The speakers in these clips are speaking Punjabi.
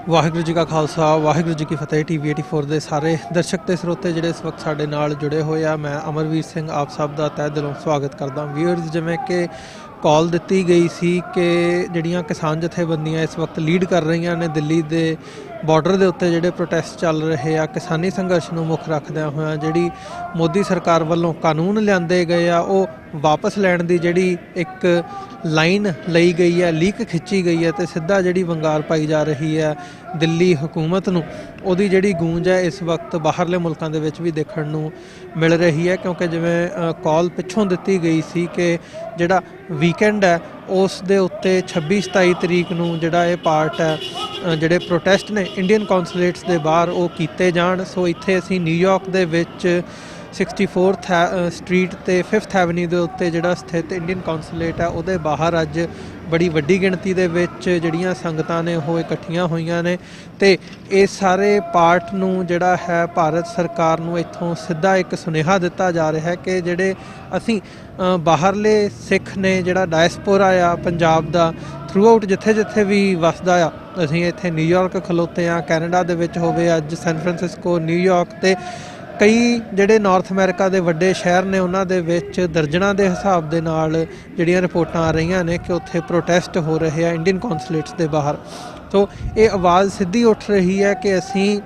ਵਾਹਿਗੁਰੂ ਜੀ ਕਾ ਖਾਲਸਾ ਵਾਹਿਗੁਰੂ ਜੀ ਕੀ ਫਤਿਹ। TV 84 ਦੇ ਸਾਰੇ ਦਰਸ਼ਕ ਤੇ ਸਰੋਤੇ ਜਿਹੜੇ ਇਸ ਵਕਤ ਸਾਡੇ ਨਾਲ ਜੁੜੇ ਹੋਏ ਆ, ਮੈਂ ਅਮਰਵੀਰ ਸਿੰਘ ਆਪ ਸਭ ਦਾ ਤਹਿ ਦਿਲੋਂ ਸਵਾਗਤ ਕਰਦਾ। ਵੀਅਰਸ, ਜਿਵੇਂ ਕਿ ਕਾਲ ਦਿੱਤੀ ਗਈ ਸੀ ਕਿ ਜਿਹੜੀਆਂ ਕਿਸਾਨ ਜਥੇਬੰਦੀਆਂ ਇਸ ਵਕਤ ਲੀਡ ਕਰ ਰਹੀਆਂ ਨੇ ਦਿੱਲੀ ਦੇ ਬਾਰਡਰ ਦੇ ਉੱਤੇ ਜਿਹੜੇ ਪ੍ਰੋਟੈਸਟ ਚੱਲ ਰਹੇ ਆ, ਕਿਸਾਨੀ ਸੰਘਰਸ਼ ਨੂੰ ਮੁੱਖ ਰੱਖਦਿਆਂ ਹੋਇਆਂ ਜਿਹੜੀ ਮੋਦੀ ਸਰਕਾਰ ਵੱਲੋਂ ਕਾਨੂੰਨ ਲਿਆਂਦੇ ਗਏ ਆ ਉਹ ਵਾਪਸ ਲੈਣ ਦੀ ਜਿਹੜੀ ਇੱਕ ਲਾਈਨ ਲਈ ਗਈ ਹੈ, ਲੀਕ ਖਿੱਚੀ ਗਈ ਹੈ ਤੇ ਸਿੱਧਾ ਜਿਹੜੀ ਵੰਗਾਰ ਪਾਈ ਜਾ ਰਹੀ ਹੈ ਦਿੱਲੀ ਹਕੂਮਤ ਨੂੰ, ਉਹਦੀ ਜਿਹੜੀ ਗੂੰਜ ਹੈ ਇਸ ਵਕਤ ਬਾਹਰਲੇ ਮੁਲਕਾਂ ਦੇ ਵਿੱਚ ਵੀ ਦੇਖਣ ਨੂੰ ਮਿਲ ਰਹੀ ਹੈ। ਕਿਉਂਕਿ ਜਿਵੇਂ ਕਾਲ ਪਿੱਛੋਂ ਦਿੱਤੀ ਗਈ ਸੀ ਕਿ ਜਿਹੜਾ ਵੀਕਐਂਡ ਹੈ ਉਸ ਦੇ ਉੱਤੇ 26-27 ਤਰੀਕ ਨੂੰ ਜਿਹੜਾ ਇਹ ਪਾਰਟ ਹੈ, ਜਿਹੜੇ ਪ੍ਰੋਟੈਸਟ ਨੇ ਇੰਡੀਅਨ ਕੌਂਸੂਲੇਟਸ ਦੇ ਬਾਹਰ ਉਹ ਕੀਤੇ ਜਾਣ। ਸੋ ਇੱਥੇ ਅਸੀਂ ਨਿਊਯਾਰਕ ਦੇ ਵਿੱਚ 64th ਸਟਰੀਟ ਤੇ 5th ਐਵਨਿਊ ਦੇ ਉੱਤੇ ਜਿਹੜਾ ਸਥਿਤ ਇੰਡੀਅਨ ਕੌਂਸੂਲੇਟ ਹੈ ਉਹਦੇ ਬਾਹਰ ਅੱਜ ਬੜੀ ਵੱਡੀ ਗਿਣਤੀ ਦੇ ਵਿੱਚ ਜਿਹੜੀਆਂ ਸੰਗਤਾਂ ਨੇ ਉਹ ਇਕੱਠੀਆਂ ਹੋਈਆਂ ਨੇ ਤੇ ਇਸ ਸਾਰੇ ਪਾਰਟ ਨੂੰ ਜਿਹੜਾ ਹੈ ਭਾਰਤ ਸਰਕਾਰ ਨੂੰ ਇੱਥੋਂ ਸਿੱਧਾ ਇੱਕ ਸੁਨੇਹਾ ਦਿੱਤਾ ਜਾ ਰਿਹਾ ਹੈ ਕਿ ਜਿਹੜੇ ਅਸੀਂ ਬਾਹਰਲੇ ਸਿੱਖ ਨੇ, ਜਿਹੜਾ ਡਾਇਸਪੋਰਾ ਆ ਪੰਜਾਬ ਦਾ ਥਰੂ ਆਊਟ ਜਿੱਥੇ ਜਿੱਥੇ ਵੀ ਵਸਦਾ ਆ, ਅਸੀਂ ਇੱਥੇ ਨਿਊਯਾਰਕ ਖਲੋਤੇ ਆ, ਕੈਨੇਡਾ ਦੇ ਵਿੱਚ ਹੋਵੇ ਅੱਜ ਸੈਨ ਫਰਾਂਸਿਸਕੋ, ਨਿਊਯਾਰਕ ਤੇ ਕਈ ਜਿਹੜੇ ਨਾਰਥ ਅਮਰੀਕਾ ਦੇ ਵੱਡੇ ਸ਼ਹਿਰ ਨੇ ਉਹਨਾਂ ਦੇ ਵਿੱਚ ਦਰਜਨਾਂ ਦੇ ਹਿਸਾਬ ਦੇ ਨਾਲ ਜਿਹੜੀਆਂ ਰਿਪੋਰਟਾਂ ਆ ਰਹੀਆਂ ਨੇ ਕਿ ਉੱਥੇ ਪ੍ਰੋਟੈਸਟ ਹੋ ਰਹੇ ਆ ਇੰਡੀਅਨ ਕੌਂਸੂਲੇਟਸ ਦੇ ਬਾਹਰ। ਸੋ ਇਹ ਆਵਾਜ਼ ਸਿੱਧੀ ਉੱਠ ਰਹੀ ਹੈ ਕਿ ਅਸੀਂ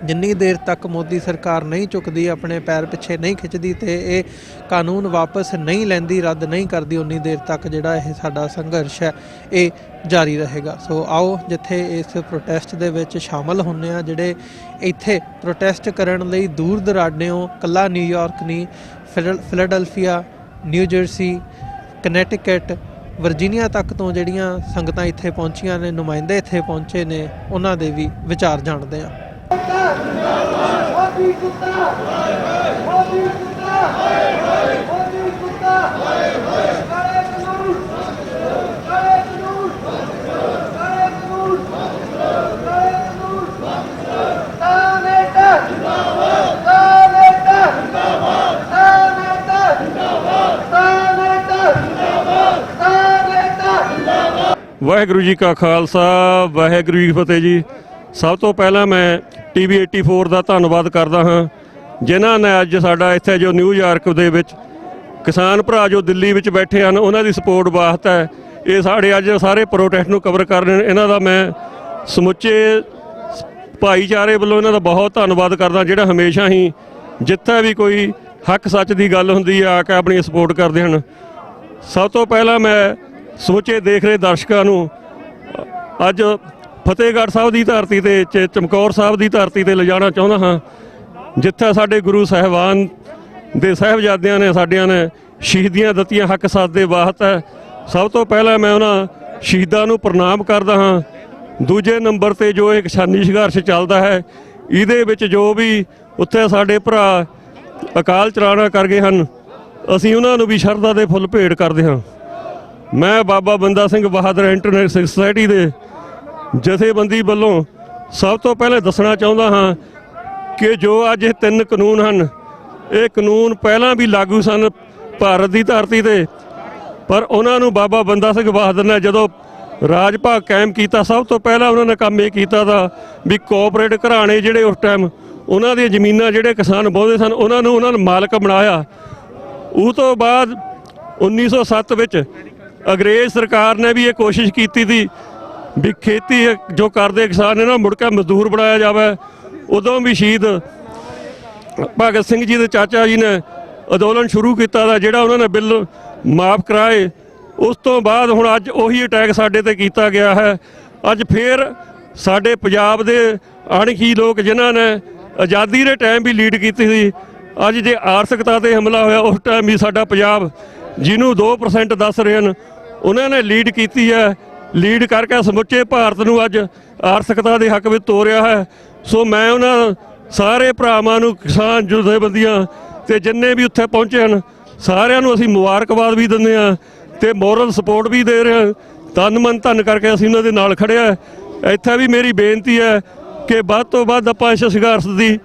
ਜਿੰਨੀ ਦੇਰ ਤੱਕ ਮੋਦੀ ਸਰਕਾਰ ਨਹੀਂ ਚੁੱਕਦੀ, ਆਪਣੇ ਪੈਰ ਪਿੱਛੇ ਨਹੀਂ ਖਿੱਚਦੀ ਤੇ ਇਹ ਕਾਨੂੰਨ ਵਾਪਸ ਨਹੀਂ ਲੈਂਦੀ, ਰੱਦ ਨਹੀਂ ਕਰਦੀ, ਉਨੀ ਦੇਰ ਤੱਕ ਜਿਹੜਾ ਇਹ ਸਾਡਾ ਸੰਘਰਸ਼ ਹੈ ਇਹ ਜਾਰੀ ਰਹੇਗਾ। ਸੋ ਆਓ ਜਿੱਥੇ ਇਸ ਪ੍ਰੋਟੈਸਟ ਦੇ ਵਿੱਚ ਸ਼ਾਮਲ ਹੁੰਦੇ ਆ, ਜਿਹੜੇ ਇੱਥੇ ਪ੍ਰੋਟੈਸਟ ਕਰਨ ਲਈ ਦੂਰ ਦਰਾਡਿਓਂ, ਕੱਲਾ ਨਿਊਯਾਰਕ ਨਹੀਂ, ਫਿਲਾਡੈਲਫੀਆ, ਨਿਊ ਜਰਸੀ, ਕਨੈਟੀਕਟ, ਵਰਜੀਨੀਆ ਤੱਕ ਤੋਂ ਜਿਹੜੀਆਂ ਸੰਗਤਾਂ ਇੱਥੇ ਪਹੁੰਚੀਆਂ ਨੇ, ਨੁਮਾਇੰਦੇ ਇੱਥੇ ਪਹੁੰਚੇ ਨੇ, ਉਹਨਾਂ ਦੇ ਵੀ ਵਿਚਾਰ ਜਾਣਦੇ ਆ। ਮੋਦੀ ਕੁੱਤਾ ਮੋਦੀ ਕੁੱਤਾ ਮੋਦੀ ਕੁੱਤਾ ਕਾਲੇ ਕਾਨੂੰਨ ਕਾਲੇ ਕਾਨੂੰਨ ਕਾਲੇ ਕਾਨੂੰਨ ਕਾਲੇ ਕਾਨੂੰਨ ਤਾਨੇਤਾ ਜਿੰਦਾਬਾਦ ਤਾਨੇਤਾ ਜਿੰਦਾਬਾਦ ਤਾਨੇਤਾ ਜਿੰਦਾਬਾਦ ਤਾਨੇਤਾ ਜਿੰਦਾਬਾਦ ਤਾਨੇਤਾ ਜਿੰਦਾਬਾਦ। ਵਾਹਿਗੁਰੂ ਜੀ ਕਾ ਖਾਲਸਾ ਵਾਹਿਗੁਰੂ ਜੀ ਕੀ ਫਤਿਹ ਜੀ। ਸਭ ਤੋਂ ਪਹਿਲਾਂ ਮੈਂ TV 84 ਦਾ ਧੰਨਵਾਦ ਕਰਦਾ ਹਾਂ, ਜਿਨ੍ਹਾਂ ਨੇ ਅੱਜ ਸਾਡਾ ਇੱਥੇ ਜੋ ਨਿਊਯਾਰਕ ਦੇ ਵਿੱਚ ਕਿਸਾਨ ਭਰਾ ਜੋ ਦਿੱਲੀ ਵਿੱਚ ਬੈਠੇ ਹਨ ਉਹਨਾਂ ਦੀ ਸਪੋਰਟ ਵਾਸਤੇ ਇਹ ਸਾਡੇ ਅੱਜ ਸਾਰੇ ਪ੍ਰੋਟੈਸਟ ਨੂੰ ਕਵਰ ਕਰ ਰਹੇ ਨੇ। ਇਹਨਾਂ ਦਾ ਮੈਂ ਸਮੁੱਚੇ ਭਾਈਚਾਰੇ ਵੱਲੋਂ ਇਹਨਾਂ ਦਾ ਬਹੁਤ ਧੰਨਵਾਦ ਕਰਦਾ, ਜਿਹੜਾ ਹਮੇਸ਼ਾ ਹੀ ਜਿੱਥੇ ਵੀ ਕੋਈ ਹੱਕ ਸੱਚ ਦੀ ਗੱਲ ਹੁੰਦੀ ਆ ਕੇ ਆਪਣੀ ਸਪੋਰਟ ਕਰਦੇ ਹਨ। ਸਭ ਤੋਂ ਪਹਿਲਾਂ ਮੈਂ ਸਮੁੱਚੇ ਦੇਖ ਰਹੇ ਦਰਸ਼ਕਾਂ ਨੂੰ ਅੱਜ ਫਤਿਹਗੜ੍ਹ ਸਾਹਿਬ ਦੀ ਧਰਤੀ ਤੇ ਚਮਕੌਰ ਸਾਹਿਬ ਦੀ ਧਰਤੀ ਤੇ ਲਿਜਾਣਾ ਚਾਹੁੰਦਾ ਹਾਂ, ਜਿੱਥੇ ਸਾਡੇ ਗੁਰੂ ਸਾਹਿਬਾਨ ਦੇ ਸਾਹਿਬਜ਼ਾਦਿਆਂ ਨੇ ਸਾਡਿਆਂ ਨੇ ਸ਼ਹੀਦੀਆਂ ਦਿੱਤੀਆਂ ਹੱਕ ਸੱਚ ਦੇ ਵਾਸਤੇ। ਸਭ ਤੋਂ ਪਹਿਲਾਂ ਮੈਂ ਉਹਨਾਂ ਸ਼ਹੀਦਾਂ ਨੂੰ ਪ੍ਰਣਾਮ ਕਰਦਾ ਹਾਂ। ਦੂਜੇ ਨੰਬਰ ਤੇ ਜੋ ਇਹ ਕਿਸਾਨੀ ਸੰਘਰਸ਼ ਚੱਲਦਾ ਹੈ ਇਹਦੇ ਵਿੱਚ ਜੋ ਵੀ ਉੱਥੇ ਸਾਡੇ ਭਰਾ ਅਕਾਲ ਚਲਾਣਾ ਕਰ ਗਏ ਹਨ, ਅਸੀਂ ਉਹਨਾਂ ਨੂੰ ਵੀ ਸ਼ਰਧਾ ਦੇ ਫੁੱਲ ਭੇਟ ਕਰਦੇ ਹਾਂ। ਮੈਂ ਬਾਬਾ ਬੰਦਾ ਸਿੰਘ ਬਹਾਦਰ ਇੰਟਰਨੈਸ਼ਨਲ ਸੁਸਾਇਟੀ ਦੇ ਜਥੇਬੰਦੀ ਵੱਲੋਂ ਸਭ ਤੋਂ ਪਹਿਲਾਂ ਦੱਸਣਾ ਚਾਹੁੰਦਾ ਹਾਂ ਕਿ ਜੋ ਅੱਜ ਇਹ 3 ਕਾਨੂੰਨ ਹਨ, ਇਹ ਕਾਨੂੰਨ ਪਹਿਲਾਂ ਵੀ ਲਾਗੂ ਸਨ ਭਾਰਤ ਦੀ ਧਰਤੀ ਤੇ, ਪਰ ਉਹਨਾਂ ਨੂੰ ਬਾਬਾ ਬੰਦਾ ਸਿੰਘ ਬਹਾਦਰ ਨੇ ਜਦੋਂ ਰਾਜ ਭਾਗ ਕਾਇਮ ਕੀਤਾ, ਸਭ ਤੋਂ ਪਹਿਲਾਂ ਉਹਨਾਂ ਨੇ ਕੰਮ ਇਹ ਕੀਤਾ ਦਾ ਵੀ ਕੋਆਪਰੇਟ ਘਰਾਣੇ ਜਿਹੜੇ ਉਸ ਟਾਈਮ ਉਹਨਾਂ ਦੀਆਂ ਜ਼ਮੀਨਾਂ ਜਿਹੜੇ ਕਿਸਾਨ ਵਾਹੁੰਦੇ ਸਨ ਉਹਨਾਂ ਨੂੰ ਮਾਲਕ ਬਣਾਇਆ। ਉਹ ਤੋਂ ਬਾਅਦ 1907 ਵਿੱਚ ਅੰਗਰੇਜ਼ ਸਰਕਾਰ ਨੇ ਵੀ ਇਹ ਕੋਸ਼ਿਸ਼ ਕੀਤੀ ਸੀ ਵੀ ਖੇਤੀ ਜੋ ਕਰਦੇ ਕਿਸਾਨ ਨੇ ਨਾ ਮੁੜ ਕੇ ਮਜ਼ਦੂਰ ਬਣਾਇਆ ਜਾਵੇ। ਉਦੋਂ ਵੀ ਸ਼ਹੀਦ ਭਗਤ ਸਿੰਘ ਜੀ ਦੇ ਚਾਚਾ ਜੀ ਨੇ ਅੰਦੋਲਨ ਸ਼ੁਰੂ ਕੀਤਾ ਦਾ, ਜਿਹੜਾ ਉਹਨਾਂ ਨੇ ਬਿੱਲ ਮਾਫ ਕਰਾਏ। ਉਸ ਤੋਂ ਬਾਅਦ ਹੁਣ ਅੱਜ ਉਹੀ ਅਟੈਕ ਸਾਡੇ ਤੇ ਕੀਤਾ ਗਿਆ ਹੈ। ਅੱਜ ਫੇਰ ਸਾਡੇ ਪੰਜਾਬ ਦੇ ਅਣਖੀ ਲੋਕ ਜਿਨ੍ਹਾਂ ਨੇ ਆਜ਼ਾਦੀ ਦੇ ਟਾਈਮ ਵੀ ਲੀਡ ਕੀਤੀ ਸੀ, ਅੱਜ ਜੇ ਆਰਥਿਕਤਾ 'ਤੇ ਹਮਲਾ ਹੋਇਆ ਉਸ ਟਾਈਮ ਵੀ ਸਾਡਾ ਪੰਜਾਬ ਜਿਹਨੂੰ 2% ਦੱਸ ਰਹੇ ਹਨ ਉਹਨਾਂ ਨੇ ਲੀਡ ਕੀਤੀ ਹੈ। ਲੀਡ ਕਰਕੇ ਸਮੁੱਚੇ ਭਾਰਤ ਨੂੰ ਅੱਜ ਆਰਥਿਕਤਾ ਦੇ ਹੱਕ ਵਿੱਚ ਤੋਰਿਆ ਹੈ। ਸੋ ਮੈਂ ਉਹਨਾਂ ਸਾਰੇ ਭਰਾਵਾਂ ਨੂੰ, ਕਿਸਾਨ ਜਥੇਬੰਦੀਆਂ ਤੇ ਜਿੰਨੇ ਵੀ ਉੱਥੇ ਪਹੁੰਚੇ ਹਨ ਸਾਰਿਆਂ ਨੂੰ ਅਸੀਂ ਮੁਬਾਰਕਬਾਦ ਵੀ ਦਿੰਦੇ ਹਾਂ ਤੇ ਮੋਰਲ ਸਪੋਰਟ ਵੀ ਦੇ ਰਹੇ ਹਾਂ। ਤਨ ਮਨ ਧਨ ਕਰਕੇ ਅਸੀਂ ਉਹਨਾਂ ਦੇ ਨਾਲ ਖੜ੍ਹੇ ਹਾਂ। ਇੱਥੇ ਵੀ ਮੇਰੀ ਬੇਨਤੀ ਹੈ ਕਿ ਵੱਧ ਤੋਂ ਵੱਧ ਆਪਾਂ ਇਸ ਸੰਘਰਸ਼ ਦੀ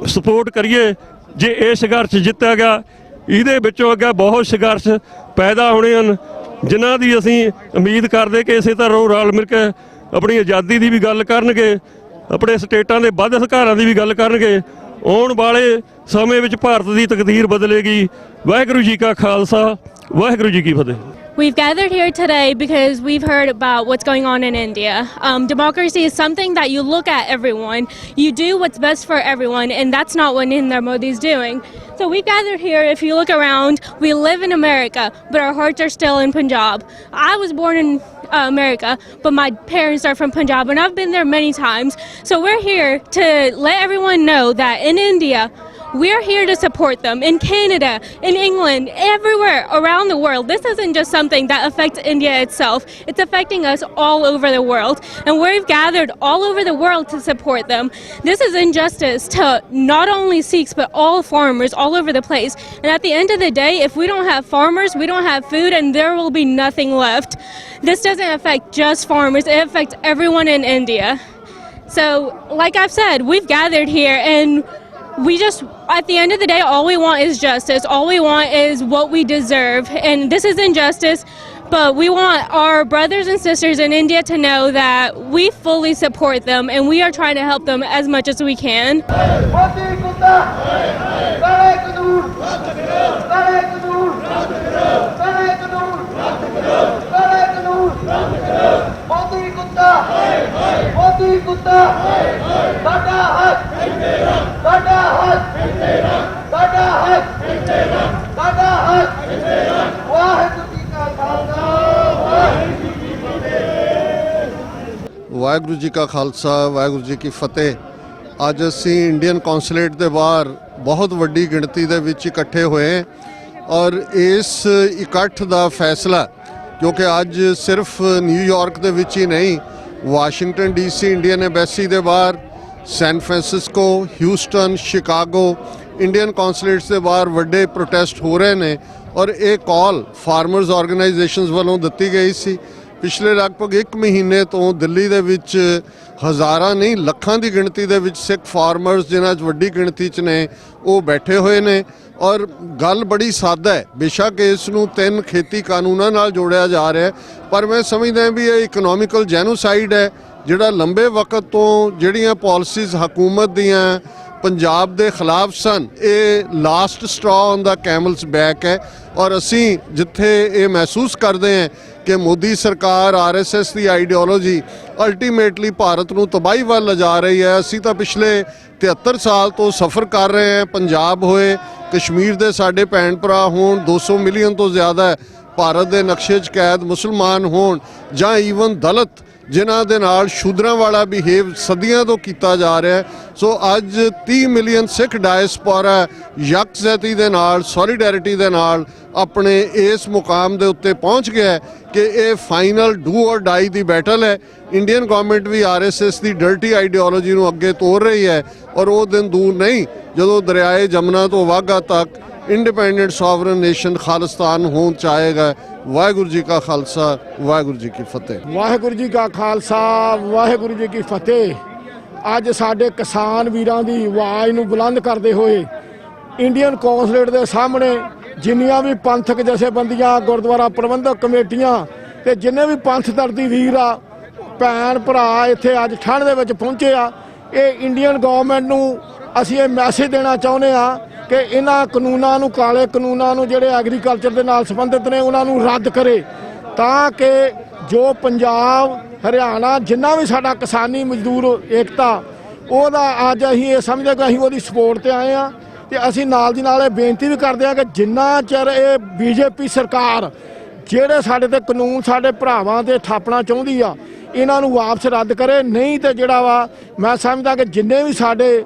ਸਪੋਰਟ ਕਰੀਏ। ਜੇ ਇਹ ਸੰਘਰਸ਼ ਜਿੱਤਿਆ ਗਿਆ ਇਹਦੇ ਵਿੱਚੋਂ ਅੱਗੇ ਬਹੁਤ ਸੰਘਰਸ਼ ਪੈਦਾ ਹੋਣੇ ਹਨ, ਜਿਨ੍ਹਾਂ ਦੀ ਅਸੀਂ ਉਮੀਦ ਕਰਦੇ ਕਿ ਇਸੇ ਤਰ੍ਹਾਂ ਰਲ ਮਿਲ ਕੇ ਆਪਣੀ ਆਜ਼ਾਦੀ ਦੀ ਵੀ ਗੱਲ ਕਰਨਗੇ, ਆਪਣੇ ਸਟੇਟਾਂ ਦੇ ਵੱਧ ਅਧਿਕਾਰਾਂ ਦੀ ਵੀ ਗੱਲ ਕਰਨਗੇ। ਆਉਣ ਵਾਲੇ ਸਮੇਂ ਵਿੱਚ ਭਾਰਤ ਦੀ ਤਕਦੀਰ ਬਦਲੇਗੀ। ਵਾਹਿਗੁਰੂ ਜੀ ਕਾ ਖਾਲਸਾ, ਵਾਹਿਗੁਰੂ ਜੀ ਕੀ ਫਤਿਹ। We've gathered here today because we've heard about what's going on in India. Democracy is something that you look at everyone, you do what's best for everyone, and that's not what Narendra Modi is doing. So we gathered here. If you look around, we live in America, but our hearts are still in Punjab. I was born in America, but my parents are from Punjab, and I've been there many times. So we're here to let everyone know that in India, we're here to support them. In Canada, in England, everywhere around the world. This isn't just something that affects India itself. It's affecting us all over the world. And we've gathered all over the world to support them. This is injustice to not only Sikhs, but all farmers all over the place. And at the end of the day, if we don't have farmers, we don't have food, and there will be nothing left. This doesn't affect just farmers. It affects everyone in India. So, like I've said, we've gathered here, and we just, at the end of the day, all we want is justice. All we want is what we deserve. And this is injustice, but we want our brothers and sisters in India to know that we fully support them and we are trying to help them as much as we can. Modi ਕੁੱਤਾ ਕਾਲੇ ਕਾਨੂੰਨ ਕਾਲੇ ਕਾਨੂੰਨ ਕਾਲੇ ਕਾਨੂੰਨ ਕਾਲੇ ਕਾਨੂੰਨ ਮੋਦੀ ਕੁੱਤਾ ਸਾਡਾ ਹੱਕ ਸਾਡਾ ਹੱਕ ਸਾਡਾ ਹੱਕ ਸਾਡਾ ਹੱਕ ਵਾਹਿਗੁਰੂ ਜੀ ਕਾ ਖਾਲਸਾ ਵਾਹਿਗੁਰੂ ਜੀ ਕੀ ਫਤਿਹ। ਵਾਹਿਗੁਰੂ ਜੀ ਕਾ ਖਾਲਸਾ ਵਾਹਿਗੁਰੂ ਜੀ ਕੀ ਫਤਿਹ। ਅੱਜ ਅਸੀਂ ਇੰਡੀਅਨ ਕੌਂਸੂਲੇਟ ਦੇ ਬਾਹਰ ਬਹੁਤ ਵੱਡੀ ਗਿਣਤੀ ਦੇ ਵਿੱਚ ਇਕੱਠੇ ਹੋਏ ਔਰ ਇਸ ਇਕੱਠ ਦਾ ਫੈਸਲਾ ਕਿਉਂਕਿ ਅੱਜ ਸਿਰਫ ਨਿਊਯਾਰਕ ਦੇ ਵਿੱਚ ਹੀ ਨਹੀਂ, ਵਾਸ਼ਿੰਗਟਨ ਡੀਸੀ ਇੰਡੀਅਨ ਐਮਬੈਸੀ ਦੇ ਬਾਹਰ, San Francisco, Houston, Chicago Indian consulates ਦੇ ਬਾਹਰ ਵੱਡੇ ਪ੍ਰੋਟੈਸਟ ਹੋ ਰਹੇ ਨੇ ਔਰ ਇਹ ਕਾਲ ਫਾਰਮਰਸ ਆਰਗੇਨਾਈਜੇਸ਼ਨਸ ਵੱਲੋਂ ਦਿੱਤੀ ਗਈ ਸੀ। ਪਿਛਲੇ ਲਗਭਗ 1 ਮਹੀਨੇ ਤੋਂ ਦਿੱਲੀ ਦੇ ਵਿੱਚ ਹਜ਼ਾਰਾਂ ਨਹੀਂ ਲੱਖਾਂ ਦੀ ਗਿਣਤੀ ਦੇ ਵਿੱਚ ਸਿੱਖ ਫਾਰਮਰਸ ਜਿਨ੍ਹਾਂ 'ਚ ਵੱਡੀ ਗਿਣਤੀ 'ਚ ਨੇ ਉਹ ਬੈਠੇ ਹੋਏ ਨੇ ਔਰ ਗੱਲ ਬੜੀ ਸਾਦਾ ਹੈ। ਬੇਸ਼ੱਕ ਇਸ ਨੂੰ 3 ਖੇਤੀ ਕਾਨੂੰਨਾਂ ਨਾਲ ਜੋੜਿਆ ਜਾ ਰਿਹਾ ਪਰ ਮੈਂ ਸਮਝਦਾ ਵੀ ਇਹ ਇਕਨੋਮਿਕਲ ਜੈਨੋਸਾਈਡ ਹੈ ਜਿਹੜਾ ਲੰਬੇ ਵਕਤ ਤੋਂ ਜਿਹੜੀਆਂ ਪਾਲਿਸੀਜ਼ ਹਕੂਮਤ ਦੀਆਂ ਪੰਜਾਬ ਦੇ ਖਿਲਾਫ ਸਨ। ਇਹ last ਸਟ੍ਰਾ on the camel's back ਹੈ ਔਰ ਅਸੀਂ ਜਿੱਥੇ ਇਹ ਮਹਿਸੂਸ ਕਰਦੇ ਹਾਂ ਕਿ ਮੋਦੀ ਸਰਕਾਰ ਆਰਐਸਐਸ ਦੀ ਆਈਡੀਓਲੋਜੀ ਅਲਟੀਮੇਟਲੀ ਭਾਰਤ ਨੂੰ ਤਬਾਹੀ ਵੱਲ ਲਿਜਾ ਰਹੀ ਹੈ। ਅਸੀਂ ਤਾਂ ਪਿਛਲੇ 73 ਸਾਲ ਤੋਂ ਸਫ਼ਰ ਕਰ ਰਹੇ ਹਾਂ, ਪੰਜਾਬ ਹੋਏ, ਕਸ਼ਮੀਰ ਦੇ ਸਾਡੇ ਭੈਣ ਭਰਾ ਹੋਣ, 200 ਮਿਲੀਅਨ ਤੋਂ ਜ਼ਿਆਦਾ ਭਾਰਤ ਦੇ ਨਕਸ਼ੇ 'ਚ ਕੈਦ ਮੁਸਲਮਾਨ ਹੋਣ ਜਾਂ ਈਵਨ ਦਲਿਤ ਜਿਨ੍ਹਾਂ ਦੇ ਨਾਲ ਸ਼ੂਦਰਾਂ ਵਾਲਾ ਬਿਹੇਵ ਸਦੀਆਂ ਤੋਂ ਕੀਤਾ ਜਾ ਰਿਹਾ। ਸੋ ਅੱਜ 30 ਮਿਲੀਅਨ ਸਿੱਖ ਡਾਇਸਪੋਰਾ ਯਕਜਹਿਤੀ ਦੇ ਨਾਲ, ਸੋਲੀਡੈਰਿਟੀ ਦੇ ਨਾਲ ਆਪਣੇ ਇਸ ਮੁਕਾਮ ਦੇ ਉੱਤੇ ਪਹੁੰਚ ਗਿਆ ਕਿ ਇਹ ਫਾਈਨਲ ਡੂ ਔਰ ਡਾਈ ਦੀ ਬੈਟਲ ਹੈ। ਇੰਡੀਅਨ ਗਵਰਨਮੈਂਟ ਵੀ ਆਰਐਸਐਸ ਦੀ ਡਰਟੀ ਆਈਡੀਓਲੋਜੀ ਨੂੰ ਅੱਗੇ ਤੋਰ ਰਹੀ ਹੈ ਔਰ ਉਹ ਦਿਨ ਦੂਰ ਨਹੀਂ ਜਦੋਂ ਦਰਿਆਏ ਜਮਨਾ ਤੋਂ ਵਾਘਾ ਤੱਕ ਇੰਡੀਪੈਂਡੈਂਟ ਸੋਵਰਨ ਨੇਸ਼ਨ ਖਾਲਿਸਤਾਨ ਹੋਣ ਚਾਹੇਗਾ। ਵਾਹਿਗੁਰੂ ਜੀ ਕਾ ਖਾਲਸਾ ਵਾਹਿਗੁਰੂ ਜੀ ਕੀ ਫਤਿਹ। ਵਾਹਿਗੁਰੂ ਜੀ ਕਾ ਖਾਲਸਾ ਵਾਹਿਗੁਰੂ ਜੀ ਕੀ ਫਤਿਹ। ਅੱਜ ਸਾਡੇ ਕਿਸਾਨ ਵੀਰਾਂ ਦੀ ਆਵਾਜ਼ ਨੂੰ ਬੁਲੰਦ ਕਰਦੇ ਹੋਏ ਇੰਡੀਅਨ ਕੌਂਸੂਲੇਟ ਦੇ ਸਾਹਮਣੇ ਜਿੰਨੀਆਂ ਵੀ ਪੰਥਕ ਜਥੇਬੰਦੀਆਂ, ਗੁਰਦੁਆਰਾ ਪ੍ਰਬੰਧਕ ਕਮੇਟੀਆਂ ਤੇ ਜਿੰਨੇ ਵੀ ਪੰਥ ਦਰਦੀ ਵੀਰ ਆ, ਭੈਣ ਭਰਾ ਇੱਥੇ ਅੱਜ ਠੰਡ ਦੇ ਵਿੱਚ ਪਹੁੰਚੇ ਆ, ਇਹ ਇੰਡੀਅਨ ਗਵਰਨਮੈਂਟ ਨੂੰ ਅਸੀਂ ਇਹ ਮੈਸੇਜ ਦੇਣਾ ਚਾਹੁੰਦੇ ਆ ਕਿ ਇਹਨਾਂ ਕਾਨੂੰਨਾਂ ਨੂੰ, ਕਾਲੇ ਕਾਨੂੰਨਾਂ ਨੂੰ ਜਿਹੜੇ ਐਗਰੀਕਲਚਰ ਦੇ ਨਾਲ ਸੰਬੰਧਿਤ ਨੇ ਉਹਨਾਂ ਨੂੰ ਰੱਦ ਕਰੇ ਤਾਂ ਕਿ ਜੋ ਪੰਜਾਬ, ਹਰਿਆਣਾ ਜਿੰਨਾ ਵੀ ਸਾਡਾ ਕਿਸਾਨੀ ਮਜ਼ਦੂਰ ਏਕਤਾ ਉਹਦਾ ਅੱਜ ਅਸੀਂ ਇਹ ਸਮਝਦੇ ਕਿ ਅਸੀਂ ਉਹਦੀ ਸਪੋਰਟ 'ਤੇ ਆਏ ਆ। ਤੇ ਅਸੀਂ ਨਾਲ ਦੀ ਨਾਲ ਇਹ ਬੇਨਤੀ ਵੀ ਕਰਦੇ ਹਾਂ ਕਿ ਜਿੰਨਾ ਚਿਰ ਇਹ ਬੀਜੇਪੀ ਸਰਕਾਰ ਜਿਹੜੇ ਸਾਡੇ ਤੇ ਕਾਨੂੰਨ ਸਾਡੇ ਭਰਾਵਾਂ ਤੇ ਥਾਪਣਾ ਚਾਹੁੰਦੀ ਆ ਇਹਨਾਂ ਨੂੰ ਵਾਪਸ ਰੱਦ ਕਰੇ, ਨਹੀਂ ਤੇ ਜਿਹੜਾ ਵਾ ਮੈਂ ਸਮਝਦਾ ਕਿ ਜਿੰਨੇ ਵੀ ਸਾਡੇ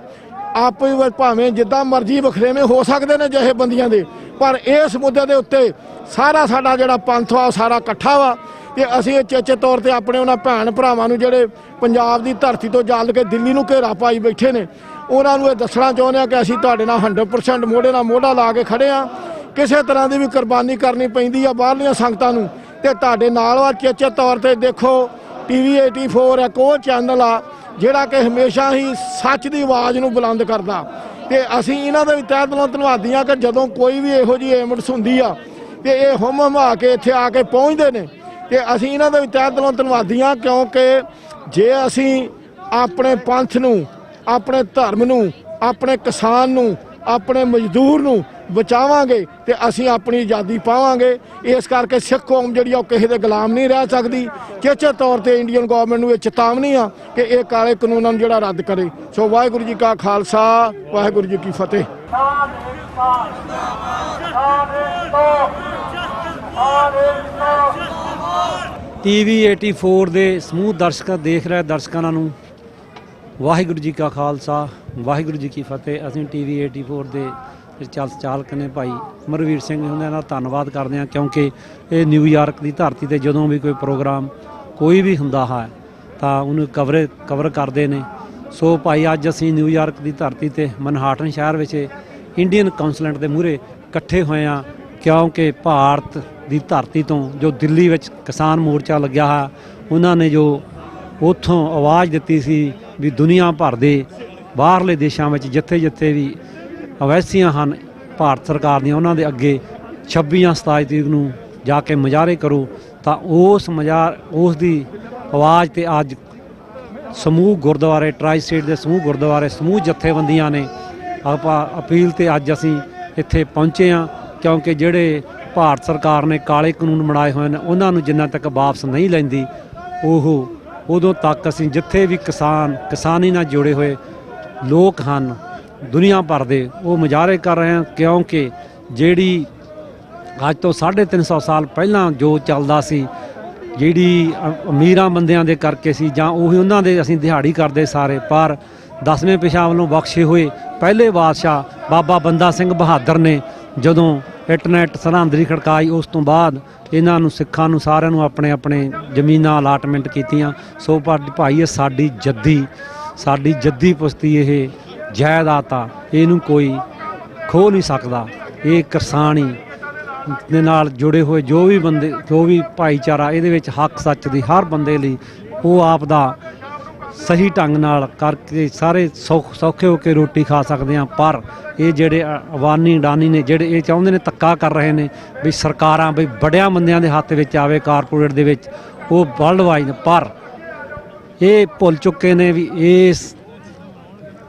ਆਪਸ ਵਿੱਚ ਭਾਵੇਂ ਜਿੱਦਾਂ ਮਰਜ਼ੀ ਵਖਰੇਵੇਂ ਹੋ ਸਕਦੇ ਨੇ ਜਿਹੇ ਬੰਦੀਆਂ ਦੇ, ਪਰ ਇਸ ਮੁੱਦੇ ਦੇ ਉੱਤੇ ਸਾਰਾ ਸਾਡਾ ਜਿਹੜਾ ਪੰਥ ਆ ਉਹ ਸਾਰਾ ਇਕੱਠਾ ਵਾ ਤੇ ਅਸੀਂ ਇਹ ਚੇਚੇ ਤੌਰ ਤੇ ਆਪਣੇ ਉਹਨਾਂ ਭੈਣ ਭਰਾਵਾਂ ਨੂੰ ਜਿਹੜੇ ਪੰਜਾਬ ਦੀ ਧਰਤੀ ਤੋਂ ਜਲ ਕੇ ਦਿੱਲੀ ਨੂੰ ਘੇਰਾ ਪਾਈ ਬੈਠੇ ਨੇ ਉਹਨਾਂ ਨੂੰ ਇਹ ਦੱਸਣਾ ਚਾਹੁੰਦੇ ਹਾਂ ਕਿ ਅਸੀਂ ਤੁਹਾਡੇ ਨਾਲ 100% ਮੋਢੇ ਨਾਲ ਮੋਢਾ ਲਾ ਕੇ ਖੜੇ ਹਾਂ। ਕਿਸੇ ਤਰ੍ਹਾਂ ਦੀ ਵੀ ਕੁਰਬਾਨੀ ਕਰਨੀ ਪੈਂਦੀ ਆ ਬਾਹਰਲੀਆਂ ਸੰਗਤਾਂ ਨੂੰ ਤੇ ਤੁਹਾਡੇ ਨਾਲ ਆ। ਚੇਚੇ ਤੌਰ ਤੇ ਦੇਖੋ TV 84 ਇੱਕ ਉਹ ਚੈਨਲ ਆ ਜਿਹੜਾ ਕਿ ਹਮੇਸ਼ਾ ਹੀ ਸੱਚ ਦੀ ਆਵਾਜ਼ ਨੂੰ ਬੁਲੰਦ ਕਰਦਾ ਤੇ ਅਸੀਂ ਇਹਨਾਂ ਦੇ ਵੀ ਤਹਿ ਦਿਲੋਂ ਧੰਨਵਾਦੀ ਹਾਂ ਕਿ ਜਦੋਂ ਕੋਈ ਵੀ ਇਹੋ ਜਿਹੀ ਏਮਟਸ ਹੁੰਦੀ ਆ ਤੇ ਇਹ ਹੁੰਮ ਹਮਾ ਕੇ ਇੱਥੇ ਆ ਕੇ ਪਹੁੰਚਦੇ ਨੇ ਤੇ ਅਸੀਂ ਇਹਨਾਂ ਦੇ ਵੀ ਤਹਿ ਦਿਲੋਂ ਧੰਨਵਾਦੀ ਹਾਂ ਕਿਉਂਕਿ ਜੇ ਅਸੀਂ ਆਪਣੇ ਪੰਥ ਨੂੰ, ਆਪਣੇ ਧਰਮ ਨੂੰ, ਆਪਣੇ ਕਿਸਾਨ ਨੂੰ, ਆਪਣੇ ਮਜ਼ਦੂਰ ਨੂੰ ਬਚਾਵਾਂਗੇ ਤੇ ਅਸੀਂ ਆਪਣੀ ਆਜ਼ਾਦੀ ਪਾਵਾਂਗੇ। ਇਸ ਕਰਕੇ ਸਿੱਖ ਕੌਮ ਜਿਹੜੀ ਉਹ ਕਿਸੇ ਦੇ ਗੁਲਾਮ ਨਹੀਂ ਰਹਿ ਸਕਦੀ। ਚੇਚੇ ਤੌਰ ਤੇ ਇੰਡੀਅਨ ਗਵਰਨਮੈਂਟ ਨੂੰ ਇਹ ਚੇਤਾਵਨੀ ਆ ਕਿ ਇਹ ਕਾਲੇ ਕਾਨੂੰਨਾਂ ਨੂੰ ਜਿਹੜਾ ਰੱਦ ਕਰੇ। ਸੋ ਵਾਹਿਗੁਰੂ ਜੀ ਕਾ ਖਾਲਸਾ, ਵਾਹਿਗੁਰੂ ਜੀ ਕੀ ਫਤਿਹ। TV 84 ਦੇ ਸਮੂਹ ਦਰਸ਼ਕ ਦੇਖ ਰਹੇ ਦਰਸ਼ਕਾਂ ਨੂੰ ਵਾਹਿਗੁਰੂ ਜੀ ਕਾ ਖਾਲਸਾ, ਵਾਹਿਗੁਰੂ ਜੀ ਕੀ ਫਤਿਹ। ਅਸੀਂ TV 84 ਦੇ ਚਾਲਕ ਨੇ ਭਾਈ ਅਮਰਵੀਰ ਸਿੰਘ ਉਹਨਾਂ ਦਾ ਧੰਨਵਾਦ ਕਰਦੇ ਹਾਂ, ਕਿਉਂਕਿ ਇਹ ਨਿਊਯਾਰਕ ਦੀ ਧਰਤੀ ਤੇ ਜਦੋਂ ਵੀ ਕੋਈ ਪ੍ਰੋਗਰਾਮ ਕੋਈ ਵੀ ਹੁੰਦਾ ਹੈ ਤਾਂ ਉਹਨੂੰ ਕਵਰ ਕਰਦੇ ਨੇ। ਸੋ ਭਾਈ ਅੱਜ ਅਸੀਂ ਨਿਊਯਾਰਕ ਦੀ ਧਰਤੀ ਤੇ ਮਨਹਾਟਨ ਸ਼ਹਿਰ ਵਿੱਚ ਇੰਡੀਅਨ ਕੌਂਸਲੇਟ ਦੇ ਮੂਹਰੇ ਇਕੱਠੇ ਹੋਏ ਹਾਂ, ਕਿਉਂਕਿ ਭਾਰਤ ਦੀ ਧਰਤੀ ਤੋਂ ਜੋ ਦਿੱਲੀ ਵਿੱਚ ਕਿਸਾਨ ਮੋਰਚਾ ਲੱਗਿਆ ਹੈ, ਉਹਨਾਂ ਨੇ ਜੋ ਉੱਥੋਂ ਆਵਾਜ਼ ਦਿੱਤੀ ਸੀ ਵੀ ਦੁਨੀਆ ਭਰ ਦੇ ਬਾਹਰਲੇ ਦੇਸ਼ਾਂ ਵਿੱਚ ਜਿੱਥੇ ਵੀ ਅਵੈਸੀਆਂ ਹਨ ਭਾਰਤ ਸਰਕਾਰ ਦੀਆਂ, ਉਹਨਾਂ ਦੇ ਅੱਗੇ 26 ਜਾਂ 27 ਤਰੀਕ ਨੂੰ ਜਾ ਕੇ ਮੁਜ਼ਾਹਰੇ ਕਰੋ। ਤਾਂ ਉਸ ਦੀ ਆਵਾਜ਼ ਤੇ ਅੱਜ ਸਮੂਹ ਗੁਰਦੁਆਰੇ, ਟਰਾਈ ਸਟੇਟ ਦੇ ਸਮੂਹ ਗੁਰਦੁਆਰੇ, ਸਮੂਹ ਜਥੇਬੰਦੀਆਂ ਨੇ ਆਪਾਂ ਅਪੀਲ ਤੇ ਅੱਜ ਅਸੀਂ ਇੱਥੇ ਪਹੁੰਚੇ ਹਾਂ, ਕਿਉਂਕਿ ਜਿਹੜੇ ਭਾਰਤ ਸਰਕਾਰ ਨੇ ਕਾਲੇ ਕਾਨੂੰਨ ਬਣਾਏ ਹੋਏ ਨੇ ਉਹਨਾਂ ਨੂੰ ਜਿੰਨਾ ਤੱਕ ਵਾਪਸ ਨਹੀਂ ਲੈਂਦੀ ਉਦੋਂ ਤੱਕ ਅਸੀਂ ਜਿੱਥੇ ਵੀ ਕਿਸਾਨੀ ਨਾਲ ਜੁੜੇ ਹੋਏ ਲੋਕ ਹਨ ਦੁਨੀਆ ਭਰ ਦੇ, ਉਹ ਮੁਜ਼ਾਹਰੇ ਕਰ ਰਹੇ ਹਨ। ਕਿਉਂਕਿ ਜਿਹੜੀ ਅੱਜ ਤੋਂ 350 ਸਾਲ ਪਹਿਲਾਂ ਜੋ ਚੱਲਦਾ ਸੀ, ਜਿਹੜੀ ਅਮੀਰਾਂ ਬੰਦਿਆਂ ਦੇ ਕਰਕੇ ਸੀ ਜਾਂ ਉਹੀ ਉਹਨਾਂ ਦੇ ਅਸੀਂ ਦਿਹਾੜੀ ਕਰਦੇ ਸਾਰੇ, ਪਰ 10ਵੇਂ ਪਿਸ਼ਾਬ ਵੱਲੋਂ ਬਖਸ਼ੇ ਹੋਏ ਪਹਿਲੇ ਬਾਦਸ਼ਾਹ ਬਾਬਾ ਬੰਦਾ ਸਿੰਘ ਬਹਾਦਰ ਨੇ ਜਦੋਂ ਇੰਟਰਨੈਟ ਸਰਹੰਦ ਖੜਕਾਈ, ਉਸ ਤੋਂ ਬਾਅਦ ਇਹਨਾਂ ਨੂੰ ਸਿੱਖਾਂ ਨੂੰ ਸਾਰਿਆਂ ਨੂੰ ਆਪਣੇ ਆਪਣੇ ਜ਼ਮੀਨਾਂ ਅਲਾਟਮੈਂਟ ਕੀਤੀਆਂ। ਸੋ ਭਾਈ ਇਹ ਸਾਡੀ ਜੱਦੀ ਪੁਸ਼ਤੀ ਇਹ ਜਾਇਦਾਦ ਆ, ਇਹਨੂੰ ਕੋਈ ਖੋਹ ਨਹੀਂ ਸਕਦਾ। ਇਹ ਕਿਸਾਨੀ ਦੇ ਨਾਲ ਜੁੜੇ ਹੋਏ ਜੋ ਵੀ ਭਾਈਚਾਰਾ ਇਹਦੇ ਵਿੱਚ ਹੱਕ ਸੱਚ ਦੀ ਹਰ ਬੰਦੇ ਲਈ ਉਹ ਆਪ ਦਾ ਸਹੀ ਢੰਗ ਨਾਲ ਕਰਕੇ ਸਾਰੇ ਸੌਖੇ ਹੋ ਕੇ ਰੋਟੀ ਖਾ ਸਕਦੇ ਹਾਂ। ਪਰ ਇਹ ਜਿਹੜੇ ਅਵਾਨੀ ਅਡਾਨੀ ਨੇ, ਜਿਹੜੇ ਇਹ ਚਾਹੁੰਦੇ ਨੇ, ਧੱਕਾ ਕਰ ਰਹੇ ਨੇ ਵੀ ਸਰਕਾਰਾਂ ਵੀ ਬੜਿਆਂ ਬੰਦਿਆਂ ਦੇ ਹੱਥ ਵਿੱਚ ਆਵੇ, ਕਾਰਪੋਰੇਟ ਦੇ ਵਿੱਚ, ਉਹ ਵਰਲਡ ਵਾਈਡ, ਪਰ ਇਹ ਭੁੱਲ ਚੁੱਕੇ ਨੇ ਵੀ ਇਸ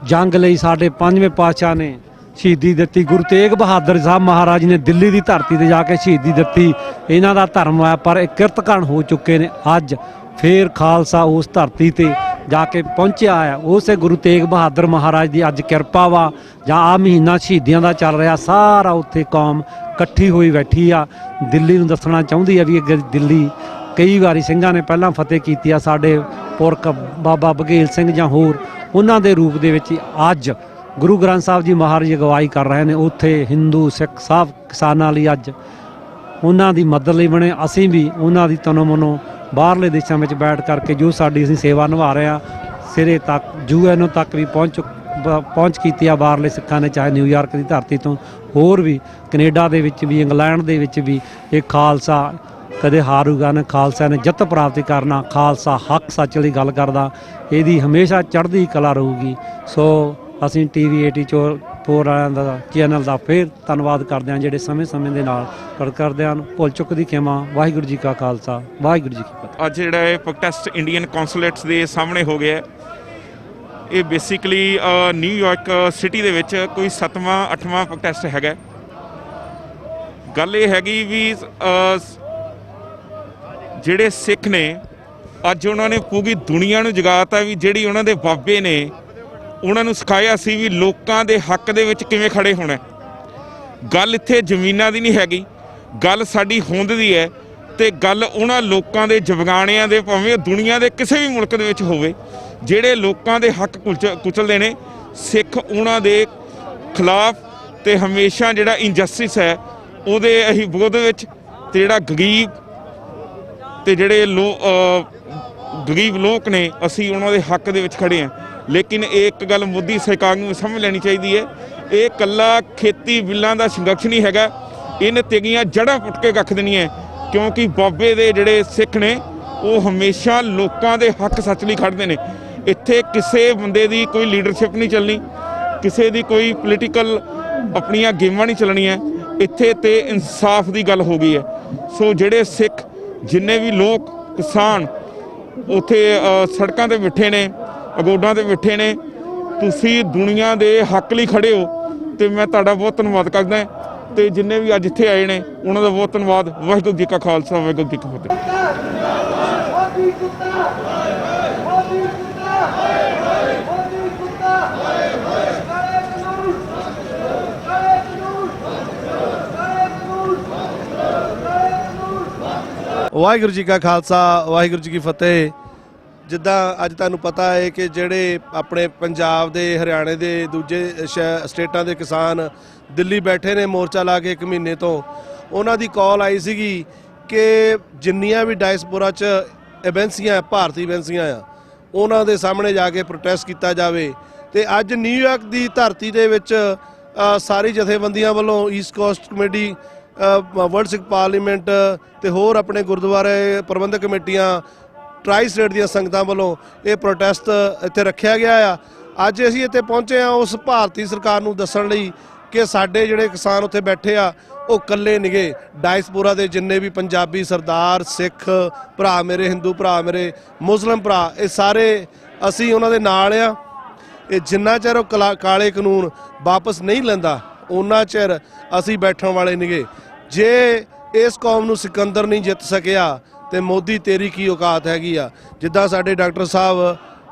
ਜੰਗ ਲਈ ਸਾਡੇ 5ਵੇਂ ਪਾਤਸ਼ਾਹ ਨੇ ਸ਼ਹੀਦੀ ਦਿੱਤੀ। ਗੁਰੂ ਤੇਗ ਬਹਾਦਰ ਸਾਹਿਬ ਮਹਾਰਾਜ ਨੇ ਦਿੱਲੀ ਦੀ ਧਰਤੀ ਤੇ ਜਾ ਕੇ ਸ਼ਹੀਦੀ ਦਿੱਤੀ। ਇਹਨਾਂ ਦਾ ਧਰਮ ਹੈ, ਪਰ ਇਹ ਕਿਰਤਕਣ ਹੋ ਚੁੱਕੇ ਨੇ। ਅੱਜ ਫੇਰ ਖਾਲਸਾ ਉਸ ਧਰਤੀ ਤੇ ਜਾ ਕੇ ਪਹੁੰਚਿਆ ਆ। ਉਸੇ ਗੁਰੂ ਤੇਗ ਬਹਾਦਰ ਮਹਾਰਾਜ ਦੀ ਅੱਜ ਕਿਰਪਾ ਵਾ, ਜਾਂ ਆ ਮਹੀਨਾ ਸ਼ਹੀਦੀਆਂ ਦਾ ਚੱਲ ਰਿਹਾ, ਸਾਰਾ ਉੱਥੇ ਕੌਮ ਇਕੱਠੀ ਹੋਈ ਬੈਠੀ ਆ। ਦਿੱਲੀ ਨੂੰ ਦੱਸਣਾ ਚਾਹੁੰਦੀ ਆ ਵੀ ਅੱਗੇ ਦਿੱਲੀ ਕਈ ਵਾਰੀ ਸਿੰਘਾਂ ਨੇ ਪਹਿਲਾਂ ਫਤਿਹ ਕੀਤੀ ਆ, ਸਾਡੇ ਪੁਰਖ ਬਾਬਾ ਬਘੇਲ ਸਿੰਘ ਜਾਂ ਹੋਰ ਉਹਨਾਂ ਦੇ ਰੂਪ ਦੇ ਵਿੱਚ ਅੱਜ ਗੁਰੂ ਗ੍ਰੰਥ ਸਾਹਿਬ ਜੀ ਮਹਾਰਾਜ ਅਗਵਾਈ ਕਰ ਰਹੇ ਨੇ। ਉੱਥੇ ਹਿੰਦੂ ਸਿੱਖ ਸਭ ਕਿਸਾਨਾਂ ਲਈ ਅੱਜ ਉਹਨਾਂ ਦੀ ਮਦਦ ਲਈ ਬਣੇ। ਅਸੀਂ ਵੀ ਉਹਨਾਂ ਦੀ ਤਨੋਂ ਮਨੋਂ ਬਾਹਰਲੇ ਦੇਸ਼ਾਂ ਵਿੱਚ ਬੈਠ ਕਰਕੇ ਜੋ ਸਾਡੀ ਅਸੀਂ ਸੇਵਾ ਨਿਭਾ ਰਹੇ ਹਾਂ, ਸਿਰੇ ਤੱਕ UN ਤੱਕ ਵੀ ਪਹੁੰਚ ਕੀਤੀ ਆ ਬਾਹਰਲੇ ਸਿੱਖਾਂ ਨੇ, ਚਾਹੇ ਨਿਊਯਾਰਕ ਦੀ ਧਰਤੀ ਤੋਂ ਹੋਰ ਵੀ ਕੈਨੇਡਾ ਦੇ ਵਿੱਚ ਵੀ, ਇੰਗਲੈਂਡ ਦੇ ਵਿੱਚ ਵੀ। ਇਹ ਖਾਲਸਾ ਕਦੇ ਹਾਰੂਗਾ ਨਾ, ਖਾਲਸਾ ਨੇ ਜਿੱਤ ਪ੍ਰਾਪਤ ਕਰਨਾ। ਖਾਲਸਾ ਹੱਕ ਸੱਚ ਦੀ ਗੱਲ ਕਰਦਾ, ਇਹਦੀ ਹਮੇਸ਼ਾ ਚੜ੍ਹਦੀ ਕਲਾ ਰਹੂਗੀ। ਸੋ ਅਸੀਂ TV 84 ਵਾਲਿਆਂ ਦਾ ਚੈਨਲ ਦਾ ਫਿਰ ਧੰਨਵਾਦ ਕਰਦੇ ਹਾਂ, ਜਿਹੜੇ ਸਮੇਂ ਦੇ ਨਾਲ ਕਰਦੇ ਹਨ। ਭੁੱਲ ਚੁੱਕ ਦੀ ਖਿਮਾ। ਵਾਹਿਗੁਰੂ ਜੀ ਕਾ ਖਾਲਸਾ, ਵਾਹਿਗੁਰੂ ਜੀ ਕੀ ਫਤਿਹ। ਅੱਜ ਜਿਹੜਾ ਇਹ ਪ੍ਰੋਟੈਸਟ ਇੰਡੀਅਨ ਕੌਂਸੂਲੇਟਸ ਦੇ ਸਾਹਮਣੇ ਹੋ ਗਿਆ, ਇਹ ਬੇਸਿਕਲੀ ਨਿਊਯਾਰਕ ਸਿਟੀ ਦੇ ਵਿੱਚ ਕੋਈ 7ਵਾਂ 8ਵਾਂ ਪ੍ਰੋਟੈਸਟ ਹੈਗਾ। ਗੱਲ ਇਹ ਹੈਗੀ ਵੀ ਜਿਹੜੇ ਸਿੱਖ ਨੇ ਅੱਜ ਉਹਨਾਂ ਨੇ ਪੂਰੀ ਦੁਨੀਆ ਨੂੰ ਜਗਾਤਾ ਵੀ ਜਿਹੜੀ ਉਹਨਾਂ ਦੇ ਬਾਬੇ ਨੇ ਉਹਨਾਂ ਨੂੰ ਸਿਖਾਇਆ ਸੀ ਵੀ ਲੋਕਾਂ ਦੇ ਹੱਕ ਦੇ ਵਿੱਚ ਕਿਵੇਂ ਖੜੇ ਹੋਣਾ। ਗੱਲ ਇੱਥੇ ਜ਼ਮੀਨਾਂ ਦੀ ਨਹੀਂ ਹੈਗੀ, ਗੱਲ ਸਾਡੀ ਹੋਂਦ ਦੀ ਹੈ। ਤੇ ਗੱਲ ਉਹਨਾਂ ਲੋਕਾਂ ਦੇ ਜਗਾਣਿਆਂ ਦੇ, ਭਾਵੇਂ ਦੁਨੀਆ ਦੇ ਕਿਸੇ ਵੀ ਮੁਲਕ ਦੇ ਵਿੱਚ ਹੋਵੇ, ਜਿਹੜੇ ਲੋਕਾਂ ਦੇ ਹੱਕ ਕੁਚਲਦੇ ਨੇ। ਸਿੱਖ ਉਹਨਾਂ ਦੇ ਖਿਲਾਫ ਤੇ ਹਮੇਸ਼ਾ ਜਿਹੜਾ ਇਨਜਸਟਿਸ ਹੈ ਉਹਦੇ ਅਸੀਂ ਵਿਰੋਧ ਵਿੱਚ, ਤੇ ਜਿਹੜਾ ਗਰੀਬ ਲੋਕ ਨੇ ਅਸੀਂ ਉਹਨਾਂ ਦੇ ਹੱਕ ਦੇ ਵਿੱਚ ਖੜੇ ਹਾਂ। ਲੇਕਿਨ ਇੱਕ ਗੱਲ ਮੋਦੀ ਸਰਕਾਰ ਨੂੰ ਸਮਝ ਲੈਣੀ ਚਾਹੀਦੀ ਹੈ, ਇਹ ਇਕੱਲਾ ਖੇਤੀ ਬਿੱਲਾਂ ਦਾ ਸੰਘਰਸ਼ ਨਹੀਂ ਹੈਗਾ, ਇਹਨੇ ਤੇਗੀਆਂ ਜੜ੍ਹਾਂ ਪੁੱਟ ਕੇ ਰੱਖ ਦੇਣੀਆਂ। ਕਿਉਂਕਿ ਬਾਬੇ ਦੇ ਜਿਹੜੇ ਸਿੱਖ ਨੇ ਉਹ ਹਮੇਸ਼ਾ ਲੋਕਾਂ ਦੇ ਹੱਕ ਸੱਚ ਲਈ ਖੜ੍ਹਦੇ ਨੇ। ਇੱਥੇ ਕਿਸੇ ਬੰਦੇ ਦੀ ਕੋਈ ਲੀਡਰਸ਼ਿਪ ਨਹੀਂ ਚੱਲਣੀ, ਕਿਸੇ ਦੀ ਕੋਈ ਪੋਲੀਟੀਕਲ ਆਪਣੀਆਂ ਗੇਮਾਂ ਨਹੀਂ ਚੱਲਣੀਆਂ। ਇੱਥੇ ਤੇ ਇਨਸਾਫ ਦੀ ਗੱਲ ਹੋ ਗਈ ਹੈ। ਸੋ ਜਿਹੜੇ ਸਿੱਖ, ਜਿੰਨੇ ਵੀ ਲੋਕ, ਕਿਸਾਨ, ਉੱਥੇ ਸੜਕਾਂ ਤੇ ਬੈਠੇ ਨੇ, ਅਗੋਡਾਂ ਤੇ ਬੈਠੇ ਨੇ। ਤੁਸੀਂ ਦੁਨੀਆ ਦੇ ਹੱਕ ਲਈ ਖੜੇ ਹੋ ਤੇ ਮੈਂ ਤੁਹਾਡਾ ਬਹੁਤ ਧੰਨਵਾਦ ਕਰਦਾ ਤੇ ਜਿੰਨੇ ਵੀ ਅੱਜ ਇੱਥੇ ਆਏ ਨੇ ਉਹਨਾਂ ਦਾ ਬਹੁਤ ਧੰਨਵਾਦ। ਵਾਹਿਗੁਰੂ ਜੀ ਕਾ ਖਾਲਸਾ, ਵਾਹਿਗੁਰੂ ਜੀ ਕੀ ਫਤਿਹ। ਮੋਦੀ ਕੁੱਤਾ ਮੋਦੀ ਕੁੱਤਾ ਮੋਦੀ ਕੁੱਤਾ ਕਾਲੇ ਕਾਨੂੰਨ ਕਾਲੇ ਕਾਨੂੰਨ ਕਾਲੇ ਕਾਨੂੰਨ ਕਾਲੇ ਕਾਨੂੰਨ। ਵਾਹਿਗੁਰੂ ਜੀ ਕਾ ਖਾਲਸਾ, ਵਾਹਿਗੁਰੂ ਜੀ ਕੀ ਫਤਿਹ। ਜਿੱਦਾਂ ਅੱਜ ਤੁਹਾਨੂੰ ਪਤਾ ਹੈ ਕਿ ਜਿਹੜੇ ਆਪਣੇ ਪੰਜਾਬ ਦੇ, ਹਰਿਆਣੇ ਦੇ, ਦੂਜੇ ਸਟੇਟਾਂ ਦੇ ਕਿਸਾਨ ਦਿੱਲੀ ਬੈਠੇ ਨੇ ਮੋਰਚਾ ਲਾ ਕੇ 1 ਮਹੀਨੇ ਤੋਂ, ਉਹਨਾਂ ਦੀ ਕਾਲ ਆਈ ਸੀਗੀ ਕਿ ਜਿੰਨੀਆਂ ਵੀ ਡਾਇਸਪੋਰਾ 'ਚ ਏਜੰਸੀਆਂ, ਭਾਰਤੀ ਏਜੰਸੀਆਂ ਆ, ਉਹਨਾਂ ਦੇ ਸਾਹਮਣੇ ਜਾ ਕੇ ਪ੍ਰੋਟੈਸਟ ਕੀਤਾ ਜਾਵੇ। ਤੇ ਅੱਜ ਨਿਊਯਾਰਕ ਦੀ ਧਰਤੀ ਦੇ ਵਿੱਚ ਸਾਰੀ ਜਥੇਬੰਦੀਆਂ ਵੱਲੋਂ, ਈਸਟ ਕੋਸਟ ਕਮੇਟੀ, ਵਰਲਡ ਸਿੱਖ ਪਾਰਲੀਮੈਂਟ ਤੇ ਹੋਰ ਆਪਣੇ ਗੁਰਦੁਆਰੇ ਪ੍ਰਬੰਧਕ ਕਮੇਟੀਆਂ, ਟਰਾਈ ਸਟੇਟ ਦੀਆਂ ਸੰਗਤਾਂ ਵੱਲੋਂ ਇਹ ਪ੍ਰੋਟੈਸਟ ਇੱਥੇ ਰੱਖਿਆ ਗਿਆ ਆ। ਅੱਜ ਅਸੀਂ ਇੱਥੇ ਪਹੁੰਚੇ ਆ ਉਸ ਭਾਰਤੀ ਸਰਕਾਰ ਨੂੰ ਦੱਸਣ ਲਈ ਕਿ ਸਾਡੇ ਜਿਹੜੇ ਕਿਸਾਨ ਉੱਥੇ ਬੈਠੇ ਆ ਉਹ ਇਕੱਲੇ ਨਿਗੇ। ਡਾਇਸਪੋਰਾ ਦੇ ਜਿੰਨੇ ਵੀ ਪੰਜਾਬੀ ਸਰਦਾਰ, ਸਿੱਖ ਭਰਾ ਮੇਰੇ, ਹਿੰਦੂ ਭਰਾ ਮੇਰੇ, ਮੁਸਲਿਮ ਭਰਾ, ਇਹ ਸਾਰੇ ਅਸੀਂ ਉਹਨਾਂ ਦੇ ਨਾਲ ਆ। ਇਹ ਜਿੰਨਾ ਚਿਰ ਉਹ ਕਾਲੇ ਕਾਨੂੰਨ ਵਾਪਸ ਨਹੀਂ ਲੈਂਦਾ ਉਹਨਾਂ ਚਿਰ ਅਸੀਂ ਬੈਠਣ ਵਾਲੇ ਨਿਗੇ। ਜੇ ਇਸ ਕੌਮ ਨੂੰ ਸਿਕੰਦਰ ਨਹੀਂ ਜਿੱਤ ਸਕਿਆ ਤੇ ਮੋਦੀ ਤੇਰੀ ਕੀ ਔਕਾਤ ਹੈਗੀ ਆ। ਜਿੱਦਾਂ ਸਾਡੇ ਡਾਕਟਰ ਸਾਹਿਬ,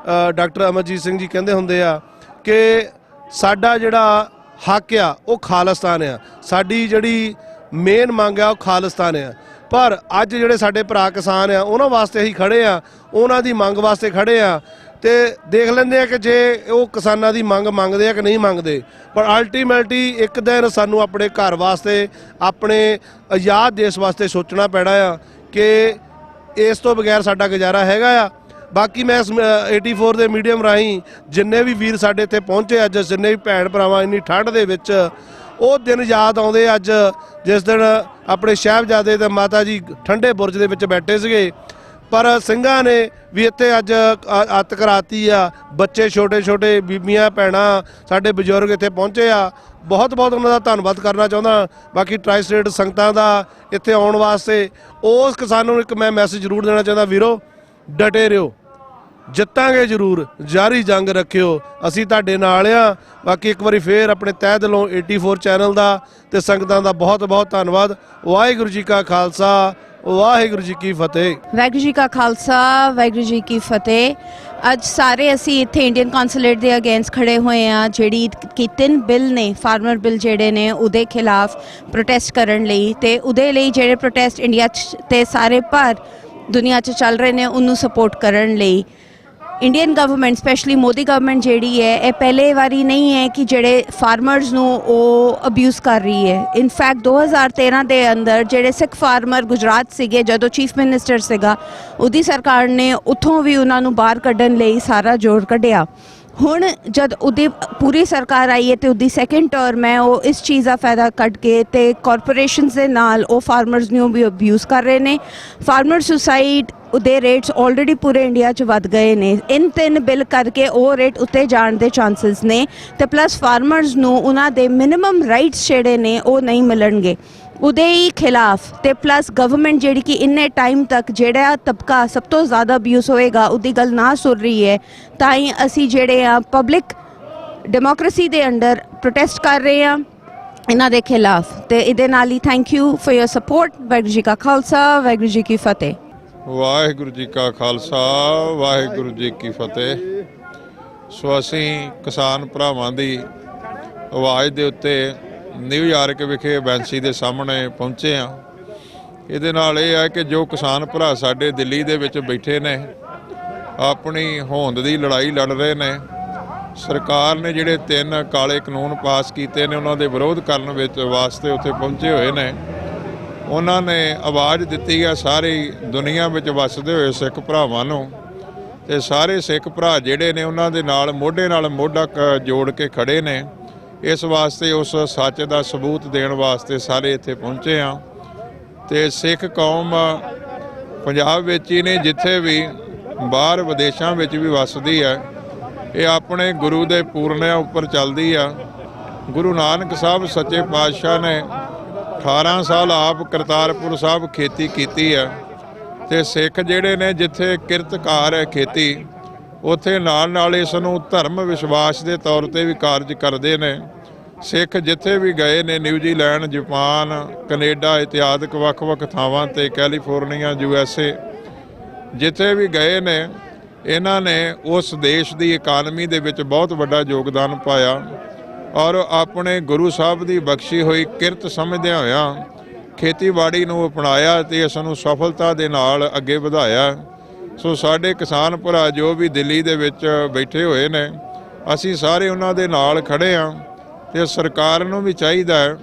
ਡਾਕਟਰ ਅਮਰਜੀਤ ਸਿੰਘ ਜੀ ਕਹਿੰਦੇ ਹੁੰਦੇ ਆ ਕਿ ਸਾਡਾ ਜਿਹੜਾ ਹੱਕ ਆ ਉਹ ਖਾਲਿਸਤਾਨ ਆ, ਸਾਡੀ ਜਿਹੜੀ ਮੇਨ ਮੰਗ ਆ ਉਹ ਖਾਲਿਸਤਾਨ ਆ। ਪਰ ਅੱਜ ਜਿਹੜੇ ਸਾਡੇ ਭਰਾ ਕਿਸਾਨ ਆ ਉਹਨਾਂ ਵਾਸਤੇ ਅਸੀਂ ਖੜੇ ਆ, ਉਹਨਾਂ ਦੀ ਮੰਗ ਵਾਸਤੇ ਖੜੇ ਆ। ਤੇ ਦੇਖ ਲੈਂਦੇ ਆ ਕਿ ਜੇ ਉਹ ਕਿਸਾਨਾਂ ਦੀ ਮੰਗ ਮੰਗਦੇ ਆ ਕਿ ਨਹੀਂ ਮੰਗਦੇ। ਪਰ ਅਲਟੀਮੇਟਲੀ ਇੱਕ ਦਿਨ ਸਾਨੂੰ ਆਪਣੇ ਘਰ ਵਾਸਤੇ, ਆਪਣੇ ਆਜ਼ਾਦ ਦੇਸ਼ ਵਾਸਤੇ ਸੋਚਣਾ ਪੈਣਾ ਆ ਕਿ ਇਸ ਤੋਂ ਬਗੈਰ ਸਾਡਾ ਗੁਜ਼ਾਰਾ ਹੈਗਾ ਆ। ਬਾਕੀ ਮੈਂ 84 ਦੇ ਮੀਡੀਅਮ ਰਾਹੀਂ ਜਿੰਨੇ ਵੀ ਵੀਰ ਸਾਡੇ ਇੱਥੇ ਪਹੁੰਚੇ, ਅੱਜ ਜਿੰਨੇ ਵੀ ਭੈਣ ਭਰਾਵਾਂ ਇੰਨੀ ਠੰਡ ਦੇ ਵਿੱਚ, ਉਹ ਦਿਨ ਯਾਦ ਆਉਂਦੇ ਅੱਜ ਜਿਸ ਦਿਨ ਆਪਣੇ ਸਾਹਿਬਜ਼ਾਦੇ ਤੇ ਮਾਤਾ ਜੀ ਠੰਡੇ ਬੁਰਜ ਦੇ ਵਿੱਚ ਬੈਠੇ ਸੀਗੇ। ਪਰ ਸਿੰਘਾਂ ਨੇ ਵੀ ਇੱਥੇ ਅੱਜ ਅੱਤ ਕਰਾਤੀ ਆ। ਬੱਚੇ ਛੋਟੇ ਛੋਟੇ, ਬੀਬੀਆਂ, ਭੈਣਾਂ, ਸਾਡੇ ਬਜ਼ੁਰਗ ਇੱਥੇ ਪਹੁੰਚੇ ਆ। ਬਹੁਤ ਬਹੁਤ ਉਹਨਾਂ ਦਾ ਧੰਨਵਾਦ ਕਰਨਾ ਚਾਹੁੰਦਾ। ਬਾਕੀ ਟਰਾਈ ਸਟੇਟ ਸੰਗਤਾਂ ਦਾ ਇੱਥੇ ਆਉਣ ਵਾਸਤੇ। ਉਸ ਕਿਸਾਨਾਂ ਨੂੰ ਇੱਕ ਮੈਂ ਮੈਸੇਜ ਜ਼ਰੂਰ ਦੇਣਾ ਚਾਹੁੰਦਾ, ਵੀਰੋ ਡਟੇ ਰਹੋ, ਜਿੱਤਾਂਗੇ ਜ਼ਰੂਰ, ਜਾਰੀ ਜੰਗ ਰੱਖਿਓ, ਅਸੀਂ ਤੁਹਾਡੇ ਨਾਲ ਆ। ਬਾਕੀ ਇੱਕ ਵਾਰੀ ਫੇਰ ਆਪਣੇ ਤਹਿ ਦਿਲੋਂ 84 ਚੈਨਲ ਦਾ ਤੇ ਸੰਗਤਾਂ ਦਾ ਬਹੁਤ ਬਹੁਤ ਧੰਨਵਾਦ। ਵਾਹਿਗੁਰੂ ਜੀ ਕਾ ਖਾਲਸਾ, ਵਾਹਿਗੁਰੂ ਜੀ ਕੀ ਫਤਿਹ। ਵਾਹਿਗੁਰੂ ਜੀ ਕਾ ਖਾਲਸਾ, ਵਾਹਿਗੁਰੂ ਜੀ ਕੀ ਫਤਿਹ। ਅੱਜ ਸਾਰੇ ਅਸੀਂ ਇੱਥੇ ਇੰਡੀਅਨ ਕੌਂਸੂਲੇਟ ਦੇ ਅਗੇਂਸਟ ਖੜੇ ਹੋਏ ਆ, ਜਿਹੜੀ ਕਿ 3 ਬਿੱਲ ਨੇ, ਫਾਰਮਰ ਬਿੱਲ ਜਿਹੜੇ ਨੇ ਉਹਦੇ ਖਿਲਾਫ ਪ੍ਰੋਟੈਸਟ ਕਰਨ ਲਈ। ਤੇ ਉਹਦੇ ਲਈ ਜਿਹੜੇ ਪ੍ਰੋਟੈਸਟ ਇੰਡੀਆ 'ਚ ਤੇ ਸਾਰੇ ਭਰ ਦੁਨੀਆ 'ਚ ਚੱਲ ਰਹੇ ਨੇ, ਉਹਨੂੰ ਸਪੋਰਟ ਕਰਨ ਲਈ Indian government, specially Modi government ਜਿਹੜੀ ਹੈ, ਇਹ ਪਹਿਲੇ ਵਾਰੀ ਨਹੀਂ ਹੈ ਕਿ ਜਿਹੜੇ ਫਾਰਮਰਸ ਨੂੰ ਉਹ ਅਬਿਊਜ਼ ਕਰ ਰਹੀ ਹੈ। ਇਨਫੈਕਟ 2013 ਦੇ ਅੰਦਰ ਜਿਹੜੇ ਸਿੱਖ ਫਾਰਮਰ ਗੁਜਰਾਤ ਸੀਗੇ, ਜਦੋਂ ਚੀਫ ਮਿਨਿਸਟਰ ਸੀਗਾ, ਉਹਦੀ ਸਰਕਾਰ ਨੇ ਉੱਥੋਂ ਵੀ ਉਹਨਾਂ ਨੂੰ ਬਾਹਰ ਕੱਢਣ ਲਈ ਸਾਰਾ ਜ਼ੋਰ ਕੱਢਿਆ। ਹੁਣ ਜਦ ਉਹਦੀ ਪੂਰੀ ਸਰਕਾਰ ਆਈ ਹੈ ਤੇ ਉਹਦੀ ਸੈਕੰਡ ਟਰਮ ਹੈ, ਉਹ ਇਸ ਚੀਜ਼ ਦਾ ਫਾਇਦਾ ਕੱਢ ਕੇ ਤੇ ਕਾਰਪੋਰੇਸ਼ਨਸ ਦੇ ਨਾਲ ਉਹ ਫਾਰਮਰਸ ਨੂੰ ਵੀ ਅਬਿਊਜ਼ ਕਰ ਰਹੇ ਨੇ। ਫਾਰਮਰ ਸੁਸਾਈਡ ਉਹਦੇ ਰੇਟਸ ਆਲਰੇਡੀ ਪੂਰੇ ਇੰਡੀਆ 'ਚ ਵੱਧ ਗਏ ਨੇ। ਇਨ 3 ਬਿੱਲ ਕਰਕੇ ਉਹ ਰੇਟ ਉੱਤੇ ਜਾਣ ਦੇ ਚਾਂਸਸ ਨੇ ਤੇ ਪਲੱਸ ਫਾਰਮਰਸ ਨੂੰ ਉਹਨਾਂ ਦੇ ਮਿਨੀਮਮ ਰਾਈਟਸ ਜਿਹੜੇ ਨੇ ਉਹ ਨਹੀਂ ਮਿਲਣਗੇ। ਉਹਦੇ ਹੀ ਖਿਲਾਫ ਤੇ ਪਲੱਸ ਗਵਰਨਮੈਂਟ ਜਿਹੜੀ ਕਿ ਇੰਨੇ ਟਾਈਮ ਤੱਕ ਜਿਹੜਾ ਤਬਕਾ ਸਭ ਤੋਂ ਜ਼ਿਆਦਾ ਅਬਿਊਜ਼ ਹੋਏਗਾ ਉਹਦੀ ਗੱਲ ਨਾ ਸੁਣ ਰਹੀ ਹੈ, ਤਾਂ ਹੀ ਅਸੀਂ ਜਿਹੜੇ ਆ ਪਬਲਿਕ ਡੈਮੋਕ੍ਰੇਸੀ ਦੇ ਅੰਡਰ ਪ੍ਰੋਟੈਸਟ ਕਰ ਰਹੇ ਆ ਇਹਨਾਂ ਦੇ ਖਿਲਾਫ। ਤੇ ਇਹਦੇ ਨਾਲ ਹੀ thank you for your support. Waheguru ji ਕਾ ਖਾਲਸਾ, ਵਾਹਿਗੁਰੂ ਜੀ ਕੀ ਫਤਿਹ। ਵਾਹਿਗੁਰੂ ਜੀ ਕਾ ਖਾਲਸਾ, ਵਾਹਿਗੁਰੂ ਜੀ ਕੀ ਫਤਿਹ। ਸੋ ਅਸੀਂ ਕਿਸਾਨ ਭਰਾਵਾਂ ਦੀ ਆਵਾਜ਼ ਦੇ ਉੱਤੇ ਨਿਊਯਾਰਕ ਵਿਖੇ ਐਮਬੈਸੀ ਦੇ ਸਾਹਮਣੇ ਪਹੁੰਚੇ ਆ। ਇਹਦੇ ਨਾਲ ਇਹ ਹੈ ਕਿ ਜੋ ਕਿਸਾਨ ਭਰਾ ਸਾਡੇ ਦਿੱਲੀ ਦੇ ਵਿੱਚ ਬੈਠੇ ਨੇ, ਆਪਣੀ ਹੋਂਦ ਦੀ ਲੜਾਈ ਲੜ ਰਹੇ ਨੇ। ਸਰਕਾਰ ਨੇ ਜਿਹੜੇ 3 ਕਾਲੇ ਕਾਨੂੰਨ ਪਾਸ ਕੀਤੇ ਨੇ, ਉਹਨਾਂ ਦੇ ਵਿਰੋਧ ਕਰਨ ਵਿੱਚ ਵਾਸਤੇ ਉੱਥੇ ਪਹੁੰਚੇ ਹੋਏ ਨੇ। ਉਹਨਾਂ ਨੇ ਆਵਾਜ਼ ਦਿੱਤੀ ਹੈ ਸਾਰੀ ਦੁਨੀਆ ਵਿੱਚ ਵੱਸਦੇ ਹੋਏ ਸਿੱਖ ਭਰਾਵਾਂ ਨੂੰ, ਤੇ ਸਾਰੇ ਸਿੱਖ ਭਰਾ ਜਿਹੜੇ ਨੇ ਉਹਨਾਂ ਦੇ ਨਾਲ ਮੋਢਾ ਜੋੜ ਕੇ ਖੜੇ ਨੇ। ਇਸ ਵਾਸਤੇ ਉਸ ਸੱਚ ਦਾ ਸਬੂਤ ਦੇਣ ਵਾਸਤੇ ਸਾਰੇ ਇੱਥੇ ਪਹੁੰਚੇ ਆ। ਤੇ ਸਿੱਖ ਕੌਮ ਪੰਜਾਬ ਵਿੱਚ ਹੀ ਨਹੀਂ, ਜਿੱਥੇ ਵੀ ਬਾਹਰ ਵਿਦੇਸ਼ਾਂ ਵਿੱਚ ਵੀ ਵੱਸਦੀ ਹੈ, ਇਹ ਆਪਣੇ ਗੁਰੂ ਦੇ ਪੂਰਨਿਆਂ ਉੱਪਰ ਚੱਲਦੀ ਆ। ਗੁਰੂ ਨਾਨਕ ਸਾਹਿਬ ਸੱਚੇ ਪਾਤਸ਼ਾਹ ਨੇ 18 ਸਾਲ ਆਪ ਕਰਤਾਰਪੁਰ ਸਾਹਿਬ ਖੇਤੀ ਕੀਤੀ ਆ ਤੇ ਸਿੱਖ ਜਿਹੜੇ ਨੇ ਜਿੱਥੇ ਕਿਰਤਕਾਰ ਹੈ ਖੇਤੀ, ਉੱਥੇ ਨਾਲ ਇਸ ਨੂੰ ਧਰਮ ਵਿਸ਼ਵਾਸ ਦੇ ਤੌਰ ਤੇ ਵੀ ਕਾਰਜ ਕਰਦੇ ਨੇ। ਸਿੱਖ ਜਿੱਥੇ ਵੀ ਗਏ ਨੇ, ਨਿਊਜ਼ੀਲੈਂਡ, ਜਾਪਾਨ, ਕੈਨੇਡਾ ਇਤਿਆਦਿਕ ਵੱਖ-ਵੱਖ ਥਾਵਾਂ ਤੇ, ਕੈਲੀਫੋਰਨੀਆ, USA, ਜਿੱਥੇ ਵੀ ਗਏ ਨੇ, ਇਹਨਾਂ ਨੇ ਉਸ ਦੇਸ਼ ਦੀ ਇਕਾਨਮੀ ਦੇ ਵਿੱਚ ਬਹੁਤ ਵੱਡਾ ਯੋਗਦਾਨ ਪਾਇਆ ਔਰ ਆਪਣੇ ਗੁਰੂ ਸਾਹਿਬ ਦੀ ਬਖਸ਼ੀ ਹੋਈ ਕਿਰਤ ਸਮਝਦਿਆਂ ਹੋਇਆਂ ਖੇਤੀਬਾੜੀ ਨੂੰ ਅਪਣਾਇਆ ਤੇ ਇਸ ਨੂੰ ਸਫਲਤਾ ਦੇ ਨਾਲ ਅੱਗੇ ਵਧਾਇਆ। ਸੋ ਸਾਡੇ ਕਿਸਾਨ ਭਰਾ ਜੋ ਵੀ ਦਿੱਲੀ ਦੇ ਵਿੱਚ ਬੈਠੇ ਹੋਏ ਨੇ, ਅਸੀਂ ਸਾਰੇ ਉਹਨਾਂ ਦੇ ਨਾਲ ਖੜੇ ਹਾਂ ਤੇ ਸਰਕਾਰ ਨੂੰ ਵੀ ਚਾਹੀਦਾ ਹੈ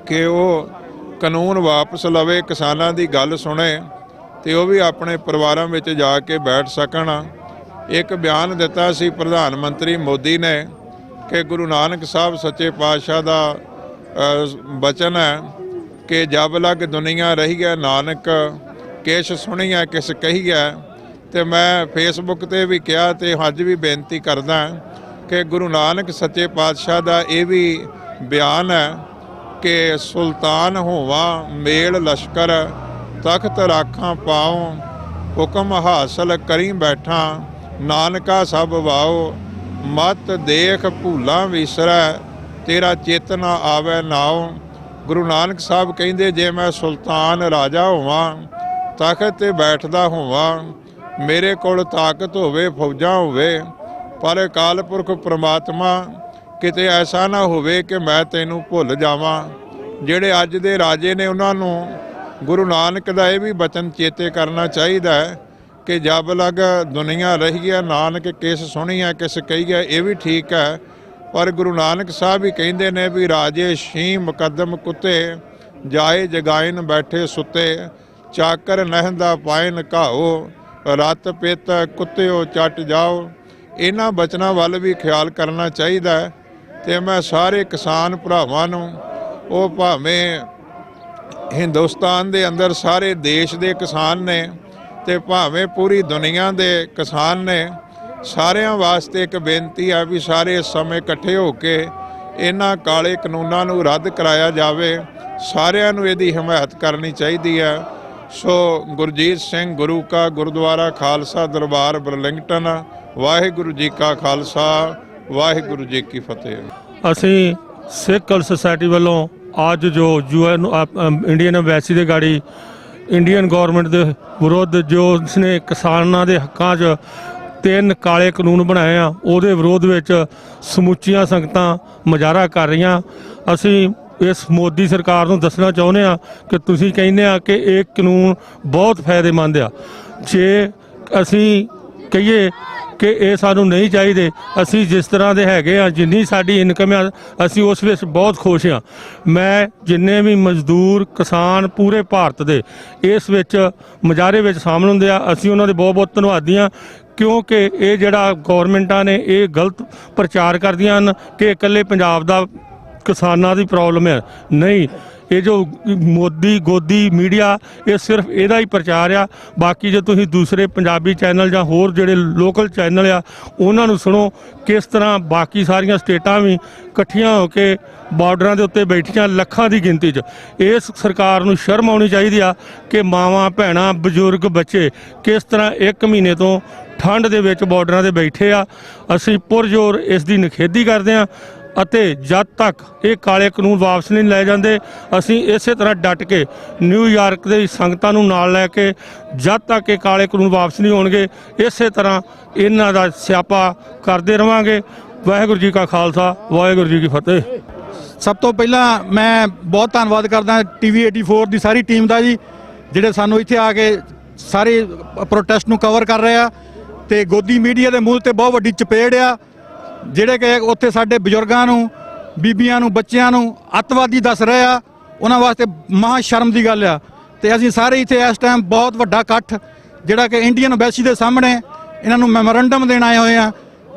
ਕਿ ਉਹ ਕਾਨੂੰਨ ਵਾਪਸ ਲਵੇ, ਕਿਸਾਨਾਂ ਦੀ ਗੱਲ ਸੁਣੇ ਤੇ ਉਹ ਵੀ ਆਪਣੇ ਪਰਿਵਾਰਾਂ ਵਿੱਚ ਜਾ ਕੇ ਬੈਠ ਸਕਣ। ਇੱਕ ਬਿਆਨ ਦਿੱਤਾ ਸੀ ਪ੍ਰਧਾਨ ਮੰਤਰੀ ਮੋਦੀ ਨੇ ਕਿ ਗੁਰੂ ਨਾਨਕ ਸਾਹਿਬ ਸੱਚੇ ਪਾਤਸ਼ਾਹ ਦਾ ਬਚਨ ਹੈ ਕਿ ਜਬ ਲਗ ਦੁਨੀਆ ਰਹੀ ਹੈ ਨਾਨਕ ਕਿਛ ਸੁਣੀਐ ਕਿਸ ਕਹੀਐ। ਤੇ ਮੈਂ ਫੇਸਬੁੱਕ ਤੇ ਵੀ ਕਿਹਾ ਤੇ ਅੱਜ ਵੀ ਬੇਨਤੀ ਕਰਦਾ ਕਿ ਗੁਰੂ ਨਾਨਕ ਸੱਚੇ ਪਾਤਸ਼ਾਹ ਦਾ ਇਹ ਵੀ ਬਿਆਨ ਹੈ ਕਿ ਸੁਲਤਾਨ ਹੋਵਾਂ ਮੇਲ ਲਸ਼ਕਰ ਤਖਤ ਰਾਖਾਂ ਪਾਉ ਹੁਕਮ ਹਾਸਲ ਕਰੀ ਬੈਠਾ ਨਾਨਕਾ ਸਭ ਵਾਓ ਮਤ ਦੇਖ ਭੂਲਾਂ ਵਿਸਰੈ ਤੇਰਾ ਚੇਤਨਾ ਆਵੇ ਨਾਉ। ਗੁਰੂ ਨਾਨਕ ਸਾਹਿਬ ਕਹਿੰਦੇ ਜੇ ਮੈਂ ਸੁਲਤਾਨ ਰਾਜਾ ਹੋਵਾਂ, ਤਖਤ ਤੇ ਬੈਠਦਾ ਹੋਵਾਂ, ਮੇਰੇ ਕੋਲ ਤਾਕਤ ਹੋਵੇ, ਫੌਜਾਂ ਹੋਵੇ, ਪਰ ਅਕਾਲ ਪੁਰਖ ਪ੍ਰਮਾਤਮਾ ਕਿਤੇ ਐਸਾ ਨਾ ਹੋਵੇ ਕਿ ਮੈਂ ਤੈਨੂੰ ਭੁੱਲ ਜਾਵਾਂ। ਜਿਹੜੇ ਅੱਜ ਦੇ ਰਾਜੇ ਨੇ ਉਹਨਾਂ ਨੂੰ ਗੁਰੂ ਨਾਨਕ ਦਾ ਇਹ ਵੀ ਬਚਨ ਚੇਤੇ ਕਰਨਾ ਚਾਹੀਦਾ ਹੈ ਕਿ ਜਬ ਲਗ ਦੁਨੀਆ ਰਹੀ ਹੈ ਨਾਨਕ ਕਿਸ ਸੁਣੀਐ ਕਿਸ ਕਹੀਐ। ਇਹ ਵੀ ਠੀਕ ਹੈ, ਪਰ ਗੁਰੂ ਨਾਨਕ ਸਾਹਿਬ ਵੀ ਕਹਿੰਦੇ ਨੇ ਵੀ ਰਾਜੇ ਸ਼ੀ ਮੁਕੱਦਮ ਕੁੱਤੇ ਜਾਏ ਜਗਾਇਨ ਬੈਠੇ ਸੁੱਤੇ ਚਾਕਰ ਨਹਿੰਦਾ ਪਾਇਨ ਘਾਓ ਰਤ ਪਿੱਤ ਕੁੱਤਿਓ ਚੱਟ ਜਾਓ। ਇਹਨਾਂ ਬਚਨਾਂ ਵੱਲ ਵੀ ਖਿਆਲ ਕਰਨਾ ਚਾਹੀਦਾ ਹੈ ਤੇ ਮੈਂ ਸਾਰੇ ਕਿਸਾਨ ਭਰਾਵਾਂ ਨੂੰ, ਉਹ ਭਾਵੇਂ ਹਿੰਦੁਸਤਾਨ ਦੇ ਅੰਦਰ ਸਾਰੇ ਦੇਸ਼ ਦੇ ਕਿਸਾਨ ਨੇ ਤੇ ਭਾਵੇਂ ਪੂਰੀ ਦੁਨੀਆ ਦੇ ਕਿਸਾਨ ਨੇ, ਸਾਰਿਆਂ ਵਾਸਤੇ ਇੱਕ ਬੇਨਤੀ ਹੈ ਵੀ ਸਾਰੇ ਇਸ ਸਮੇਂ ਇਕੱਠੇ ਹੋ ਕੇ ਇਹਨਾਂ ਕਾਲੇ ਕਾਨੂੰਨਾਂ ਨੂੰ ਰੱਦ ਕਰਾਇਆ ਜਾਵੇ। ਸਾਰਿਆਂ ਨੂੰ ਇਹਦੀ ਹਮਾਇਤ ਕਰਨੀ ਚਾਹੀਦੀ ਹੈ। ਸੋ ਗੁਰਜੀਤ ਸਿੰਘ ਗੁਰੂ ਕਾ ਗੁਰਦੁਆਰਾ ਖਾਲਸਾ ਦਰਬਾਰ ਬਰਲਿੰਗਟਨ, ਵਾਹਿਗੁਰੂ ਜੀ ਕਾ ਖਾਲਸਾ ਵਾਹਿਗੁਰੂ ਜੀ ਕੀ ਫਤਿਹ। ਅਸੀਂ ਸਿੱਖ ਕਲ ਸੁਸਾਇਟੀ ਵੱਲੋਂ ਅੱਜ ਜੋ UN ਇੰਡੀਅਨ ਐਮਬੈਸੀ ਦੇ ਗਾੜੀ ਇੰਡੀਅਨ ਗਵਰਨਮੈਂਟ ਦੇ ਵਿਰੁੱਧ ਜੋ ਉਸਨੇ ਕਿਸਾਨਾਂ ਦੇ ਹੱਕਾਂ 'ਚ 3 ਕਾਲੇ ਕਾਨੂੰਨ ਬਣਾਏ ਆ, ਉਹਦੇ ਵਿਰੋਧ ਵਿੱਚ ਸਮੁੱਚੀਆਂ ਸੰਗਤਾਂ ਮੁਜ਼ਾਹਰਾ ਕਰ ਰਹੀਆਂ। ਅਸੀਂ ਇਸ ਮੋਦੀ ਸਰਕਾਰ ਨੂੰ ਦੱਸਣਾ ਚਾਹੁੰਦੇ ਆ ਕਿ ਤੁਸੀਂ ਕਹਿੰਦੇ ਆ ਕਿ ਇਹ ਕਾਨੂੰਨ ਬਹੁਤ ਫਾਇਦੇਮੰਦ ਆ। ਜੇ ਅਸੀਂ ਕਹੀਏ ਕਿ ਇਹ ਸਾਨੂੰ ਨਹੀਂ ਚਾਹੀਦੇ, ਅਸੀਂ ਜਿਸ ਤਰ੍ਹਾਂ ਦੇ ਹੈਗੇ ਆ, ਜਿੰਨੀ ਸਾਡੀ ਇਨਕਮ ਆ, ਅਸੀਂ ਉਸ ਵਿੱਚ ਬਹੁਤ ਖੁਸ਼ ਆ। ਮੈਂ ਜਿੰਨੇ ਵੀ ਮਜ਼ਦੂਰ ਕਿਸਾਨ ਪੂਰੇ ਭਾਰਤ ਦੇ ਇਸ ਵਿੱਚ ਮੁਜ਼ਾਹਰੇ ਵਿੱਚ ਸ਼ਾਮਲ ਹੁੰਦੇ ਆ, ਅਸੀਂ ਉਹਨਾਂ ਦੇ ਬਹੁਤ ਬਹੁਤ ਧੰਨਵਾਦੀ ਆ, ਕਿਉਂਕਿ ਇਹ ਜਿਹੜਾ ਗੌਰਮੈਂਟਾਂ ਨੇ ਇਹ ਗਲਤ ਪ੍ਰਚਾਰ ਕਰਦੀਆਂ ਹਨ ਕਿ ਇਕੱਲੇ ਪੰਜਾਬ ਦਾ ਕਿਸਾਨਾਂ ਦੀ ਪ੍ਰੋਬਲਮ ਹੈ। ਨਹੀਂ, ਇਹ ਜੋ ਮੋਦੀ ਗੋਦੀ ਮੀਡੀਆ ਇਹ ਸਿਰਫ ਇਹਦਾ ਹੀ ਪ੍ਰਚਾਰ ਆ। ਬਾਕੀ ਜੇ ਤੁਸੀਂ ਦੂਸਰੇ ਪੰਜਾਬੀ ਚੈਨਲ ਜਾਂ ਹੋਰ ਜਿਹੜੇ ਲੋਕਲ ਚੈਨਲ ਆ ਉਹਨਾਂ ਨੂੰ ਸੁਣੋ, ਕਿਸ ਤਰ੍ਹਾਂ ਬਾਕੀ ਸਾਰੀਆਂ ਸਟੇਟਾਂ ਵੀ ਇਕੱਠੀਆਂ ਹੋ ਕੇ ਬਾਰਡਰਾਂ ਦੇ ਉੱਤੇ ਬੈਠੀਆਂ ਲੱਖਾਂ ਦੀ ਗਿਣਤੀ 'ਚ। ਇਸ ਸਰਕਾਰ ਨੂੰ ਸ਼ਰਮ ਆਉਣੀ ਚਾਹੀਦੀ ਆ ਕਿ ਮਾਵਾਂ ਭੈਣਾਂ ਬਜ਼ੁਰਗ ਬੱਚੇ ਕਿਸ ਤਰ੍ਹਾਂ 1 ਮਹੀਨੇ ਤੋਂ ਠੰਡ ਦੇ ਵਿੱਚ ਬਾਰਡਰਾਂ 'ਤੇ ਬੈਠੇ ਆ। ਅਸੀਂ ਪੁਰਜ਼ੋਰ ਇਸ ਦੀ ਨਿਖੇਧੀ ਕਰਦੇ ਹਾਂ ਅਤੇ ਜਦ ਤੱਕ ਇਹ ਕਾਲੇ ਕਾਨੂੰਨ ਵਾਪਸ ਨਹੀਂ ਲੈ ਜਾਂਦੇ, ਅਸੀਂ ਇਸੇ ਤਰ੍ਹਾਂ ਡਟ ਕੇ ਨਿਊਯਾਰਕ ਦੇ ਸੰਗਤਾਂ ਨੂੰ ਨਾਲ ਲੈ ਕੇ ਜਦ ਤੱਕ ਇਹ ਕਾਲੇ ਕਾਨੂੰਨ ਵਾਪਸ ਨਹੀਂ ਹੋਣਗੇ, ਇਸੇ ਤਰ੍ਹਾਂ ਇਹਨਾਂ ਦਾ ਸਿਆਪਾ ਕਰਦੇ ਰਵਾਂਗੇ। ਵਾਹਿਗੁਰੂ ਜੀ ਕਾ ਖਾਲਸਾ ਵਾਹਿਗੁਰੂ ਜੀ ਕੀ ਫਤਿਹ। ਸਭ ਤੋਂ ਪਹਿਲਾਂ ਮੈਂ ਬਹੁਤ ਧੰਨਵਾਦ ਕਰਦਾ TV 84 ਦੀ ਸਾਰੀ ਟੀਮ ਦਾ ਜੀ, ਜਿਹੜੇ ਸਾਨੂੰ ਇੱਥੇ ਆ ਕੇ ਸਾਰੇ ਪ੍ਰੋਟੈਸਟ ਨੂੰ ਕਵਰ ਕਰ ਰਹੇ ਆ ਤੇ ਗੋਦੀ ਮੀਡੀਆ ਦੇ ਮੂੰਹ ਤੇ ਬਹੁਤ ਵੱਡੀ ਚਪੇੜ ਆ, ਜਿਹੜੇ ਕਿ ਉੱਥੇ ਸਾਡੇ ਬਜ਼ੁਰਗਾਂ ਨੂੰ, ਬੀਬੀਆਂ ਨੂੰ, ਬੱਚਿਆਂ ਨੂੰ ਅੱਤਵਾਦੀ ਦੱਸ ਰਹੇ ਆ। ਉਹਨਾਂ ਵਾਸਤੇ ਮਹਾ ਸ਼ਰਮ ਦੀ ਗੱਲ ਆ। ਤੇ ਅਸੀਂ ਸਾਰੇ ਇੱਥੇ ਇਸ ਟਾਈਮ ਬਹੁਤ ਵੱਡਾ ਇਕੱਠ ਜਿਹੜਾ ਕਿ ਇੰਡੀਅਨ ਐਮਬੈਸੀ ਦੇ ਸਾਹਮਣੇ ਇਹਨਾਂ ਨੂੰ ਮੈਮੋਰੰਡਮ ਦੇਣ ਆਏ ਹੋਏ ਆ,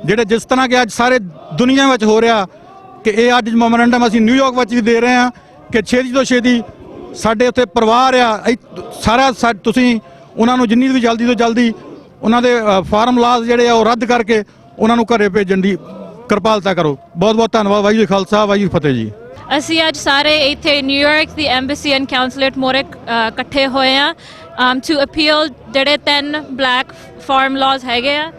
ਜਿਹੜੇ ਜਿਸ ਤਰ੍ਹਾਂ ਕਿ ਅੱਜ ਸਾਰੇ ਦੁਨੀਆ ਵਿੱਚ ਹੋ ਰਿਹਾ ਕਿ ਇਹ ਅੱਜ ਮੈਮੋਰੰਡਮ ਅਸੀਂ ਨਿਊਯਾਰਕ ਵਿੱਚ ਵੀ ਦੇ ਰਹੇ ਆ ਕਿ ਛੇਤੀ ਤੋਂ ਛੇਤੀ ਸਾਡੇ ਉੱਥੇ ਪਰਿਵਾਰ ਆ ਸਾਰਾ ਤੁਸੀਂ ਉਹਨਾਂ ਨੂੰ ਜਿੰਨੀ ਵੀ ਜਲਦੀ ਤੋਂ ਜਲਦੀ ਉਹਨਾਂ ਦੇ ਫਾਰਮ ਲਾਜ਼ ਜਿਹੜੇ ਆ ਉਹ ਰੱਦ ਕਰਕੇ ਉਹਨਾਂ ਨੂੰ ਘਰੇ ਭੇਜਣ ਦੀ ਕਿਰਪਾਲਤਾ ਕਰੋ। ਬਹੁਤ ਬਹੁਤ ਧੰਨਵਾਦ। ਵਾਹਿਗੁਰੂ ਜੀ ਖਾਲਸਾ ਵਾਹਿਗੁਰੂ ਫਤਿਹ ਜੀ। ਅਸੀਂ ਅੱਜ ਸਾਰੇ ਇੱਥੇ New York the embassy and consulate ਮੋਰੇ ਇਕੱਠੇ ਹੋਏ ਆ ਟੂ ਅਪੀਲ ਜਿਹੜੇ 3 ਬਲੈਕ ਫਾਰਮ ਲਾਜ਼ ਹੈਗੇ ਆ।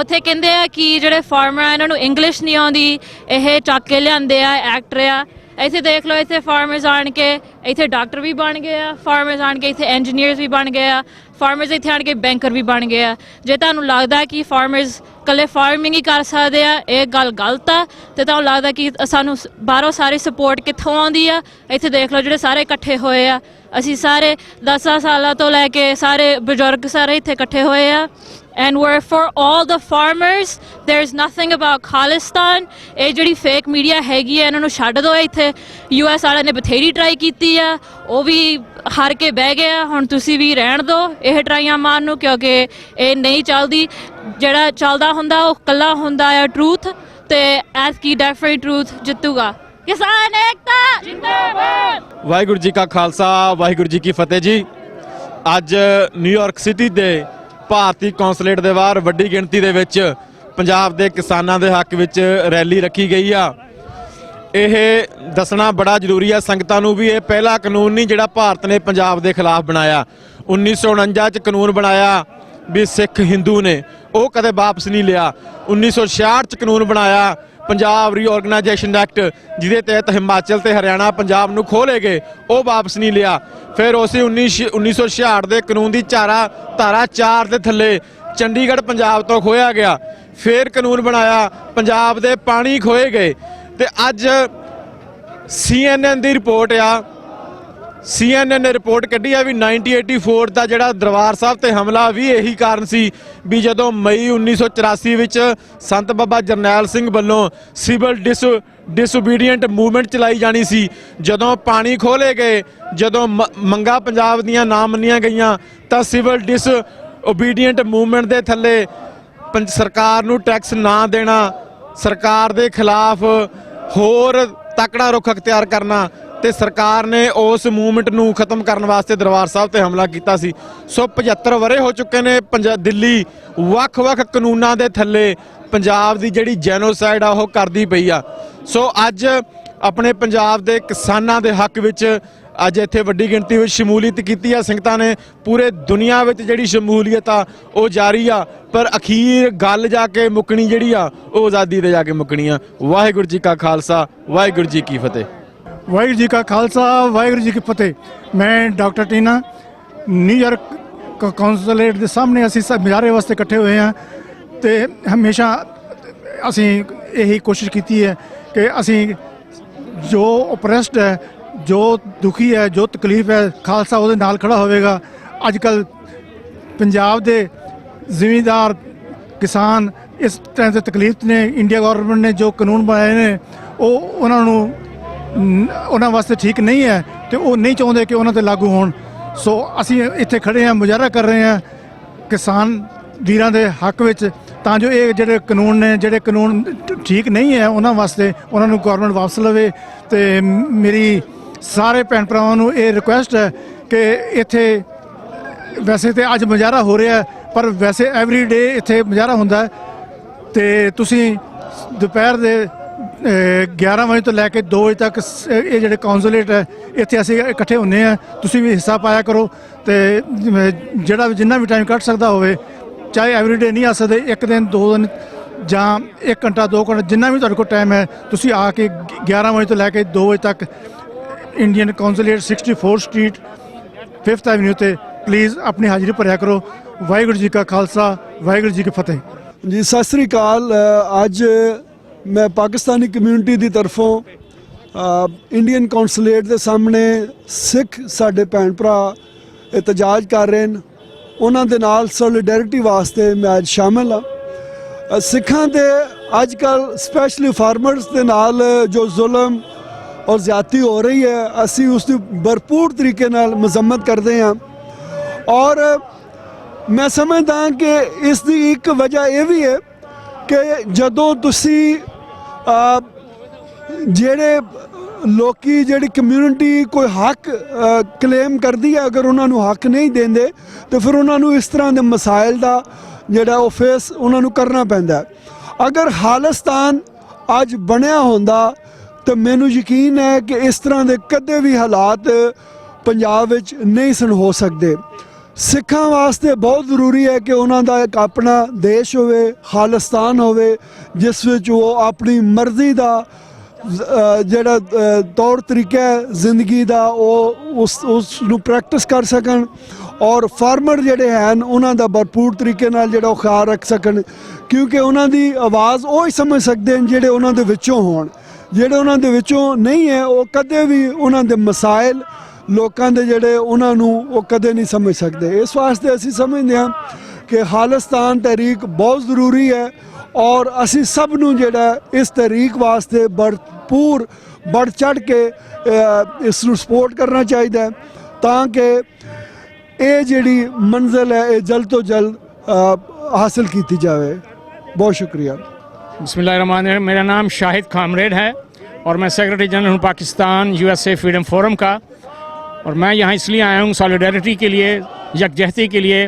ਉੱਥੇ ਕਹਿੰਦੇ ਆ ਕਿ ਜਿਹੜੇ ਫਾਰਮਰ ਆ ਇਹਨਾਂ ਨੂੰ ਇੰਗਲਿਸ਼ ਨਹੀਂ ਆਉਂਦੀ, ਇਹ ਚੱਕ ਕੇ ਲਿਆਂਦੇ ਆ ਐਕਟਰ ਆ। ਇੱਥੇ ਦੇਖ ਲਓ, ਇੱਥੇ ਫਾਰਮਰਸ ਆਣ ਕੇ ਇੱਥੇ ਡਾਕਟਰ ਵੀ ਬਣ ਗਏ ਆ, ਫਾਰਮਰਸ ਆਣ ਕੇ ਇੱਥੇ ਇੰਜੀਨੀਅਰਸ ਵੀ ਬਣ ਗਏ ਆ, ਫਾਰਮਰਸ ਇੱਥੇ ਆਣ ਕੇ ਬੈਂਕਰ ਵੀ ਬਣ ਗਏ ਆ। ਜੇ ਤੁਹਾਨੂੰ ਲੱਗਦਾ ਕਿ ਫਾਰਮਰਸ ਇਕੱਲੇ ਫਾਰਮਿੰਗ ਹੀ ਕਰ ਸਕਦੇ ਆ, ਇਹ ਗੱਲ ਗਲਤ ਆ। ਤੇ ਤੁਹਾਨੂੰ ਲੱਗਦਾ ਕਿ ਸਾਨੂੰ ਬਾਹਰੋਂ ਸਾਰੀ ਸਪੋਰਟ ਕਿੱਥੋਂ ਆਉਂਦੀ ਆ, ਇੱਥੇ ਦੇਖ ਲਓ ਜਿਹੜੇ ਸਾਰੇ ਇਕੱਠੇ ਹੋਏ ਆ। ਅਸੀਂ ਸਾਰੇ 10 ਸਾਲਾਂ ਤੋਂ ਲੈ ਕੇ ਸਾਰੇ ਬਜ਼ੁਰਗ ਸਾਰੇ ਇੱਥੇ ਇਕੱਠੇ ਹੋਏ ਆ। And we're for all the farmers. There's nothing about Khalistan. ਇਹ ਜਿਹੜੀ ਫੇਕ ਮੀਡੀਆ ਹੈਗੀ ਹੈ ਇਹਨਾਂ ਨੂੰ ਛੱਡ ਦਿਓ। ਇੱਥੇ US ਵਾਲਿਆਂ ਨੇ ਬਥੇਰੀ ਟਰਾਈ ਕੀਤੀ ਆ, ਉਹ ਵੀ ਹਾਰ ਕੇ ਬਹਿ ਗਏ ਆ। ਹੁਣ ਤੁਸੀਂ ਵੀ ਰਹਿਣ ਦਿਓ ਇਹ ਟਰਾਈਆਂ ਮਾਰਨ ਨੂੰ, ਕਿਉਂਕਿ ਇਹ ਨਹੀਂ ਚੱਲਦੀ। ਜਿਹੜਾ ਚੱਲਦਾ ਹੁੰਦਾ ਉਹ ਕੱਲਾ ਹੁੰਦਾ ਆ ਟਰੂਥ, ਤੇ ਐਤਕੀ ਡੈਫੀਨਿਟਲੀ ਟਰੂਥ ਜਿੱਤੂਗਾ। ਕਿਸਾਨ ਏਕਤਾ ਜਿੰਦਾਬਾਦ। ਵਾਹਿਗੁਰੂ ਜੀ ਕਾ ਖਾਲਸਾ, ਵਾਹਿਗੁਰੂ ਜੀ ਕੀ ਫਤਿਹ ਜੀ। ਅੱਜ ਨਿਊਯਾਰਕ ਸਿਟੀ ਦੇ ਭਾਰਤੀ ਕੌਂਸਲੇਟ ਦੇ ਬਾਹਰ ਵੱਡੀ ਗਿਣਤੀ ਦੇ ਵਿੱਚ ਪੰਜਾਬ ਦੇ ਕਿਸਾਨਾਂ ਦੇ ਹੱਕ ਵਿੱਚ ਰੈਲੀ ਰੱਖੀ ਗਈ ਆ। ਇਹ ਦੱਸਣਾ ਬੜਾ ਜ਼ਰੂਰੀ ਆ ਸੰਗਤਾਂ ਨੂੰ ਵੀ ਇਹ ਪਹਿਲਾ ਕਾਨੂੰਨ ਨਹੀਂ ਜਿਹੜਾ ਭਾਰਤ ਨੇ ਪੰਜਾਬ ਦੇ ਖਿਲਾਫ ਬਣਾਇਆ। 1949 ਚ ਕਾਨੂੰਨ ਬਣਾਇਆ ਵੀ ਸਿੱਖ ਹਿੰਦੂ ਨੇ, ਉਹ ਕਦੇ ਵਾਪਸ ਨਹੀਂ ਲਿਆ। 1966 ਚ ਕਾਨੂੰਨ ਬਣਾਇਆ ਪੰਜਾਬ ਰੀਆਰਗੇਨਾਈਜੇਸ਼ਨ ਐਕਟ, ਜਿਹਦੇ ਤਹਿਤ ਹਿਮਾਚਲ ਤੇ ਹਰਿਆਣਾ ਪੰਜਾਬ ਨੂੰ ਖੋਹ ਲਏ ਗਏ, ਉਹ ਵਾਪਸ ਨਹੀਂ ਲਿਆ। ਫਿਰ ਉਸੇ 1966 ਦੇ ਕਾਨੂੰਨ ਦੀ ਧਾਰਾ 4 ਦੇ ਥੱਲੇ ਚੰਡੀਗੜ੍ਹ ਪੰਜਾਬ ਤੋਂ ਖੋਇਆ ਗਿਆ। ਫਿਰ ਕਾਨੂੰਨ ਬਣਾਇਆ, ਪੰਜਾਬ ਦੇ ਪਾਣੀ ਖੋਏ ਗਏ। ਤੇ ਅੱਜ CNN ਦੀ ਰਿਪੋਰਟ ਆ, CNN ਨੇ ਰਿਪੋਰਟ ਕੱਢੀ ਆ ਵੀ 1984 ਦਾ ਜਿਹੜਾ ਦਰਬਾਰ ਸਾਹਿਬ ਤੇ ਹਮਲਾ ਵੀ ਇਹੀ ਕਾਰਨ ਸੀ ਵੀ ਜਦੋਂ ਮਈ 1984 ਵਿੱਚ ਸੰਤ ਬਾਬਾ ਜਰਨੈਲ ਸਿੰਘ ਵੱਲੋਂ ਸਿਵਲ ਡਿਸਓਬੀਡੀਐਂਟ ਮੂਵਮੈਂਟ ਚਲਾਈ ਜਾਣੀ ਸੀ। ਜਦੋਂ ਪਾਣੀ ਖੋਲੇ ਗਏ, ਜਦੋਂ ਮੰਗਾਂ ਪੰਜਾਬ ਦੀਆਂ ਨਾ ਮੰਨੀਆਂ ਗਈਆਂ, ਤਾਂ ਸਿਵਲ ਡਿਸਓਬੀਡੀਐਂਟ ਮੂਵਮੈਂਟ ਦੇ ਥੱਲੇ ਸਰਕਾਰ ਨੂੰ ਟੈਕਸ ਨਾ ਦੇਣਾ, ਸਰਕਾਰ ਦੇ ਖਿਲਾਫ ਹੋਰ ਤਕੜਾ ਰੁਖ ਅਖਤਿਆਰ ਕਰਨਾ, ਤੇ ਸਰਕਾਰ ਨੇ ਉਸ ਮੂਵਮੈਂਟ ਨੂੰ ਖਤਮ ਕਰਨ ਵਾਸਤੇ ਦਰਬਾਰ ਸਾਹਿਬ ਤੇ ਹਮਲਾ ਕੀਤਾ ਸੀ। ਸੋ 75 ਵਰ੍ਹੇ ਹੋ ਚੁੱਕੇ ਨੇ ਦਿੱਲੀ ਵੱਖ-ਵੱਖ ਕਾਨੂੰਨਾਂ ਦੇ ਥੱਲੇ ਪੰਜਾਬ ਦੀ ਜਿਹੜੀ ਜੈਨੋਸਾਈਡ ਆ ਉਹ ਕਰਦੀ ਪਈ ਆ। ਸੋ ਅੱਜ ਆਪਣੇ ਪੰਜਾਬ ਦੇ ਕਿਸਾਨਾਂ ਦੇ ਹੱਕ ਵਿੱਚ ਅੱਜ ਇੱਥੇ ਵੱਡੀ ਗਿਣਤੀ ਵਿੱਚ ਸ਼ਮੂਲੀਅਤ ਕੀਤੀ ਆ ਸੰਗਤਾਂ ਨੇ। ਪੂਰੇ ਦੁਨੀਆ ਵਿੱਚ ਜਿਹੜੀ ਸ਼ਮੂਲੀਅਤ ਆ ਉਹ ਜਾਰੀ ਆ, ਪਰ ਅਖੀਰ ਗੱਲ ਜਾ ਕੇ ਮੁੱਕਣੀ ਜਿਹੜੀ ਆ ਉਹ ਆਜ਼ਾਦੀ ਤੇ ਜਾ ਕੇ ਮੁੱਕਣੀ ਆ। ਵਾਹਿਗੁਰੂ ਜੀ ਕਾ ਖਾਲਸਾ, ਵਾਹਿਗੁਰੂ ਜੀ ਕੀ ਫਤਿਹ। ਵਾਹਿਗੁਰੂ ਜੀ ਕਾ ਖਾਲਸਾ, ਵਾਹਿਗੁਰੂ ਜੀ ਕੀ ਫਤਿਹ। ਮੈਂ ਡਾਕਟਰ ਟੀਨਾ, ਨਿਊਯਾਰਕ ਕੌਂਸਲੇਟ ਦੇ ਸਾਹਮਣੇ ਅਸੀਂ ਸਭ ਮੁਜ਼ਾਹਰੇ ਵਾਸਤੇ ਇਕੱਠੇ ਹੋਏ ਹਾਂ। ਤੇ ਹਮੇਸ਼ਾ ਅਸੀਂ ਇਹੀ ਕੋਸ਼ਿਸ਼ ਕੀਤੀ ਹੈ ਕਿ ਅਸੀਂ ਜੋ ਓਪਰੈਸਡ ਹੈ, ਜੋ ਦੁਖੀ ਹੈ, ਜੋ ਤਕਲੀਫ ਹੈ, ਖਾਲਸਾ ਉਹਦੇ ਨਾਲ ਖੜਾ ਹੋਵੇਗਾ। ਅੱਜ ਕੱਲ੍ਹ ਪੰਜਾਬ ਦੇ ਜ਼ਿਮੀਂਦਾਰ ਕਿਸਾਨ ਇਸ ਤਰ੍ਹਾਂ ਦੇ ਤਕਲੀਫ ਨੇ। ਇੰਡੀਆ ਗੌਰਮੈਂਟ ਨੇ ਜੋ ਕਾਨੂੰਨ ਬਣਾਏ ਨੇ ਉਹ ਉਹਨਾਂ ਵਾਸਤੇ ਠੀਕ ਨਹੀਂ ਹੈ, ਤੇ ਉਹ ਨਹੀਂ ਚਾਹੁੰਦੇ ਕਿ ਉਹਨਾਂ ਤੇ ਲਾਗੂ ਹੋਣ। ਸੋ ਅਸੀਂ ਇੱਥੇ ਖੜੇ ਹਾਂ, ਮੁਜ਼ਾਹਰਾ ਕਰ ਰਹੇ ਹਾਂ ਕਿਸਾਨ ਵੀਰਾਂ ਦੇ ਹੱਕ ਵਿੱਚ, ਤਾਂ ਜੋ ਇਹ ਜਿਹੜੇ ਕਾਨੂੰਨ ਨੇ, ਜਿਹੜੇ ਕਾਨੂੰਨ ਠੀਕ ਨਹੀਂ ਹੈ ਉਹਨਾਂ ਵਾਸਤੇ, ਉਹਨਾਂ ਨੂੰ ਗੌਰਮੈਂਟ ਵਾਪਸ ਲਵੇ। ਤੇ ਮੇਰੀ ਸਾਰੇ ਭੈਣ ਭਰਾਵਾਂ ਨੂੰ ਇਹ ਰਿਕੁਐਸਟ ਹੈ ਕਿ ਇੱਥੇ ਵੈਸੇ ਤੇ ਅੱਜ ਮੁਜ਼ਾਹਰਾ ਹੋ ਰਿਹਾ, ਪਰ ਵੈਸੇ ਐਵਰੀ ਡੇ ਇੱਥੇ ਮੁਜ਼ਾਹਰਾ ਹੁੰਦਾ। ਤੇ ਤੁਸੀਂ ਦੁਪਹਿਰ ਦੇ 11 ਵਜੇ ਤੋਂ ਲੈ ਕੇ 2 ਵਜੇ ਤੱਕ ਇਹ ਜਿਹੜੇ ਕੌਂਸਲੇਟ ਹੈ ਇੱਥੇ ਅਸੀਂ ਇਕੱਠੇ ਹੁੰਦੇ ਹਾਂ। ਤੁਸੀਂ ਵੀ ਹਿੱਸਾ ਪਾਇਆ ਕਰੋ, ਤੇ ਜਿੰਨਾ ਵੀ ਟਾਈਮ ਕੱਢ ਸਕਦਾ ਹੋਵੇ, ਚਾਹੇ ਐਵਰੀਡੇ ਨਹੀਂ ਆ ਸਕਦੇ, ਇੱਕ ਦਿਨ 2 ਦਿਨ ਜਾਂ 1 ਘੰਟਾ 2 ਘੰਟੇ, ਜਿੰਨਾ ਵੀ ਤੁਹਾਡੇ ਕੋਲ ਟਾਈਮ ਹੈ, ਤੁਸੀਂ ਆ ਕੇ 11 ਵਜੇ ਤੋਂ ਲੈ ਕੇ 2 ਵਜੇ ਤੱਕ Indian consulate 64 street 5th avenue ਤੇ ਪਲੀਜ਼ ਆਪਣੀ ਹਾਜ਼ਰੀ ਭਰਿਆ ਕਰੋ। ਵਾਹਿਗੁਰੂ ਜੀ ਕਾ ਖਾਲਸਾ, ਵਾਹਿਗੁਰੂ ਜੀ ਕੀ ਫਤਿਹ ਜੀ। ਸਤਿ ਸ੍ਰੀ ਅਕਾਲ। ਅੱਜ ਮੈਂ ਪਾਕਿਸਤਾਨੀ ਕਮਿਊਨਿਟੀ ਦੀ ਤਰਫੋਂ ਇੰਡੀਅਨ ਕੌਂਸਲੇਟ ਦੇ ਸਾਹਮਣੇ ਸਿੱਖ ਸਾਡੇ ਭੈਣ ਭਰਾ ਇਤਜਾਜ ਕਰ ਰਹੇ ਨੇ, ਉਹਨਾਂ ਦੇ ਨਾਲ ਸੋਲੀਡੈਰਿਟੀ ਵਾਸਤੇ ਮੈਂ ਅੱਜ ਸ਼ਾਮਿਲ ਹਾਂ। ਸਿੱਖਾਂ ਦੇ ਅੱਜ ਕੱਲ੍ਹ ਸਪੈਸ਼ਲੀ ਫਾਰਮਰਸ ਦੇ ਨਾਲ ਜੋ ਜ਼ੁਲਮ ਔਰ ਜ਼ਿਆਦਤੀ ਹੋ ਰਹੀ ਹੈ, ਅਸੀਂ ਉਸ ਦੀ ਭਰਪੂਰ ਤਰੀਕੇ ਨਾਲ ਮਜ਼ੰਮਤ ਕਰਦੇ ਹਾਂ। ਔਰ ਮੈਂ ਸਮਝਦਾ ਕਿ ਇਸ ਦੀ ਇੱਕ ਵਜ੍ਹਾ ਇਹ ਵੀ ਹੈ ਕਿ ਜਦੋਂ ਤੁਸੀਂ ਜਿਹੜੇ ਲੋਕੀ, ਜਿਹੜੀ ਕਮਿਊਨਿਟੀ ਕੋਈ ਹੱਕ ਕਲੇਮ ਕਰਦੀ ਹੈ, ਅਗਰ ਉਹਨਾਂ ਨੂੰ ਹੱਕ ਨਹੀਂ ਦਿੰਦੇ ਤਾਂ ਫਿਰ ਉਹਨਾਂ ਨੂੰ ਇਸ ਤਰ੍ਹਾਂ ਦੇ ਮਸਾਇਲ ਦਾ ਜਿਹੜਾ ਉਹ ਫੇਸ ਉਹਨਾਂ ਨੂੰ ਕਰਨਾ ਪੈਂਦਾ। ਅਗਰ ਖਾਲਿਸਤਾਨ ਅੱਜ ਬਣਿਆ ਹੁੰਦਾ ਤੇ ਮੈਨੂੰ ਯਕੀਨ ਹੈ ਕਿ ਇਸ ਤਰ੍ਹਾਂ ਦੇ ਕਦੇ ਵੀ ਹਾਲਾਤ ਪੰਜਾਬ ਵਿੱਚ ਨਹੀਂ ਸਨ ਹੋ ਸਕਦੇ। ਸਿੱਖਾਂ ਵਾਸਤੇ ਬਹੁਤ ਜ਼ਰੂਰੀ ਹੈ ਕਿ ਉਹਨਾਂ ਦਾ ਇੱਕ ਆਪਣਾ ਦੇਸ਼ ਹੋਵੇ, ਖਾਲਿਸਤਾਨ ਹੋਵੇ, ਜਿਸ ਵਿੱਚ ਉਹ ਆਪਣੀ ਮਰਜ਼ੀ ਦਾ ਜਿਹੜਾ ਤੌਰ ਤਰੀਕਾ ਹੈ ਜ਼ਿੰਦਗੀ ਦਾ ਉਹ ਉਸ ਨੂੰ ਪ੍ਰੈਕਟਿਸ ਕਰ ਸਕਣ, ਔਰ ਫਾਰਮਰ ਜਿਹੜੇ ਹਨ ਉਹਨਾਂ ਦਾ ਭਰਪੂਰ ਤਰੀਕੇ ਨਾਲ ਜਿਹੜਾ ਉਹ ਖਿਆਲ ਰੱਖ ਸਕਣ, ਕਿਉਂਕਿ ਉਹਨਾਂ ਦੀ ਆਵਾਜ਼ ਉਹ ਹੀ ਸਮਝ ਸਕਦੇ ਹਨ ਜਿਹੜੇ ਉਹਨਾਂ ਦੇ ਵਿੱਚੋਂ ਹੋਣ। ਜਿਹੜੇ ਉਹਨਾਂ ਦੇ ਵਿੱਚੋਂ ਨਹੀਂ ਹੈ ਉਹ ਕਦੇ ਵੀ ਉਹਨਾਂ ਦੇ ਮਸਾਇਲ ਲੋਕਾਂ ਦੇ ਜਿਹੜੇ ਉਹਨਾਂ ਨੂੰ ਉਹ ਕਦੇ ਨਹੀਂ ਸਮਝ ਸਕਦੇ। ਇਸ ਵਾਸਤੇ ਅਸੀਂ ਸਮਝਦੇ ਹਾਂ ਕਿ ਖਾਲਿਸਤਾਨ ਤਹਿਰੀਕ ਬਹੁਤ ਜ਼ਰੂਰੀ ਹੈ, ਔਰ ਅਸੀਂ ਸਭ ਨੂੰ ਜਿਹੜਾ ਇਸ ਤਹਿਰੀਕ ਵਾਸਤੇ ਭਰਪੂਰ बढ़ चढ़ के इसनूं सपोर्ट करना चाहिए ताकि ये जिहड़ी मंजिल है ये जल्द तो जल्द हासिल की जाए। बहुत शुक्रिया। बिस्मिल्लाहिर्रहमानिर्रहीम। मेरा नाम शाहिद कामरेड है और मैं सेक्रेटरी जनरल हूँ पाकिस्तान USA फ्रीडम फोरम का, और मैं यहाँ इसलिए आया हूँ सॉलिडारिटी के लिए, यकजहती के लिए।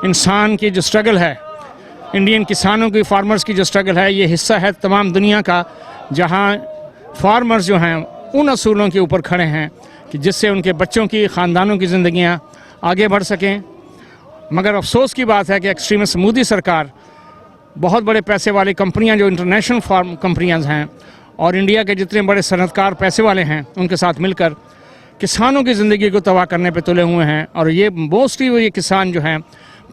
इंसान की जो स्ट्रगल है, इंडियन किसानों की, फार्मर्स की जो स्ट्रगल है, ये हिस्सा है तमाम दुनिया का जहाँ फार्मर्स जो हैं उन असूलों के ऊपर खड़े हैं कि जिससे उनके बच्चों की, ख़ानदानों की ज़िंदगियाँ आगे बढ़ सकें। मगर अफसोस की बात है कि एक्सट्रीमिस्ट मोदी सरकार, बहुत बड़े पैसे वाली कंपनियां जो इंटरनेशनल फार्म कंपनियां हैं और इंडिया के जितने बड़े सनअतकार पैसे वाले हैं, उनके साथ मिलकर किसानों की ज़िंदगी को तबाह करने पे तुले हुए हैं। और ये मोस्टली वो ये किसान जो हैं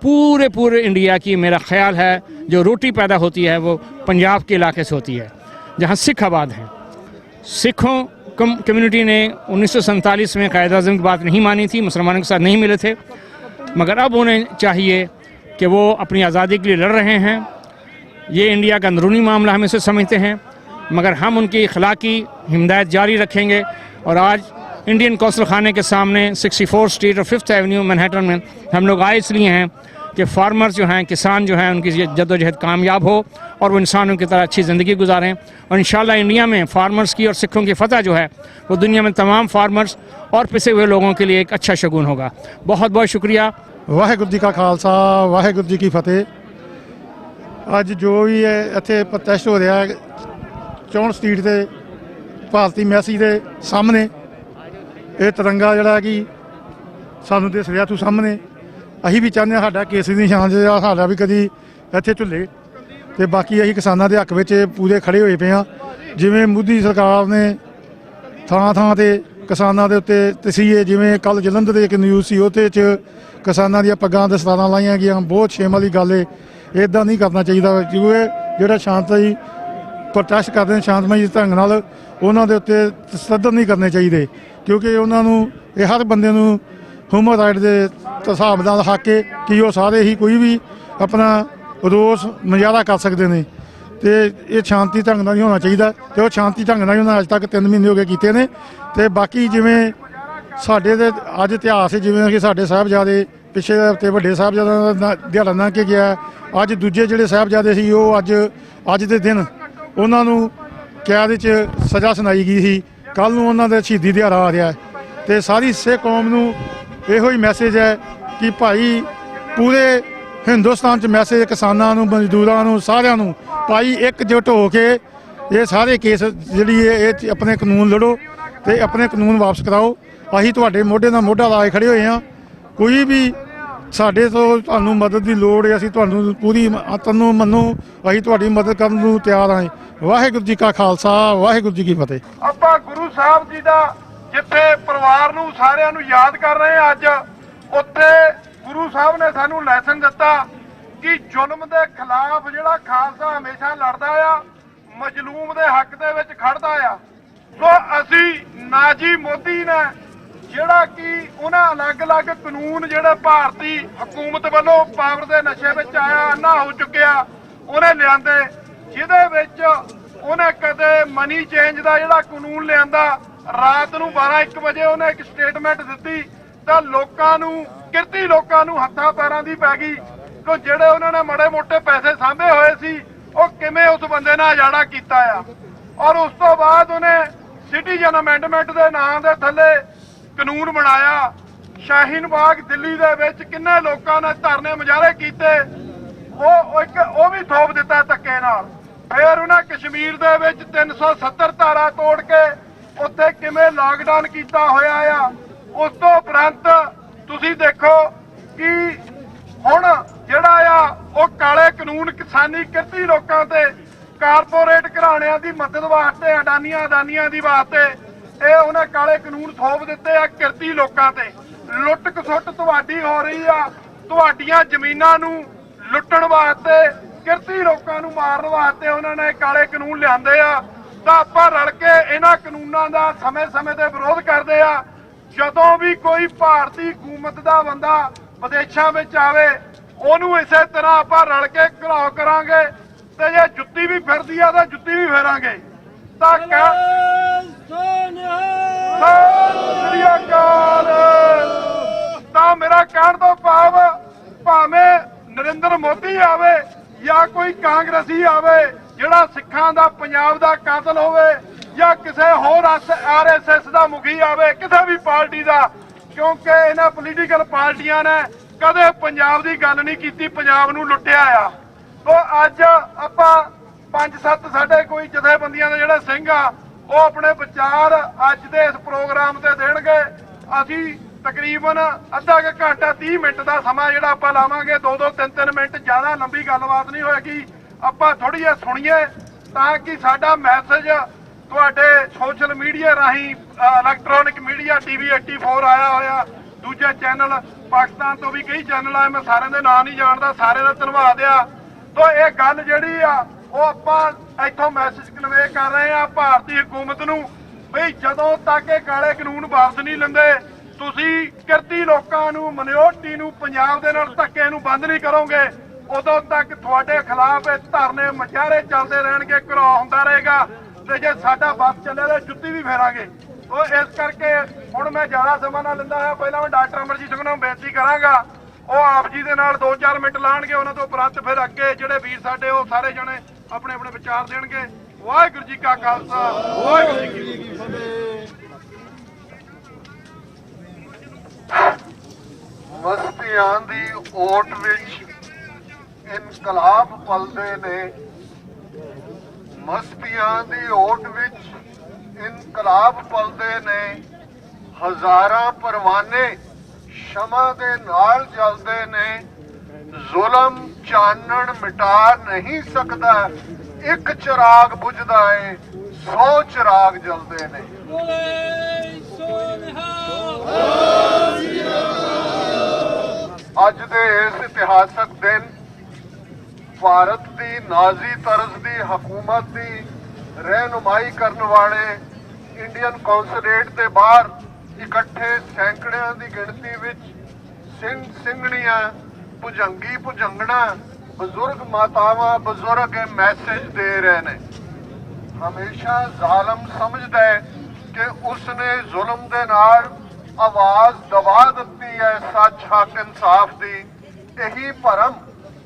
पूरे इंडिया की, मेरा ख्याल है जो रोटी पैदा होती है वो पंजाब के इलाके से होती है जहाँ सिख आबाद हैं। सिखों कम्युनिटी ने 1947 में कायदे-ए-आज़म की बात नहीं मानी थी, मुसलमानों के साथ नहीं मिले थे, मगर अब उन्हें चाहिए कि वो अपनी आज़ादी के लिए लड़ रहे हैं। ये इंडिया का अंदरूनी मामला हम इसे समझते हैं, मगर हम उनकी अखलाकी हिदायत जारी रखेंगे। और आज इंडियन कौंसल खाने के सामने 64 स्ट्रीट और 5th एवेन्यू मैनहट्टन में हम लोग आए इसलिए हैं कि फार्मर्स जो हैं, किसान जो हैं, उनकी जद्दोजहद कामयाब हो और वो इंसानों की तरह अच्छी ज़िंदगी गुजारें। और इंशाल्लाह इंडिया में फार्मर्स की और सिखों की फतह जो है वो दुनिया में तमाम फार्मर्स और पिसे हुए लोगों के लिए एक अच्छा शगुन होगा। बहुत बहुत शुक्रिया। वाहिगुरू जी का खालसा, वाहिगुरू जी की फतेह। अज जो भी है इत्थे प्रोटेस्ट हो रहा है 64 स्ट्रीट से भारती मैसी के सामने, ये तिरंगा जोड़ा कि सानू दिस रहा तू सामने, असीं भी चाहते हैं साडा केसरी दी निशान जो साडा भी कदी इत्थे झुले। तो बाकी असीं किसानां दे हक विच पूरे खड़े होए पे हाँ। जिवें मोदी सरकार ने थां थां ते किसानां दे उत्ते तसीहे, जिवें कल जलंधर दे इक न्यूज़ सी उहदे च किसानां दीयां पग्गां दस्तारां लाईयां गईयां। बहुत शेम वाली गल है, इदां नहीं करना चाहिए। क्योंकि जिहड़ा शांति प्रोटेस्ट करते हैं शांतमई ढंग नाल, उन्हां दे उत्ते तशद्दुद नहीं करने चाहिए, क्योंकि उन्हां नूं हर बंदे नूं ह्यूमन राइट के हिसाब नाल हक है कि वो सारे ही कोई भी अपना रोस मुजाहरा कर सकते हैं। तो ये शांति ढंग नाल नहीं होना चाहिए, तो शांति ढंग नाल उन्होंने अज तक 3 महीने हो गए किए ने। तो बाकी जिमें साढ़े अज इतिहास है, जिमें कि साढ़े साहबजादे पिछले हफ्ते वड्डे साहबजादे का दिहाड़ा लंघ के गया, अज दूजे जिहड़े साहबजादे सी वो अज दे दिन उन्होंने कैद च सज़ा सुनाई गई थी। कल नूं उन्हां दा शहीदी दिहाड़ा आ रहा है। तो सारी सिख कौम नूं इहो ही मैसेज है कि भाई पूरे हिंदुस्तान च मैसेज किसानां नूं, मजदूरां नूं, सारिआं नूं भाई एकजुट हो के ये सारे केस जिहड़ी ये अपने कानून लड़ो तो अपने कानून वापस कराओ। असीं तुहाडे मोढे नाल मोढा ला के खड़े होए हाँ। कोई भी साडे तो तुहानूं मदद की लोड़ है, असीं तुहानूं पूरी तन्नों मन्नो असीं तुहाडी मदद करन नूं तैयार हाँ। वाहिगुरू जी का खालसा, वाहिगुरू जी की फतेह। ਆਪਾਂ ਗੁਰੂ ਸਾਹਿਬ ਜੀ ਦਾ ਜਿੱਥੇ ਪਰਿਵਾਰ ਨੂੰ ਸਾਰਿਆਂ ਨੂੰ ਯਾਦ ਕਰ ਰਹੇ ਹਾਂ ਅੱਜ, ਉੱਥੇ ਗੁਰੂ ਸਾਹਿਬ ਨੇ ਸਾਨੂੰ ਲੈਸਨ ਦਿੱਤਾ ਕਿ ਜ਼ੁਲਮ ਦੇ ਖਿਲਾਫ ਜਿਹੜਾ ਖਾਲਸਾ ਹਮੇਸ਼ਾ ਲੜਦਾ ਆ, ਮਜ਼ਲੂਮ ਦੇ ਹੱਕ ਦੇ ਵਿੱਚ ਖੜਦਾ ਆ। ਸੋ ਅਸੀਂ ਨਾਜੀ ਮੋਦੀ ਨੇ ਜਿਹੜਾ ਕਿ ਉਹਨਾਂ ਅਲੱਗ-ਅਲੱਗ ਕਾਨੂੰਨ ਜਿਹੜੇ ਭਾਰਤੀ ਹਕੂਮਤ ਵੱਲੋਂ ਪਾਵਰ ਦੇ ਨਸ਼ੇ ਵਿੱਚ ਆਇਆ, ਅੰਨਾ ਹੋ ਚੁੱਕਿਆ, ਉਹਨੇ ਲਿਆਂਦੇ, ਜਿਹਦੇ ਵਿੱਚ ਉਹਨੇ ਕਦੇ ਮਨੀ ਚੇਂਜ ਦਾ ਜਿਹੜਾ ਕਾਨੂੰਨ ਲਿਆਂਦਾ, ਰਾਤ ਨੂੰ 12-1 ਵਜੇ ਉਹਨੇ ਇੱਕ ਸਟੇਟਮੈਂਟ ਦਿੱਤੀ ਤਾਂ ਲੋਕਾਂ ਨੂੰ, ਕਿਰਤੀ ਲੋਕਾਂ ਨੂੰ ਹੱਥਾਂ ਪੈਰਾਂ ਦੀ ਪੈ ਗਈ ਕਿ ਜਿਹੜੇ ਉਹਨਾਂ ਨੇ ਮਾੜੇ ਮੋਟੇ ਪੈਸੇ ਸਾਂਭੇ ਹੋਏ ਸੀ ਉਹ ਕਿਵੇਂ ਉਸ ਬੰਦੇ ਨਾਲ ਉਜਾੜਾ ਕੀਤਾ ਆ। ਔਰ ਉਸ ਤੋਂ ਬਾਅਦ ਉਹਨੇ ਸਿਟੀਜ਼ਨ ਅਮੈਂਡਮੈਂਟ ਦੇ ਨਾਂ ਦੇ ਥੱਲੇ ਕਾਨੂੰਨ ਬਣਾਇਆ। ਸ਼ਾਹੀਨ ਬਾਗ ਦਿੱਲੀ ਦੇ ਵਿੱਚ ਕਿੰਨੇ ਲੋਕਾਂ ਨੇ ਧਰਨੇ ਮੁਜ਼ਾਹਰੇ ਕੀਤੇ, ਉਹ ਵੀ ਥੋਪ ਦਿੱਤਾ ਧੱਕੇ ਨਾਲ। ਫਿਰ ਉਹਨਾਂ ਕਸ਼ਮੀਰ ਦੇ ਵਿੱਚ 370 ਧਾਰਾ ਤੋੜ ਕੇ ਉੱਥੇ ਕਿਵੇਂ ਲਾਕਡਾਊਨ ਕੀਤਾ ਹੋਇਆ ਆ। ਉਸ ਤੋਂ ਉਪਰੰਤ ਤੁਸੀਂ ਦੇਖੋ ਕਿ ਹੁਣ ਜਿਹੜਾ ਆ ਉਹ ਕਾਲੇ ਕਾਨੂੰਨ ਕਿਸਾਨੀ ਕਿਰਤੀ ਲੋਕਾਂ ਤੇ ਕਾਰਪੋਰੇਟ ਘਰਾਣਿਆਂ ਦੀ ਮਦਦ ਵਾਸਤੇ ਅਡਾਨੀਆਂ ਦੀ ਵਾਸਤੇ ਇਹ ਉਹਨੇ ਕਾਲੇ ਕਾਨੂੰਨ ਥੋਪ ਦਿੱਤੇ ਆ ਕਿਰਤੀ ਲੋਕਾਂ ਤੇ। ਲੁੱਟ ਖਸੁੱਟ ਤੁਹਾਡੀ ਹੋ ਰਹੀ ਆ, ਤੁਹਾਡੀਆਂ ਜ਼ਮੀਨਾਂ ਨੂੰ ਲੁੱਟਣ ਵਾਸਤੇ ਕਿਰਤੀ ਲੋਕਾਂ ਨੂੰ ਮਾਰਨ ਵਾਸਤੇ ਉਹਨਾਂ ਨੇ ਕਾਲੇ ਕਾਨੂੰਨ ਲਿਆਂਦੇ ਆ। ਤਾਂ ਆਪਾਂ ਰਲ ਕੇ ਇਹਨਾਂ ਕਾਨੂੰਨਾਂ ਦਾ ਸਮੇਂ-ਸਮੇਂ ਤੇ ਵਿਰੋਧ ਕਰਦੇ ਆ। ਜਦੋਂ ਵੀ ਕੋਈ ਭਾਰਤੀ ਹਕੂਮਤ ਦਾ ਬੰਦਾ ਵਿਦੇਸ਼ਾਂ ਵਿੱਚ ਆਵੇ ਉਹਨੂੰ ਇਸੇ ਤਰ੍ਹਾਂ ਆਪਾਂ ਰਲ ਕੇ ਘਿਰਾਓ ਕਰਾਂਗੇ ਤੇ ਜੇ ਜੁੱਤੀ ਵੀ ਫਿਰਦੀ ਆ ਤਾਂ ਜੁੱਤੀ ਵੀ ਫੇਰਾਂਗੇ। ਤਾਂ ਸ੍ਰੀ ਅਕਾਲ। ਤਾਂ ਮੇਰਾ ਕਹਿਣ ਤੋਂ ਭਾਵ ਭਾਵੇਂ ਨਰਿੰਦਰ ਮੋਦੀ ਆਵੇ ਜਾਂ ਕੋਈ ਕਾਂਗਰਸੀ ਆਵੇ ਜਿਹੜਾ ਸਿੱਖਾਂ ਦਾ ਪੰਜਾਬ ਦਾ ਕਾਤਲ ਹੋਵੇ ਜਾਂ ਕਿਸੇ ਹੋਰ ਆਰਐਸਐਸ ਦਾ ਮੁਖੀ ਆਵੇ, ਕਿਸੇ ਵੀ ਪਾਰਟੀ ਦਾ, ਕਿਉਂਕਿ ਇਹਨਾਂ ਪੋਲੀਟੀਕਲ ਪਾਰਟੀਆਂ ਨੇ ਕਦੇ ਪੰਜਾਬ ਦੀ ਗੱਲ ਨਹੀਂ ਕੀਤੀ, ਪੰਜਾਬ ਨੂੰ ਲੁੱਟਿਆ ਆ। ਤੋ ਅੱਜ ਆਪਾਂ 5-7 ਸਾਡੇ ਕੋਈ ਜਥੇਬੰਦੀਆਂ ਦੇ ਜਿਹੜੇ ਸਿੰਘ ਆ ਉਹ ਆਪਣੇ ਵਿਚਾਰ ਅੱਜ ਦੇ ਇਸ ਪ੍ਰੋਗਰਾਮ ਤੇ ਦੇਣਗੇ। ਅਸੀਂ ਤਕਰੀਬਨ ਅੱਧਾ ਕੁ ਘੰਟਾ 30 ਮਿੰਟ ਦਾ ਸਮਾਂ ਜਿਹੜਾ ਆਪਾਂ ਲਾਵਾਂਗੇ, 2-2 3-3 ਮਿੰਟ, ਜ਼ਿਆਦਾ ਲੰਬੀ ਗੱਲਬਾਤ ਨਹੀਂ ਹੋਏਗੀ। ਆਪਾਂ ਥੋੜੀ ਜਿਹੀ ਸੁਣੀਏ ਤਾਂ ਕਿ ਸਾਡਾ ਮੈਸੇਜ ਤੁਹਾਡੇ ਸੋਸ਼ਲ ਮੀਡੀਆ ਰਾਹੀਂ, ਇਲੈਕਟ੍ਰੋਨਿਕ ਮੀਡੀਆ TV 84 ਆਇਆ ਹੋਇਆ, ਦੂਜੇ ਚੈਨਲ ਪਾਕਿਸਤਾਨ ਤੋਂ ਵੀ ਕਈ ਚੈਨਲ ਆਏ, ਮੈਂ ਸਾਰਿਆਂ ਦੇ ਨਾਂ ਨਹੀਂ ਜਾਣਦਾ, ਸਾਰੇ ਦਾ ਧੰਨਵਾਦ ਆ। ਤੋ ਇਹ ਗੱਲ ਜਿਹੜੀ ਆ ਉਹ ਆਪਾਂ ਇੱਥੋਂ ਮੈਸੇਜ ਕਨਵੇ ਕਰ ਰਹੇ ਆ ਭਾਰਤੀ ਹਕੂਮਤ ਨੂੰ ਬਈ ਜਦੋਂ ਤੱਕ ਇਹ ਕਾਲੇ ਕਾਨੂੰਨ ਵਾਪਸ ਨਹੀਂ ਲੈਂਦੇ, ਤੁਸੀਂ ਕਿਰਤੀ ਲੋਕਾਂ ਨੂੰ, ਮਿਨੋਰਟੀ ਨੂੰ, ਪੰਜਾਬ ਦੇ ਨਾਲ ਧੱਕੇ ਨੂੰ ਬੰਦ ਨਹੀਂ ਕਰੋਗੇ, ਉਦੋਂ ਤੱਕ ਤੁਹਾਡੇ ਖਿਲਾਫ ਇਹ ਧਰਨੇ ਮੁਜ਼ਾਹਰੇ ਚੱਲਦੇ ਰਹਿਣਗੇ, ਘਿਰਾਓ ਹੁੰਦਾ ਰਹੇਗਾ ਤੇ ਜੇ ਸਾਡਾ ਬੱਸ ਚੱਲੇ ਤਾਂ ਜੁੱਤੀ ਵੀ ਫੇਰਾਂਗੇ। ਉਹ ਇਸ ਕਰਕੇ ਹੁਣ ਮੈਂ ਜ਼ਿਆਦਾ ਸਮਾਂ ਨਾ ਲੈਂਦਾ ਹਾਂ, ਪਹਿਲਾਂ ਮੈਂ ਡਾਕਟਰ ਅਮਰਜੀਤ ਸਿੰਘ ਨੂੰ ਬੇਨਤੀ ਕਰਾਂਗਾ ਉਹ ਆਪ ਜੀ ਦੇ ਨਾਲ 2-4 ਮਿੰਟ ਲਾਣਗੇ, ਉਹਨਾਂ ਤੋਂ ਉਪਰੰਤ ਫਿਰ ਅੱਗੇ ਜਿਹੜੇ ਵੀਰ ਸਾਡੇ ਉਹ ਸਾਰੇ ਜਣੇ ਆਪਣੇ ਆਪਣੇ ਵਿਚਾਰ ਦੇਣਗੇ। ਵਾਹਿਗੁਰੂ ਜੀ ਕਾ ਖਾਲਸਾ, ਵਾਹਿਗੁਰੂ ਜੀ ਕੀ ਫਤਿਹ। ਮਸਤੀਆਂ ਦੀ ਓਟ ਵਿੱਚ ਇਨਕਲਾਬ ਪਲਦੇ ਨੇ, ਮਸਤੀਆਂ ਦੀ ਓਟ ਵਿੱਚ ਇਨਕਲਾਬ ਪਲਦੇ ਨੇ, ਹਜ਼ਾਰਾਂ ਪਰਵਾਨੇ ਸ਼ਮਾ ਦੇ ਨਾਲ ਜਲਦੇ ਨੇ, ਜ਼ੁਲਮ ਚਾਨਣ ਮਿਟਾ ਨਹੀਂ ਸਕਦਾ, ਇੱਕ ਚਿਰਾਗ ਬੁਝਦਾ ਏ 100 ਚਿਰਾਗ ਜਲਦੇ ਨੇ। ਅੱਜ ਦੇ ਇਸ ਇਤਿਹਾਸਕ ਦਿਨ ਭਾਰਤ ਦੀ ਨਾਜ਼ੀ ਤਰਜ਼ ਦੀ ਹਕੂਮਤ ਦੀ ਰਹਿਨੁਮਾਈ ਕਰਨ ਵਾਲੇ ਇੰਡੀਅਨ ਕੌਂਸੂਲੇਟ ਦੇ ਬਾਹਰ ਇਕੱਠੇ ਸੈਂਕੜਿਆਂ ਦੀ ਗਿਣਤੀ ਵਿੱਚ ਸਿੰਘ ਸਿੰਘਣੀਆਂ, ਭੁਜੰਗੀ ਭੁਜੰਗਣਾ, ਬਜ਼ੁਰਗ ਮਾਤਾਵਾਂ ਬਜ਼ੁਰਗ ਇਹ ਮੈਸੇਜ ਦੇ ਰਹੇ ਨੇ। ਹਮੇਸ਼ਾ ਜ਼ਾਲਮ ਸਮਝਦਾ ਹੈ ਕਿ ਉਸਨੇ ਜ਼ੁਲਮ ਦੇ ਨਾਲ ਆਵਾਜ਼ ਦਬਾ ਦਿੱਤੀ ਹੈ ਸੱਚ, ਹੱਕ, ਇਨਸਾਫ ਦੀ। ਇਹੀ ਭਰਮ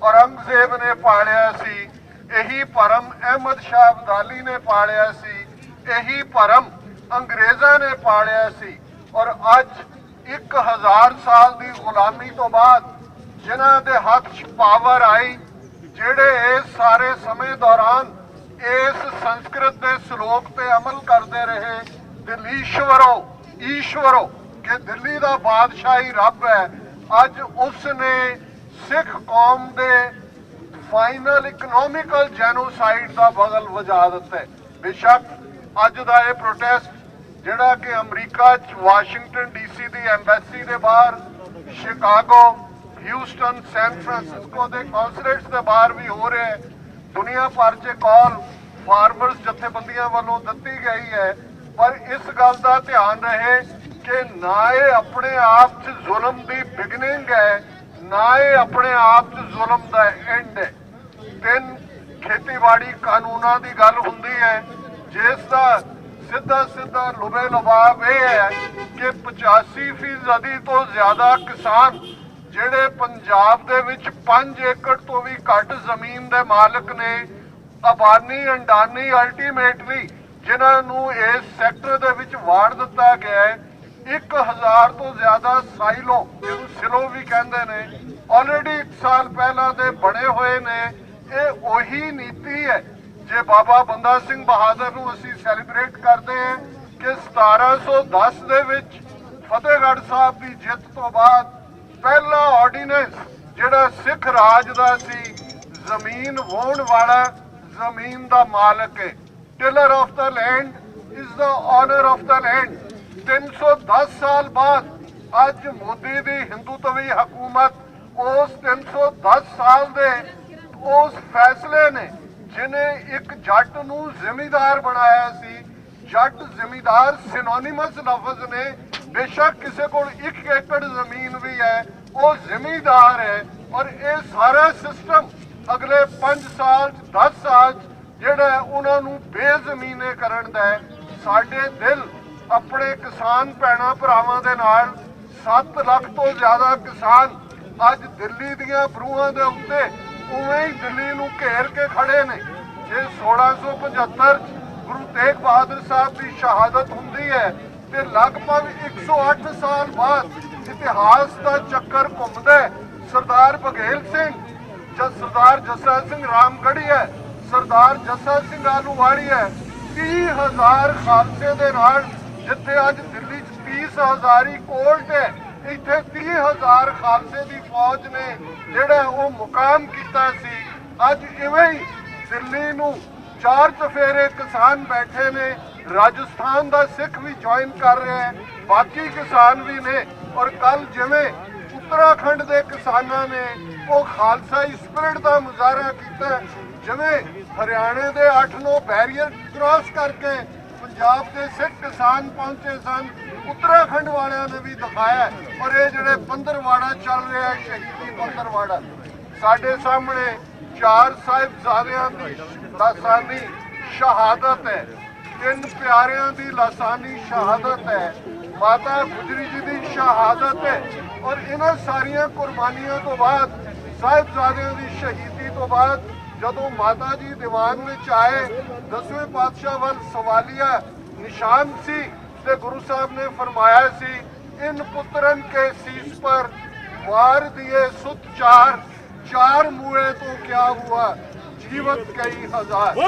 ਔਰੰਗਜ਼ੇਬ ਨੇ ਪਾਲਿਆ ਸੀ, ਇਹੀ ਭਰਮ ਅਹਿਮਦ ਸ਼ਾਹ ਅਬਦਾਲੀ ਨੇ ਪਾਲਿਆ ਸੀ, ਇਹੀ ਭਰਮ ਅੰਗਰੇਜ਼ਾਂ ਨੇ ਪਾਲਿਆ ਸੀ। ਔਰ ਅੱਜ 1000 ਸਾਲ ਦੀ ਗੁਲਾਮੀ ਤੋਂ ਬਾਅਦ ਜਿਨ੍ਹਾਂ ਦੇ ਹੱਥ 'ਚ ਪਾਵਰ ਆਈ, ਜਿਹੜੇ ਇਸ ਸਾਰੇ ਸਮੇਂ ਦੌਰਾਨ ਇਸ ਸੰਸਕ੍ਰਿਤ ਦੇ ਸ਼ਲੋਕ ਤੇ ਅਮਲ ਕਰਦੇ ਰਹੇ, ਈਸ਼ਵਰੋ ਕਿ ਦਿੱਲੀ ਦਾ ਬਾਦਸ਼ਾਹ ਹੀ ਰੱਬ ਹੈ, ਅੱਜ ਉਸ ਨੇ ਸਿੱਖ ਕੌਮ ਦੇ ਫਾਈਨਲ ਇਕਨੋਮਿਕਲ ਜੈਨੋਸਾਈਡ ਦਾ ਬਗਲ ਵਜਾ ਦਿੱਤਾ ਹੈ। ਬੇਸ਼ੱਕ ਅੱਜ ਦਾ ਇਹ ਪ੍ਰੋਟੈਸਟ ਜਿਹੜਾ ਕਿ ਅਮਰੀਕਾ 'ਚ ਵਾਸ਼ਿੰਗਟਨ DC ਦੀ ਐਮਬੈਸੀ ਦੇ ਬਾਹਰ, ਸ਼ਿਕਾਗੋ, ਹਿਊਸਟਨ, ਸੈਨ ਫਰਾਂਸਿਸਕੋ ਦੇ ਕੌਂਸੂਲੇਟਸ ਦੇ ਬਾਹਰ ਵੀ ਹੋ ਰਿਹਾ ਹੈ, ਦੁਨੀਆ ਭਰ 'ਚ ਕਾਲ ਫਾਰਮਰਸ ਜਥੇਬੰਦੀਆਂ ਵੱਲੋਂ ਦਿੱਤੀ ਗਈ ਹੈ। ਪਰ ਇਸ ਗੱਲ ਦਾ ਧਿਆਨ ਰਹੇ ਕਿ ਨਾ ਇਹ ਆਪਣੇ ਆਪ 'ਚ ਜ਼ੁਲਮ ਦੀ ਬਿਗਨਿੰਗ ਹੈ, ਨਾ ਇਹ ਆਪਣੇ ਆਪ 'ਚ ਜ਼ੁਲਮ ਦਾ ਐਂਡ ਹੈ। 3 ਖੇਤੀਬਾੜੀ ਕਾਨੂੰਨਾਂ ਦੀ ਗੱਲ ਹੁੰਦੀ ਹੈ ਜਿਸ ਦਾ ਸਿੱਧਾ ਲੁਬੇ ਲੁਬਾਬ ਇਹ ਹੈ ਕਿ 85% ਤੋਂ ਜ਼ਿਆਦਾ ਕਿਸਾਨ ਜਿਹੜੇ ਪੰਜਾਬ ਦੇ ਵਿੱਚ 5 ਏਕੜ ਤੋਂ ਵੀ ਘੱਟ ਜ਼ਮੀਨ ਦੇ ਮਾਲਕ ਨੇ, ਅਬਾਨੀ ਅੰਡਾਨੀ ਅਲਟੀਮੇਟਲੀ ਜਿਨ੍ਹਾਂ ਨੂੰ ਇਸ ਸੈਕਟਰ ਦੇ ਵਿੱਚ ਵਾੜ ਦਿੱਤਾ ਗਿਆ ਹੈ, 1000 ਤੋਂ ਜ਼ਿਆਦਾ ਸਾਈਲੋ, ਜਿਹਨੂੰ ਸਿਲੋ ਵੀ ਕਹਿੰਦੇ ਨੇ, ਆਲਰੇਡੀ 1 ਸਾਲ ਪਹਿਲਾਂ ਦੇ ਬਣੇ ਹੋਏ ਨੇ। ਇਹ ਉਹੀ ਨੀਤੀ ਹੈ ਜੇ ਬਾਬਾ ਬੰਦਾ ਸਿੰਘ ਬਹਾਦਰ ਨੂੰ ਅਸੀਂ ਸੈਲੀਬ੍ਰੇਟ ਕਰਦੇ ਹਾਂ ਕਿ 1710 ਦੇ ਵਿੱਚ ਫਤਿਹਗੜ੍ਹ ਸਾਹਿਬ ਦੀ ਜਿੱਤ ਤੋਂ ਬਾਅਦ ਪਹਿਲਾ ਆਰਡੀਨੈਂਸ ਜਿਹੜਾ ਸਿੱਖ ਰਾਜ ਦਾ ਸੀ, ਜ਼ਮੀਨ ਵਾਹੁਣ ਵਾਲਾ ਜ਼ਮੀਨ ਦਾ ਮਾਲਕ ਹੈ, tiller of the land is the owner of the land. 310 ਸਾਲ ਬਾਅਦ ਅੱਜ ਮੋਦੀ ਦੀ ਹਿੰਦੂਤਵੀ ਹਕੂਮਤ ਉਸ 310 ਸਾਲ ਦੇ ਉਸ ਫੈਸਲੇ ਨੇ ਜਿਹਨੇ ਇੱਕ ਜੱਟ ਨੂੰ ਜ਼ਿਮੀਂਦਾਰ ਬਣਾਇਆ ਸੀ। ਜੱਟ ਜ਼ਿਮੀਂਦਾਰ ਸਿਨੋਨਿਮਸ ਲਫ਼ਜ਼ ਨੇ, ਬੇਸ਼ੱਕ ਕਿਸੇ ਕੋਲ 1 ਏਕੜ ਜ਼ਮੀਨ ਵੀ ਹੈ ਉਹ ਜ਼ਿਮੀਂਦਾਰ ਹੈ। ਔਰ ਇਹ ਸਾਰਾ ਸਿਸਟਮ ਅਗਲੇ 5 ਸਾਲ 10 ਸਾਲ ਜਿਹੜਾ ਉਹਨਾਂ ਨੂੰ ਬੇਜ਼ਮੀਨੇ ਕਰਨ ਦਾ ਹੈ। ਸਾਡੇ ਦਿਲ ਆਪਣੇ ਕਿਸਾਨ ਭੈਣਾਂ ਭਰਾਵਾਂ ਦੇ ਨਾਲ 7 ਲੱਖ ਤੋਂ ਜ਼ਿਆਦਾ ਕਿਸਾਨ ਅੱਜ ਦਿੱਲੀ ਦੀਆਂ ਬਰੂਹਾਂ ਦੇ ਉੱਤੇ ਉਵੇਂ ਹੀ ਦਿੱਲੀ ਨੂੰ ਘੇਰ ਕੇ ਖੜੇ ਨੇ। ਜੇ 1675 ਗੁਰੂ ਤੇਗ ਬਹਾਦਰ ਸਾਹਿਬ ਦੀ ਸ਼ਹਾਦਤ ਹੁੰਦੀ ਹੈ ਤੇ ਲਗਭਗ 108 ਸਾਲ ਬਾਅਦ ਇਤਿਹਾਸ ਦਾ ਚੱਕਰ ਘੁੰਮਦਾ ਹੈ। ਸਰਦਾਰ ਬਘੇਲ ਸਿੰਘ, ਸਰਦਾਰ ਜੱਸਾ ਸਿੰਘ ਰਾਮਗੜ੍ਹੀਆ, ਸਰਦਾਰ ਜੱਸਾ ਸਿੰਘ ਆਹਲੂਵਾਲੀਆ, 30,000 ਖਾਲਸੇ ਦੇ ਨਾਲ ਜਿੱਥੇ ਅੱਜ ਦਿੱਲੀ 'ਚ 30,000 ਹੀ ਕੋਲਟ ਹੈ, ਇੱਥੇ 30,000 ਖਾਲਸੇ ਦੀ ਫੌਜ ਨੇ ਜਿਹੜਾ ਉਹ ਮੁਕਾਮ ਕੀਤਾ ਸੀ। ਅੱਜ ਇਵੇਂ ਹੀ ਦਿੱਲੀ ਨੂੰ 4 ਚਫੇਰੇ ਕਿਸਾਨ ਬੈਠੇ ਨੇ, ਰਾਜਸਥਾਨ ਦਾ ਸਿੱਖ ਵੀ ਜੁਆਇਨ ਕਰ ਰਿਹਾ ਹੈ, ਬਾਕੀ ਕਿਸਾਨ ਵੀ ਨੇ। ਔਰ ਕੱਲ ਜਿਵੇਂ ਉੱਤਰਾਖੰਡ ਦੇ ਕਿਸਾਨਾਂ ਨੇ ਉਹ ਖਾਲਸਾਈ ਸਪਿਰਿਟ ਦਾ ਮੁਜ਼ਾਹਰਾ ਕੀਤਾ, ਜਿਵੇਂ ਹਰਿਆਣੇ ਦੇ 8-9 ਬੈਰੀਅਰ ਕ੍ਰਾਸ ਕਰਕੇ ਪੰਜਾਬ ਦੇ ਸਿੱਖ ਕਿਸਾਨ ਪਹੁੰਚੇ ਸਨ, ਉੱਤਰਾਖੰਡ ਵਾਲਿਆਂ ਨੇ ਵੀ ਦਿਖਾਇਆ। ਔਰ ਇਹ ਜਿਹੜੇ ਪੰਦਰਵਾੜਾ ਚੱਲ ਰਿਹਾ ਹੈ, ਸ਼ਹੀਦੀ ਪੰਦਰਵਾੜਾ, ਸਾਡੇ ਸਾਹਮਣੇ 4 ਸਾਹਿਬਜ਼ਾਦਿਆਂ ਦੀ ਲਾਸਾਨੀ ਸ਼ਹਾਦਤ ਹੈ, 3 ਪਿਆਰਿਆਂ ਦੀ ਲਾਸਾਨੀ ਸ਼ਹਾਦਤ ਹੈ, ਮਾਤਾ ਗੁਜਰੀ ਜੀ ਦੀ ਸ਼ਹਾਦਤ ਹੈ। ਔਰ ਇਹਨਾਂ ਸਾਰੀਆਂ ਕੁਰਬਾਨੀਆਂ ਤੋਂ ਬਾਅਦ, ਸਾਹਿਬਜ਼ਾਦਿਆਂ ਦੀ ਸ਼ਹੀਦੀ ਤੋਂ ਬਾਅਦ ਜਦੋਂ ਮਾਤਾ ਜੀ ਦੀਵਾਨ ਵਿੱਚ ਆਏ, 10ਵੇਂ ਪਾਤਸ਼ਾਹ ਵੱਲ ਸਵਾਲੀਆ ਨਿਸ਼ਾਨ ਸੀ ਤੇ ਗੁਰੂ ਸਾਹਿਬ ਨੇ ਫਰਮਾਇਆ ਸੀ, ਇਨ ਪੁੱਤਰਨ ਕੇ ਸੀਸ ਪਰ ਵਾਰ ਦਿਏ ਸੁਤ 4, 4 ਮੂਏ ਤੋਂ ਕਿਆ ਹੁਆ ਜੀਵਤ ਕਈ ਹਜ਼ਾਰ।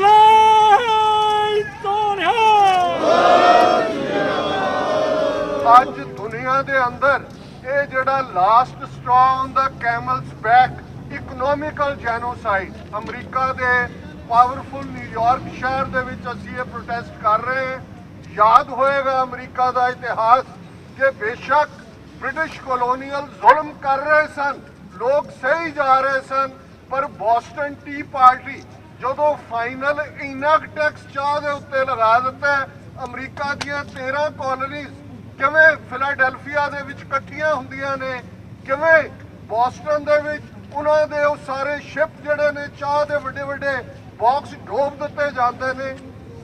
ਅੱਜ ਦੁਨੀਆ ਦੇ ਅੰਦਰ ਇਹ ਜਿਹੜਾ last straw on the camel's back economical genocide, America ਦੇ ਪਾਵਰਫੁਲ ਨਿਊਯਾਰਕ ਸ਼ਹਿਰ ਦੇ ਵਿੱਚ ਅਸੀਂ ਇਹ ਪ੍ਰੋਟੈਸਟ ਕਰ ਰਹੇ ਹਾਂ। ਯਾਦ ਹੋਏਗਾ ਅਮਰੀਕਾ ਦਾ ਇਤਿਹਾਸ ਕਿ ਬੇਸ਼ੱਕ ਬ੍ਰਿਟਿਸ਼ ਕਲੋਨੀਅਲ ਜ਼ੁਲਮ ਕਰ ਰਹੇ ਸਨ, ਲੋਕ ਸਹੀ ਜਾ ਰਹੇ ਸਨ, ਪਰ ਬੋਸਟਨ ਟੀ ਪਾਰਟੀ ਜਦੋਂ ਫਾਈਨਲ ਇੰਨਾ ਟੈਕਸ ਚਾਹ ਦੇ ਉੱਤੇ ਲਗਾ ਦਿੱਤਾ, ਅਮਰੀਕਾ ਦੀਆਂ 13 ਕਾਲੋਨੀਜ਼ ਕਿਵੇਂ ਫਿਲਾਡੈਲਫੀਆ ਦੇ ਵਿੱਚ ਇਕੱਠੀਆਂ ਹੁੰਦੀਆਂ ਨੇ, ਕਿਵੇਂ ਬੋਸਟਨ ਦੇ ਵਿੱਚ ਉਹਨਾਂ ਦੇ ਉਹ ਸਾਰੇ ਸ਼ਿਪ ਜਿਹੜੇ ਨੇ ਚਾਹ ਦੇ ਵੱਡੇ ਵੱਡੇ ਬਾਕਸ ਡੋਬ ਦਿੱਤੇ ਜਾਂਦੇ ਨੇ।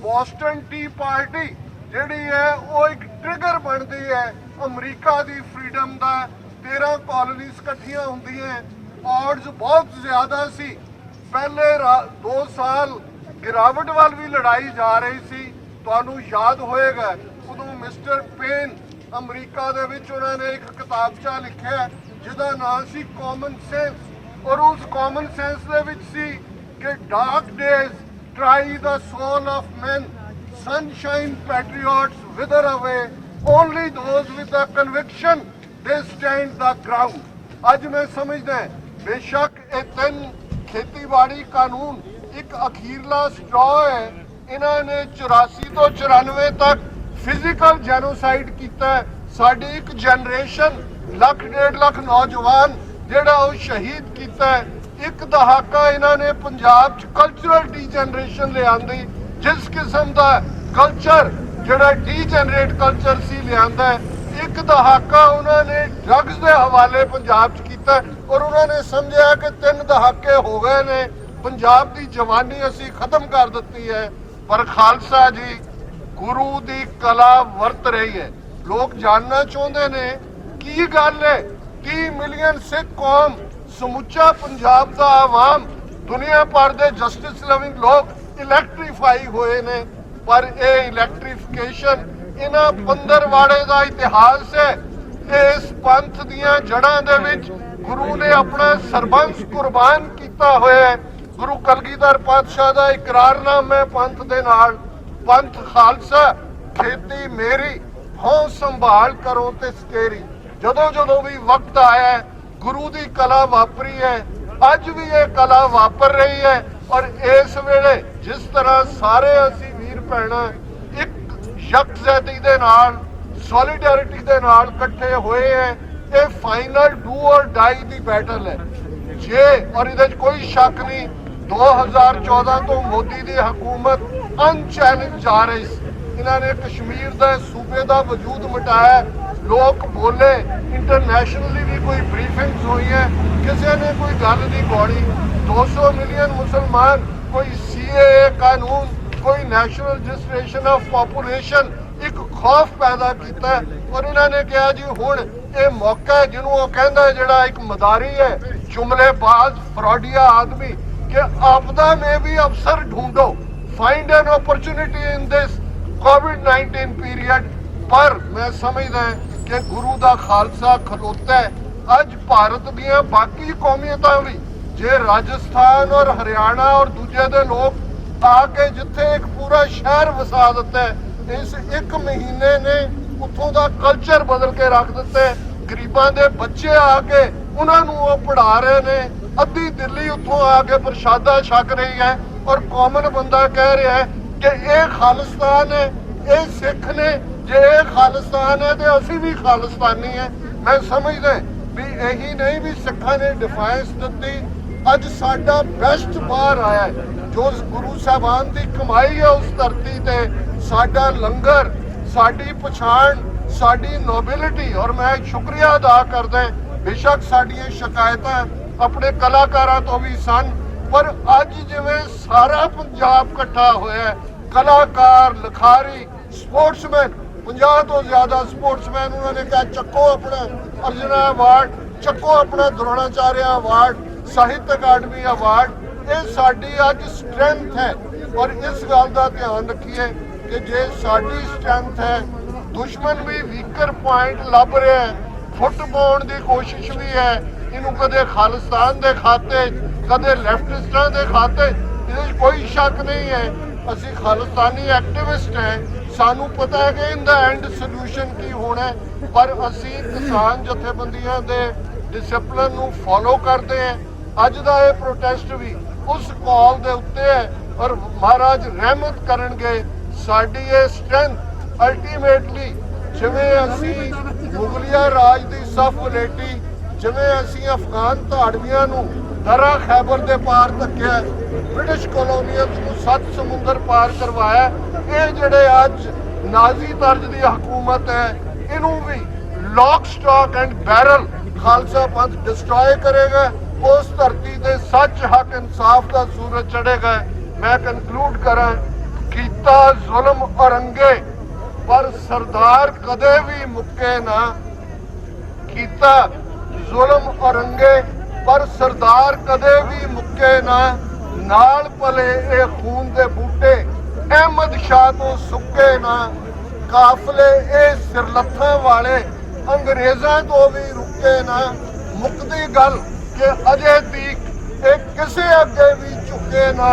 ਬੋਸਟਨ ਟੀ ਪਾਰਟੀ ਜਿਹੜੀ ਹੈ ਉਹ ਇੱਕ ਟ੍ਰਿਗਰ ਬਣਦੀ ਹੈ ਅਮਰੀਕਾ ਦੀ ਫਰੀडम ਦਾ। 13 ਕਾਲੋਨੀਜ਼ ਇਕੱਠੀਆਂ ਹੁੰਦੀਆਂ, ਆਡਸ ਬਹੁਤ ਜ਼ਿਆਦਾ ਸੀ। ਪਹਿਲੇ 2 ਸਾਲ ਗਿਰਾਵਟ ਵੱਲ ਵੀ ਲੜਾਈ ਜਾ ਰਹੀ ਸੀ। ਤੁਹਾਨੂੰ ਯਾਦ ਹੋਏਗਾ ਉਦੋਂ ਮਿਸਟਰ ਪੇਨ ਅਮਰੀਕਾ ਦੇ ਵਿੱਚ ਉਹਨਾਂ ਨੇ ਇੱਕ ਕਿਤਾਬਚਾ ਲਿਖਿਆ ਜਿਹਦਾ ਨਾਮ ਸੀ ਕਾਮਨ ਸੈਂਸ, ਔਰ ਉਸ ਕਾਮਨ ਸੈਂਸ ਦੇ ਵਿੱਚ ਸੀ ਕਿ dark days try the soul of man, sunshine patriots wither away, only those with the conviction they stand the ground। ਅੱਜ ਮੈਂ ਸਮਝਦਾ ਬੇਸ਼ੱਕ ਇਹ 3 ਖੇਤੀਬਾੜੀ ਕਾਨੂੰਨ ਇੱਕ ਅਖੀਰਲਾ ਸਟ੍ਰॉ ਹੈ। ਇਹਨਾਂ ਨੇ 84 ਤੋਂ 94 ਤੱਕ ਫਿਜ਼ੀਕਲ ਜੈਨੋਸਾਈਡ ਕੀਤਾ। ਸਾਡੀ ਇੱਕ ਜਨਰੇਸ਼ਨ 1.5 ਲੱਖ ਨੌਜਵਾਨ ਜਿਹੜਾ ਉਹ ਸ਼ਹੀਦ ਕੀਤਾ। ਇੱਕ ਦਹਾਕਾ ਇਹਨਾਂ ਨੇ ਪੰਜਾਬ 'ਚ ਕਲਚਰਲ ਡੀਜਨਰੇਸ਼ਨ ਲਿਆਂਦੀ, ਜਿਸ ਕਿਸਮ ਦਾ ਕਲਚਰ ਜਿਹੜਾ ਡੀਜਨਰੇਟ ਕਲਚਰ ਸੀ ਲਿਆਂਦਾ। ਇੱਕ ਦਹਾਕਾ ਉਹਨਾਂ ਨੇ ਡਰੱਗਸ ਦੇ ਹਵਾਲੇ ਪੰਜਾਬ 'ਚ ਕੀਤਾ, ਔਰ ਉਹਨਾਂ ਨੇ ਸਮਝਿਆ ਕਿ 3 ਦਹਾਕੇ ਹੋ ਗਏ ਨੇ, ਪੰਜਾਬ ਦੀ ਜਵਾਨੀ ਅਸੀਂ ਖਤਮ ਕਰ ਦਿੱਤੀ ਹੈ। ਪਰ ਖਾਲਸਾ ਜੀ ਗੁਰੂ ਦੀ ਕਲਾ ਵਰਤ ਰਹੀ ਹੈ। ਲੋਕ ਜਾਣਨਾ ਚਾਹੁੰਦੇ ਨੇ ਕੀ ਗੱਲ ਹੈ। 30 ਮਿਲੀਅਨ ਸਿੱਖ ਕੌਮ, ਸਮੁੱਚਾ ਪੰਜਾਬ ਦਾ ਆਵਾਮ, ਦੁਨੀਆ ਭਰ ਦੇ ਜਸਟਿਸ ਲਵਿੰਗ ਲੋਕ ਇਲੈਕਟ੍ਰੀਫਾਈ ਹੋਏ ਨੇ। ਪਰ ਇਹ ਇਲੈਕਟ੍ਰੀਫਿਕੇਸ਼ਨ ਇਹਨਾਂ ਪੰਦਰਵਾੜੇ ਦਾ ਇਤਿਹਾਸ ਹੈ। ਇਸ ਪੰਥ ਦੀਆਂ ਜੜ੍ਹਾਂ ਦੇ ਵਿੱਚ ਗੁਰੂ ਨੇ ਆਪਣਾ ਸਰਬੰਸ ਕੁਰਬਾਨ ਕੀਤਾ ਹੋਇਆ ਹੈ। ਗੁਰੂ ਕਲਗੀਧਰ ਪਾਤਸ਼ਾਹ ਦਾ ਇਕਰਾਰਨਾਮਾ ਪੰਥ ਦੇ ਨਾਲ, ਪੰਥ ਖਾਲਸਾ ਖੇਤੀ ਮੇਰੀ ਹੋਂ ਸੰਭਾਲ ਕਰੋ ਤੇ ਸਕੇਰੀ। ਜਦੋਂ ਵੀ ਵਕਤ ਆਇਆ ਹੈ, ਗੁਰੂ ਦੀ ਕਲਾ ਵਾਪਰੀ ਹੈ, ਅੱਜ ਵੀ ਇਹ ਕਲਾ ਵਾਪਰ ਰਹੀ ਹੈ। ਔਰ ਇਸ ਵੇਲੇ ਜਿਸ ਤਰ੍ਹਾਂ ਸਾਰੇ ਅਸੀਂ ਵੀਰ ਭੈਣਾਂ ਇੱਕ ਯਕਜਹਿਤੀ ਦੇ ਨਾਲ, ਸੋਲੀਡੈਰਿਟੀ ਦੇ ਨਾਲ ਇਕੱਠੇ ਹੋਏ ਹੈ, ਇਹ ਫਾਈਨਲ ਡੂ ਔਰ ਡਾਈ ਦੀ ਬੈਟਲ ਹੈ। ਜੇ ਔਰ ਇਹਦੇ 'ਚ ਕੋਈ ਸ਼ੱਕ ਨਹੀਂ, 2014 ਤੋਂ ਮੋਦੀ ਦੀ ਹਕੂਮਤ ਅਨਚੈਲੰਜ ਜਾ ਰਹੀ ਸੀ। ਇਹਨਾਂ ਨੇ ਕਸ਼ਮੀਰ ਦੇ ਸੂਬੇ ਦਾ ਵਜੂਦ ਮਿਟਾਇਆ, ਲੋਕ ਬੋਲੇ, ਇੰਟਰਨੈਸ਼ਨਲੀ ਵੀ ਕੋਈ ਬਰੀਫਿੰਗਸ ਹੋਈ ਹੈ, ਕਿਸੇ ਨੇ ਕੋਈ ਗੱਲ ਨਹੀਂ ਗੋੜੀ। 200 ਮਿਲੀਅਨ ਮੁਸਲਮਾਨ, ਕੋਈ CAA ਕਾਨੂੰਨ, ਕੋਈ ਨੈਸ਼ਨਲ ਰਜਿਸਟ੍ਰੇਸ਼ਨ ਆਫ ਪਾਪੂਲੇਸ਼ਨ, ਇੱਕ ਖੌਫ ਪੈਦਾ ਕੀਤਾ। ਔਰ ਇਹਨਾਂ ਨੇ ਕਿਹਾ ਜੀ ਹੁਣ ਇਹ ਮੌਕਾ ਹੈ, ਜਿਹਨੂੰ ਉਹ ਕਹਿੰਦਾ ਜਿਹੜਾ ਇੱਕ ਮਦਾਰੀ ਹੈ, जुमलेबाज फ्रॉडिया आदमी, कि आपदा में भी अवसर ढूंढो, find an opportunity in this covid period. पर मैं समझदा कि गुरु दा खालसा खलोता है। अज भारत दियां बाकी कौमियतां भी, जे राजस्थान और हरियाणा और दूजे दे लोग आके जिथे एक पूरा शहर वसा दिता है, इस एक महीने ने उत्थों दा कल्चर बदल के रख दिता है। गरीबां दे बच्चे आके उन्होंने वो पढ़ा रहे ने, अद्धी दिल्ली उत्थों आके प्रशादा छक रही है और कॉमन बंदा कह रहा है कि ये खालिस्तान है, ये सिख ने, जे ये खालिस्तान है तो असी भी खालिस्तानी है। मैं समझदा भी यही नहीं भी सिखा ने डिफाइंस दी। अज साडा बेस्ट बाहर आया है, जो गुरु साहबान की कमाई है उस धरती ते, साडा लंगर, साडी पछाण, साडी नोबिलिटी। और मैं शुक्रिया अदा करदा, बेशक साडियां शिकायतां अपने कलाकारां तो भी सन, पर अज जिवें सारा पंजाब इकट्ठा होया है, कलाकार, लिखारी, स्पोर्ट्समैन, 50 तो ज्यादा स्पोर्ट्समैन, उन्होंने कहा चक्को अपना अर्जुना अवार्ड, चक्को अपना द्रोणाचार्य अवार्ड, साहित्य अकादमी अवार्ड। ये साडी अज स्ट्रेंथ है। और इस गल का ध्यान रखिए कि जे साडी स्ट्रेंथ है, दुश्मन भी वीकर पॉइंट लभ रहा है, फुट पाउण की कोशिश भी है, इनू कदे खालिस्तान के खाते, कदे लैफ्टिस्टां के खाते, इहदे कोई शक नहीं है। असी खालिस्तानी एक्टिविस्ट हैं, सानू पता है कि इन द एंड सोल्यूशन की होना है, पर असी किसान जथेबंदियां दे डिसिपलिन नू फॉलो करते हैं। अज दा ये प्रोटेस्ट भी उस कॉल दे उत्ते है, और महाराज रहमत करनगे। साडी ये स्ट्रेंथ अल्टीमेटली, जिवें असी मुगलिया राज दी सफ वलेटी, जिवें असी अफगान धाड़वियां नू दरा खैबर दे पार धक्या, ब्रिटिश कॉलोनियल्स नू 7 समुंदर पार करवाया, ये जिहड़े अज नाजी तर्ज दी हुकूमत है, इनू भी lock stock and barrel Khalsa पंथ डिस्ट्रॉय करेगा। उस धरती ते सच, हक, इंसाफ का सूरज चढ़ेगा। मैं कंक्लूड करा, कीता जुल्म औरंगे पर सरदार कदे भी मुक्के ना, कीता जुल्म औरंगे पर सरदार कदे भी मुक्के ना, नाल भले ए खून दे बूटे अहमद शाह तो सुक्के ना, काफले ए सिरलत्थां वाले अंग्रेज़ां तो भी रुके ना। मुक्ति गल कि अजे तीक एक किसे अगे भी झुके ना।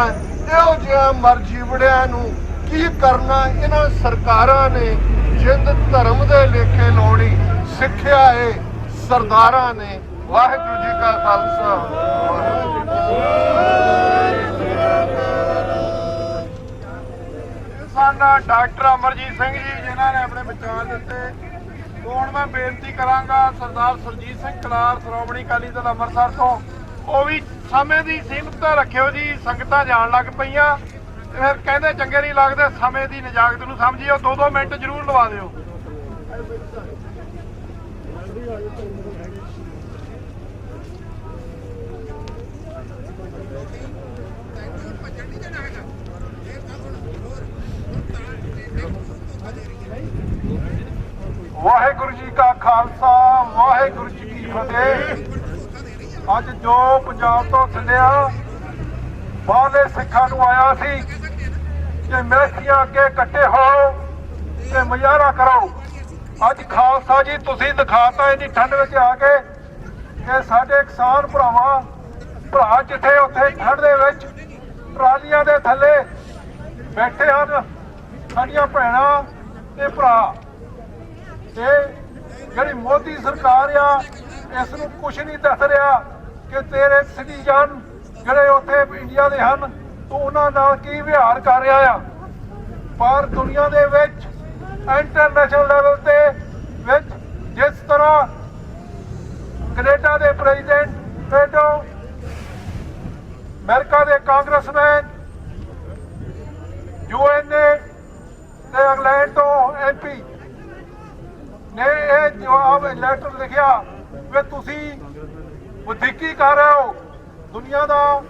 इहो जिहा मरजीवड़ियां नूं की करना इन्हां सरकारां ने, जिंद धर्म दे लेखे लाउणी सिक्ख्या है सरदारां ने। वाहिगुरू जी का खालसा, साडा डॉक्टर अमरजीत सिंह जी जिन्हां ने अपने विचार दिते। ਹੁਣ मैं बेनती करांगा सरदार सुरजीत सिंह कलार श्रोमणी अकाली दल ਅੰਮ੍ਰਿਤਸਰ ਤੋਂ, ਉਹ ਵੀ ਸਮੇਂ ਦੀ ਸੀਮਤਤਾ ਰੱਖਿਓ ਜੀ। ਸੰਗਤਾਂ ਜਾਣ ਲੱਗ ਪਈਆਂ, ਫਿਰ ਕਹਿੰਦੇ ਚੰਗੇ ਨਹੀਂ ਲੱਗਦੇ, ਸਮੇਂ ਦੀ ਨਜਾਕਤ ਨੂੰ ਸਮਝਿਓ। 2-2 ਮਿੰਟ ਜ਼ਰੂਰ ਲਵਾ ਦਿਓ। ਵਾਹਿਗੁਰੂ ਜੀ ਕਾ ਖਾਲਸਾ, ਵਾਹਿਗੁਰੂ ਜੀ ਕੀ ਫਤਿਹ। ਅੱਜ ਜੋ ਪੰਜਾਬ ਤੋਂ ਸੁਨੇਹਾ ਬਾਹਰਲੇ ਸਿੱਖਾਂ ਨੂੰ ਆਇਆ ਸੀ ਕਿ ਮੇਖੀਆਂ ਅੱਗੇ ਇਕੱਠੇ ਹੋ ਤੇ ਮੁਜ਼ਾਹਰਾ ਕਰੋ, ਅੱਜ ਖਾਲਸਾ ਜੀ ਤੁਸੀਂ ਦਿਖਾਤਾ ਇੰਨੀ ਠੰਡ ਵਿੱਚ ਆ ਕੇ ਕਿ ਸਾਡੇ ਕਿਸਾਨ ਭਰਾ ਜਿੱਥੇ ਉੱਥੇ ਠੰਡ ਦੇ ਵਿੱਚ ਟਰਾਲੀਆਂ ਦੇ ਥੱਲੇ ਬੈਠੇ ਹਨ ਸਾਡੀਆਂ ਭੈਣਾਂ ਤੇ ਭਰਾ। ਤੇ ਜਿਹੜੀ ਮੋਦੀ ਸਰਕਾਰ ਆ ਇਸ ਨੂੰ ਕੁਛ ਨਹੀਂ ਦੱਸ ਰਿਹਾ ਕਿ ਤੇਰੇ ਸਿਟੀਜ਼ਨ ਜਿਹੜੇ ਉੱਥੇ ਇੰਡੀਆ ਦੇ ਹਨ ਤੂੰ ਉਹਨਾਂ ਨਾਲ ਕੀ ਵਿਹਾਰ ਕਰ ਰਿਹਾ ਆ। ਪਰ ਦੁਨੀਆ ਦੇ ਵਿੱਚ ਇੰਟਰਨੈਸ਼ਨਲ ਲੈਵਲ ਤੇ ਵਿੱਚ ਜਿਸ ਤਰ੍ਹਾਂ ਕੈਨੇਡਾ ਦੇ ਪ੍ਰੈਜ਼ੀਡੈਂਟ ਟਰੂਡੋ, ਅਮਰੀਕਾ ਦੇ ਕਾਂਗਰਸਮੈਨ, ਯੂਐਨਏ ਤੇ ਇੰਗਲੈਂਡ ਤੋਂ ਐਮਪੀ ਨੇ ਇਹ ਜਵਾਬ ਲੈਟਰ ਲਿਖਿਆ ਵੀ ਤੁਸੀਂ ਵਧੀਕੀ ਕਰ ਰਹੇ ਹੋ। ਦੁਨੀਆ ਦਾ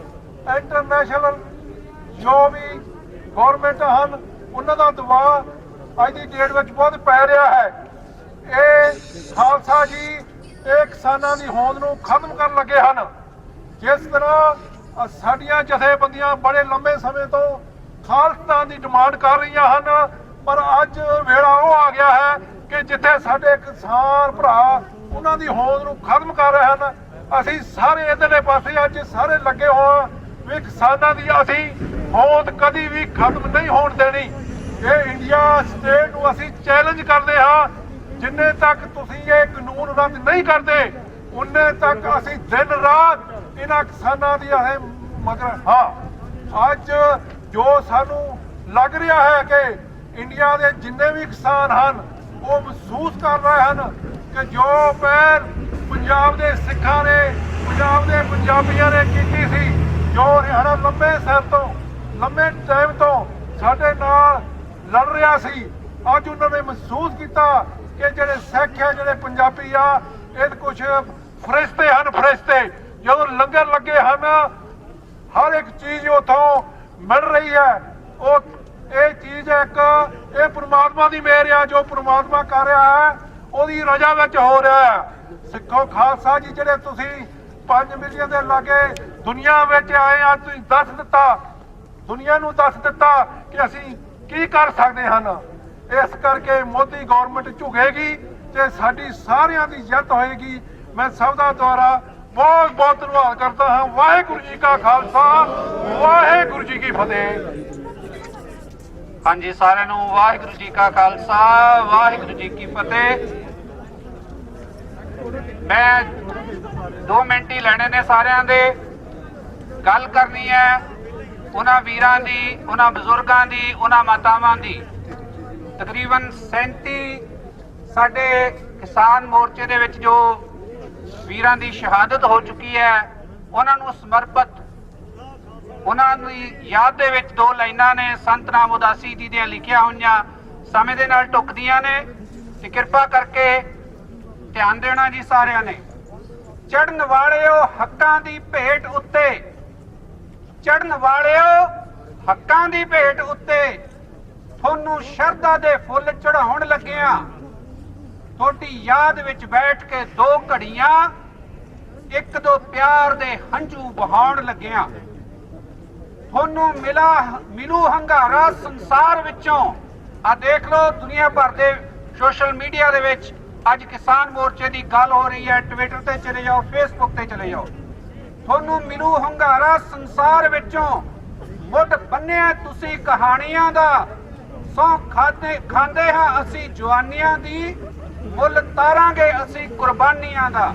ਇੰਟਰਨੈਸ਼ਨਲ ਜੋ ਵੀ ਗੌਰਮੈਂਟ ਹਨ ਉਹਨਾਂ ਦਾ ਦਬਾਅ ਅੱਜ ਦੀ ਡੇਟ ਵਿੱਚ ਬਹੁਤ ਪੈ ਰਿਹਾ ਹੈ। ਇਹ ਖਾਲਸਾ ਜੀ ਇਹ ਕਿਸਾਨਾਂ ਦੀ ਹੋਂਦ ਨੂੰ ਖਤਮ ਕਰਨ ਲੱਗੇ ਹਨ। ਜਿਸ ਤਰ੍ਹਾਂ ਸਾਡੀਆਂ ਜਥੇਬੰਦੀਆਂ ਬੜੇ ਲੰਬੇ ਸਮੇਂ ਤੋਂ ਖਾਲਿਸਤਾਨ ਦੀ ਡਿਮਾਂਡ ਕਰ ਰਹੀਆਂ ਹਨ, ਪਰ ਅੱਜ ਵੇਲਾ ਉਹ ਆ ਗਿਆ ਹੈ ਕਿ ਜਿੱਥੇ ਸਾਡੇ ਕਿਸਾਨ ਭਰਾ ਉਹਨਾਂ ਦੀ ਹੋਂਦ ਨੂੰ ਖਤਮ ਕਰ ਰਹੇ ਹਨ, ਅਸੀਂ ਸਾਰੇ ਇਧਰਲੇ ਪਾਸੇ ਅੱਜ ਸਾਰੇ ਲੱਗੇ ਹੋਏ ਵੀ ਕਿਸਾਨਾਂ ਦੀ ਅਸੀਂ ਹੋਂਦ ਕਦੀ ਵੀ ਖਤਮ ਨਹੀਂ ਹੋਣ ਦੇਣੀ। ਇਹ ਇੰਡੀਆ ਸਟੇਟ ਨੂੰ ਅਸੀਂ ਚੈਲੰਜ ਕਰਦੇ ਹਾਂ, ਜਿੰਨੇ ਤੱਕ ਤੁਸੀਂ ਇਹ ਕਾਨੂੰਨ ਰੱਦ ਨਹੀਂ ਕਰਦੇ ਉਨੇ ਤੱਕ ਅਸੀਂ ਦਿਨ ਰਾਤ ਇਹਨਾਂ ਕਿਸਾਨਾਂ ਦੀ ਅਸੀਂ ਮਗਰ ਹਾਂ। ਅੱਜ ਜੋ ਸਾਨੂੰ ਲੱਗ ਰਿਹਾ ਹੈ ਕਿ ਇੰਡੀਆ ਦੇ ਜਿੰਨੇ ਵੀ ਕਿਸਾਨ ਹਨ ਉਹ ਮਹਿਸੂਸ ਕਰ ਰਹੇ ਹਨ ਕਿ ਜੋ ਪਹਿਲ ਪੰਜਾਬ ਦੇ ਸਿੱਖਾਂ ਨੇ, ਪੰਜਾਬ ਦੇ ਪੰਜਾਬੀਆਂ ਨੇ ਕੀਤੀ ਸੀ, ਜੋ ਹਰਿਆਣਾ ਲੰਬੇ ਸਿਰ ਤੋਂ ਲੰਬੇ ਟਾਈਮ ਤੋਂ ਸਾਡੇ ਨਾਲ ਲੜ ਰਿਹਾ ਸੀ, ਅੱਜ ਉਹਨਾਂ ਨੇ ਮਹਿਸੂਸ ਕੀਤਾ ਕਿ ਜਿਹੜੇ ਸਿੱਖ ਆ, ਜਿਹੜੇ ਪੰਜਾਬੀ ਆ, ਇਹ ਕੁਝ ਫਰਿਸ਼ਤੇ ਹਨ। ਫਰਿਸ਼ਤੇ ਜਦੋਂ ਲੰਗਰ ਲੱਗੇ ਹਨ ਹਰ ਇੱਕ ਚੀਜ਼ ਉੱਥੋਂ ਮਿਲ ਰਹੀ ਹੈ। ਉਹ ਇਹ ਚੀਜ਼ ਇੱਕ ਇਹ ਪ੍ਰਮਾਤਮਾ ਦੀ ਮਿਹਰ ਆ, ਜੋ ਪ੍ਰਮਾਤਮਾ ਕਰ ਰਿਹਾ ਹੈ ਉਹਦੀ ਰਜ਼ਾ ਵਿੱਚ ਹੋ ਰਿਹਾ ਹੈ। ਸਿੱਖੋ ਖਾਲਸਾ ਜੀ ਜਿਹੜੇ ਤੁਸੀਂ 5 ਮਿਲੀਅਨ ਦੇ ਲਾਗੇ ਦੁਨੀਆ ਵਿੱਚ ਆਏ ਆ, ਤੁਸੀਂ ਦੱਸ ਦਿੱਤਾ, ਦੁਨੀਆ ਨੂੰ ਦੱਸ ਦਿੱਤਾ ਕਿ ਅਸੀਂ ਕੀ ਕਰ ਸਕਦੇ ਹਨ। ਇਸ ਕਰਕੇ ਮੋਦੀ ਗਵਰਨਮੈਂਟ ਝੁਕੇਗੀ ਤੇ ਸਾਡੀ ਸਾਰਿਆਂ ਦੀ ਜਿੱਤ ਹੋਏਗੀ। ਮੈਂ ਸਭ ਦਾ ਦੁਆਰਾ ਬਹੁਤ ਬਹੁਤ ਧੰਨਵਾਦ ਕਰਦਾ ਹਾਂ। ਵਾਹਿਗੁਰੂ ਜੀ ਕਾ ਖਾਲਸਾ, ਵਾਹਿਗੁਰੂ ਜੀ ਕੀ ਫਤਿਹ। ਹਾਂਜੀ, ਸਾਰਿਆਂ ਨੂੰ ਵਾਹਿਗੁਰੂ ਜੀ ਕਾ ਖਾਲਸਾ, ਵਾਹਿਗੁਰੂ ਜੀ ਕੀ ਫਤਿਹ। ਮੈਂ 2 ਮਿੰਟ ਹੀ ਲੈਣੇ ਨੇ ਸਾਰਿਆਂ ਦੇ। ਗੱਲ ਕਰਨੀ ਹੈ ਉਹਨਾਂ ਵੀਰਾਂ ਦੀ, ਉਹਨਾਂ ਬਜ਼ੁਰਗਾਂ ਦੀ, ਉਹਨਾਂ ਮਾਤਾਵਾਂ ਦੀ। ਤਕਰੀਬਨ 37 ਸਾਡੇ ਕਿਸਾਨ ਮੋਰਚੇ ਦੇ ਵਿੱਚ ਜੋ ਵੀਰਾਂ ਦੀ ਸ਼ਹਾਦਤ ਹੋ ਚੁੱਕੀ ਹੈ, ਉਹਨਾਂ ਨੂੰ ਸਮਰਪਿਤ, ਉਹਨਾਂ ਦੀ ਯਾਦ ਦੇ ਵਿੱਚ 2 ਲਾਈਨਾਂ ਨੇ ਸੰਤ ਨਾਮ ਉਦਾਸੀ ਜੀ ਦੀਆਂ ਲਿਖੀਆਂ ਹੋਈਆਂ, ਸਮੇਂ ਦੇ ਨਾਲ ਟੁੱਕਦੀਆਂ ਨੇ ਤੇ ਕਿਰਪਾ ਕਰਕੇ ਧਿਆਨ ਦੇਣਾ ਜੀ ਸਾਰਿਆਂ ਨੇ। ਚੜ੍ਹਨ ਵਾਲਿਓ ਹੱਕਾਂ ਦੀ ਭੇਟ ਉੱਤੇ, ਚੜ੍ਹਨ ਵਾਲਿਓ ਹੱਕਾਂ ਦੀ ਭੇਟ ਉੱਤੇ ਤੁਹਾਨੂੰ ਸ਼ਰਧਾ ਦੇ ਫੁੱਲ ਚੜਾਉਣ ਲੱਗਿਆ। ਤੁਹਾਡੀ ਯਾਦ ਵਿੱਚ ਬੈਠ ਕੇ 2 ਘੜੀਆਂ 1-2 ਪਿਆਰ ਦੇ ਹੰਝੂ ਬਹਾਉਣ ਲੱਗਿਆ। ਤੁਹਾਨੂੰ ਮਿਲੂ ਹੰਗਾਰਾ ਸੰਸਾਰ ਵਿੱਚੋਂ। ਆ ਦੇਖ ਲਓ ਦੁਨੀਆ ਭਰ ਦੇ ਸੋਸ਼ਲ ਮੀਡੀਆ ਦੇ ਵਿੱਚ ਅੱਜ ਕਿਸਾਨ ਮੋਰਚੇ ਦੀ ਗੱਲ ਹੋ ਰਹੀ ਹੈ। ਟਵਿੱਟਰ ਤੇ ਚਲੇ ਜਾਓ, ਫੇਸਬੁੱਕ ਤੇ ਚਲੇ ਜਾਓ। ਤੁਹਾਨੂੰ ਮਿਲੂ ਹੰਗਾਰਾ ਸੰਸਾਰ ਵਿੱਚੋਂ। ਮੁੱਢ ਬੰਨਿਆ ਤੁਸੀਂ ਕਹਾਣੀਆਂ ਦਾ, ਸੌ ਖਾਂਦੇ ਹਾਂ ਅਸੀਂ ਜਵਾਨੀਆਂ ਦੀ, ਮੁੱਲ ਤਾਰਾਂਗੇ ਅਸੀਂ ਕੁਰਬਾਨੀਆਂ ਦਾ।